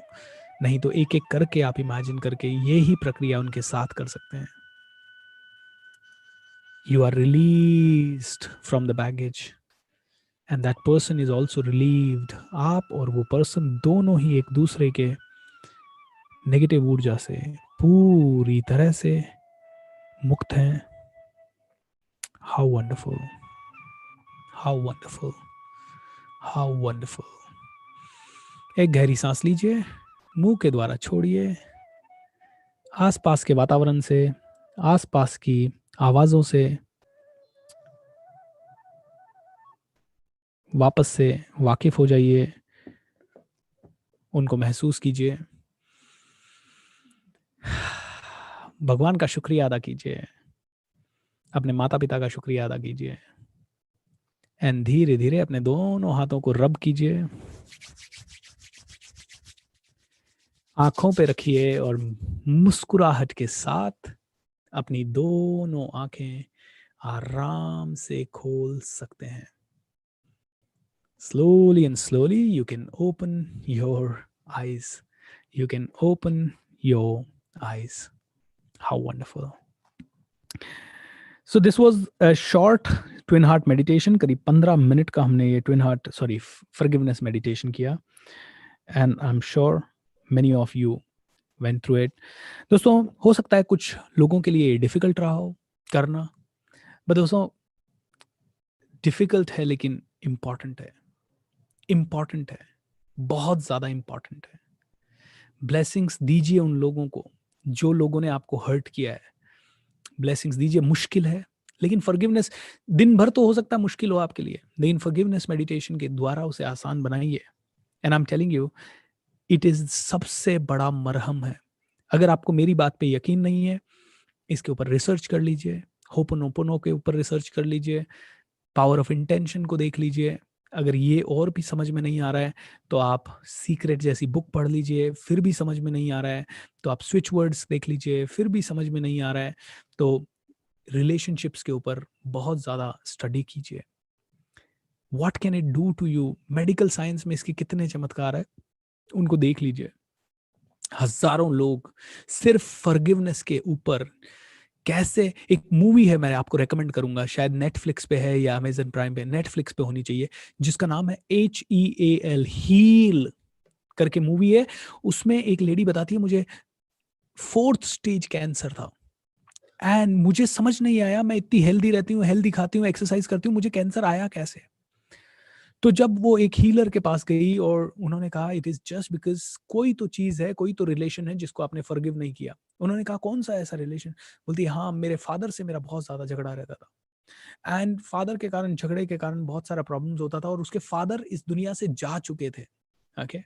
नहीं तो एक एक करके आप इमेजिन करके ये ही प्रक्रिया उनके साथ कर सकते हैं। You are released from the baggage and that person is also relieved. आप और वो पर्सन दोनों ही एक दूसरे के नेगेटिव ऊर्जा से पूरी तरह से मुक्त हैं। How wonderful, how wonderful, how wonderful. एक गहरी सांस लीजिए, मुंह के द्वारा छोड़िए। आसपास के वातावरण से, आसपास की आवाजों से वापस से वाकिफ हो जाइए, उनको महसूस कीजिए। भगवान का शुक्रिया अदा कीजिए, अपने माता पिता का शुक्रिया अदा कीजिए एंड धीरे धीरे अपने दोनों हाथों को रब कीजिए, आंखों पे रखिए और मुस्कुराहट के साथ अपनी दोनों आंखें आराम से खोल सकते हैं। Slowly and slowly you can open your eyes. You can open your eyes. How wonderful. So this was a short twin heart meditation. करीब 15 मिनट का हमने ये twin heart forgiveness meditation किया and I'm sure many of you went through it. दोस्तों, हो सकता है कुछ लोगों के लिए डिफिकल्ट रहा हो करना, बट दोस्तों डिफिकल्ट है लेकिन इम्पॉर्टेंट है, इम्पॉर्टेंट है, बहुत ज़्यादा इम्पॉर्टेंट है। ब्लेसिंग्स दीजिए उन लोगों को जो लोगों ने आपको हर्ट किया है, ब्लेसिंग्स दीजिए। मुश्किल है, लेकिन फॉरगिवनेस दिन भर तो हो सकता है मुश्किल हो आपके लिए, लेकिन फॉरगिवनेस मेडिटेशन के द्वारा उसे आसान बनाइए। And I am telling you, it is सबसे बड़ा मरहम है। अगर आपको मेरी बात पे यकीन नहीं है, इसके ऊपर रिसर्च कर लीजिए, होपोनोपोनो के ऊपर रिसर्च कर लीजिए, पावर ऑफ इंटेंशन को देख लीजिए। अगर ये और भी समझ में नहीं आ रहा है, तो आप सीक्रेट जैसी बुक पढ़ लीजिए, फिर भी समझ में नहीं आ रहा है तो आप स्विच वर्ड्स देख लीजिए, फिर भी समझ में नहीं आ रहा है तो रिलेशनशिप्स के ऊपर बहुत ज़्यादा स्टडी कीजिए। What can it do to you, medical science में इसके कितने चमत्कार है। उनको देख लीजिए, हजारों लोग सिर्फ फॉरगिवनेस के ऊपर कैसे। एक मूवी है, मैं आपको रेकमेंड करूंगा, शायद नेटफ्लिक्स पे है या अमेजन प्राइम पे, नेटफ्लिक्स पे होनी चाहिए, जिसका नाम है HEAL, हील करके मूवी है। उसमें एक लेडी बताती है, मुझे 4th स्टेज कैंसर था एंड मुझे समझ नहीं आया, मैं इतनी हेल्दी रहती हूँ, हेल्दी खाती हूँ, एक्सरसाइज करती हूँ, मुझे कैंसर आया कैसे। तो जब वो एक हीलर के पास गई और उन्होंने कहा इट इज जस्ट बिकॉज कोई तो चीज है, कोई तो रिलेशन है जिसको आपने फॉरगिव नहीं किया। उन्होंने कहा कौन सा ऐसा रिलेशन? बोलती है, हाँ मेरे फादर से मेरा बहुत ज्यादा झगड़ा रहता था एंड फादर के कारण, झगड़े के कारण बहुत सारा प्रॉब्लम्स होता था और उसके फादर इस दुनिया से जा चुके थे। ओके,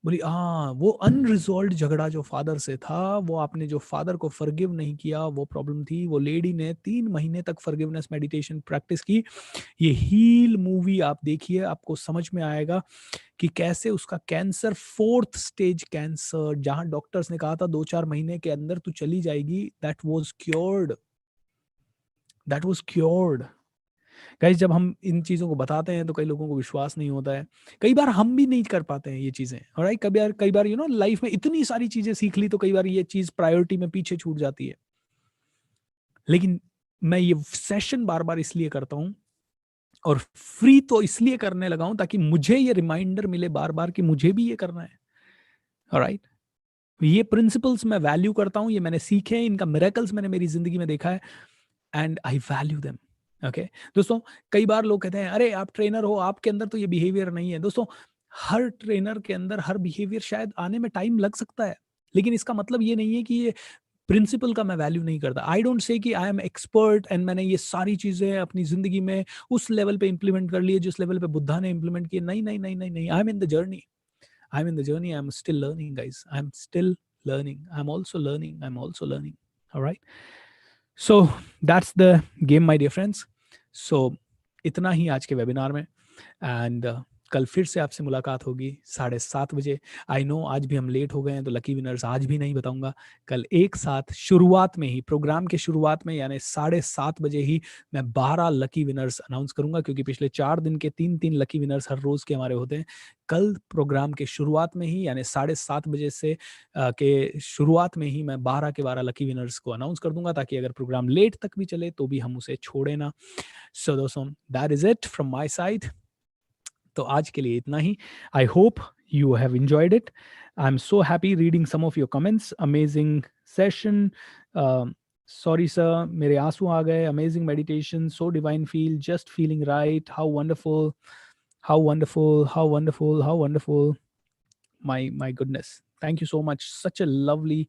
बोली हाँ वो अनरिजॉल्व झगड़ा जो फादर से था, वो आपने जो फादर को फॉरगिव नहीं किया, वो प्रॉब्लम थी। वो लेडी ने 3 महीने तक फॉरगिवनेस मेडिटेशन प्रैक्टिस की। ये हील मूवी आप देखिए, आपको समझ में आएगा कि कैसे उसका कैंसर, 4th स्टेज कैंसर, जहां डॉक्टर्स ने कहा था 2-4 महीने के अंदर तू चली जाएगी, that was cured, that was cured. Guys, जब हम इन चीज़ों को बताते हैं तो कई लोगों को विश्वास नहीं होता है। कई बार हम भी नहीं कर पाते हैं ये चीज़ें, ऑलराइट। कई बार लाइफ में इतनी सारी चीज़ें सीख ली तो कई बार ये चीज़ प्रायोरिटी में पीछे छूट जाती है। लेकिन मैं ये सेशन बार-बार इसलिए करता हूँ और फ्री तो इसलिए करने लगा हूँ ताकि मुझे ये रिमाइंडर मिले बार-बार कि मुझे भी ये करना है, ऑलराइट। ये प्रिंसिपल्स मैं वैल्यू करता हूँ, ये मैंने सीखे हैं, इनका मिरेकल्स मैंने मेरी ज़िंदगी में देखा है and I value them. Okay दोस्तों, कई बार लोग कहते हैं अरे आप ट्रेनर हो, आपके अंदर तो ये बिहेवियर नहीं है। दोस्तों, हर ट्रेनर के अंदर हर बिहेवियर शायद आने में टाइम लग सकता है, लेकिन इसका मतलब ये नहीं है कि ये प्रिंसिपल का मैं वैल्यू नहीं करता। आई डोंट से कि आई एम एक्सपर्ट एंड मैंने ये सारी चीजें अपनी जिंदगी में उस लेवल पे इंप्लीमेंट कर ली है जिस लेवल पे बुद्धा ने इंप्लीमेंट किए। नहीं नहीं नहीं नहीं नहीं, I am in the journey, I am in the journey, I am still learning guys, I am still learning, I am also learning, I am also learning, alright. So that's the game my dear friends. So इतना ही आज के वेबिनार में एंड कल फिर से आपसे मुलाकात होगी 7:30 बजे। आई नो आज भी हम लेट हो गए हैं तो लकी विनर्स आज भी नहीं बताऊंगा। कल एक साथ शुरुआत में ही, प्रोग्राम के शुरुआत में यानी 7:30 बजे ही मैं 12 लकी विनर्स अनाउंस करूंगा, क्योंकि पिछले 4 दिन के 3-3 लकी विनर्स हर रोज के हमारे होते हैं। कल प्रोग्राम के शुरुआत में ही यानी 7:30 बजे से के शुरुआत में ही मैं 12 के 12 लकी विनर्स को अनाउंस कर दूंगा, ताकि अगर प्रोग्राम लेट तक भी चले तो भी हम उसे छोड़े ना। सो दोस्तों, that is it from my side. तो आज के लिए इतना ही। I hope you have enjoyed it. I am so happy reading some of your comments. Amazing session, sorry sir मेरे आंसू आ गए, amazing meditation, so divine feel, just feeling right, how wonderful, how wonderful, how wonderful, how wonderful, my goodness, thank you so much, such a lovely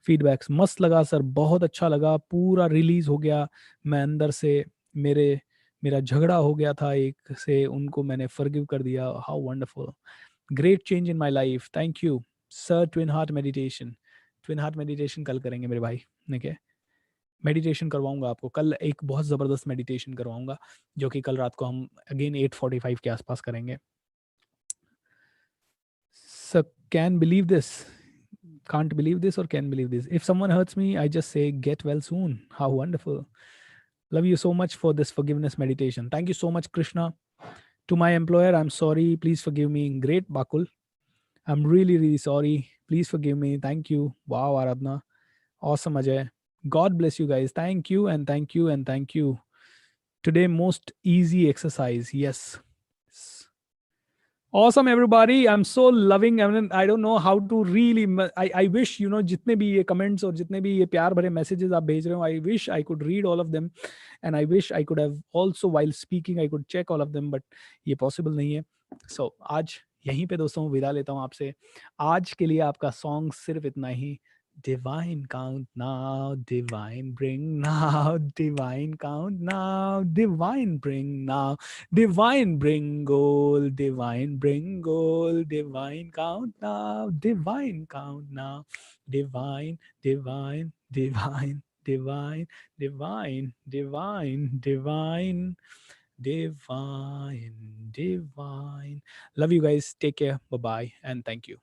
feedbacks. मस्त लगा सर, बहुत अच्छा लगा, पूरा रिलीज हो गया मैं अंदर से। मेरा झगड़ा हो गया था एक से, उनको मैंने फॉरगिव कर दिया, how wonderful, great change in my life, thank you sir. Twin heart meditation, twin heart meditation कल करेंगे मेरे भाई, ठीक है। मेडिटेशन करवाऊंगा आपको कल, एक बहुत ज़बरदस्त मेडिटेशन करवाऊंगा जो कि कल रात को हम अगेन 8:45 के आसपास करेंगे। So can believe this, can't believe this, or can believe this. If someone hurts me, I just say, get well soon. How wonderful. Love you so much for this forgiveness meditation. Thank you so much, Krishna. To my employer, I'm sorry. Please forgive me. Great, Bakul. I'm really, really sorry. Please forgive me. Thank you. Wow, Aradhna. Awesome, Ajay. God bless you guys. Thank you and thank you and thank you. Today, most easy exercise. Yes. Awesome, everybody. I'm so loving. I mean, I don't know how to really. I wish जितने भी ये comments और जितने भी ये प्यार भरे messages आप भेज रहे हो, I wish I could read all of them, and I wish I could have also while speaking I could check all of them, but ये possible नहीं है. So आज यहीं पे दोस्तों विदा लेता हूँ आपसे. आज के लिए आपका song सिर्फ इतना ही. Divine count now, divine bring now, divine count now, divine bring now. Divine bring gold, divine bring gold, divine count now, divine count now, divine, divine, divine, divine, divine, divine, divine, divine, divine. Love you guys. Take care. Bye bye. And thank you.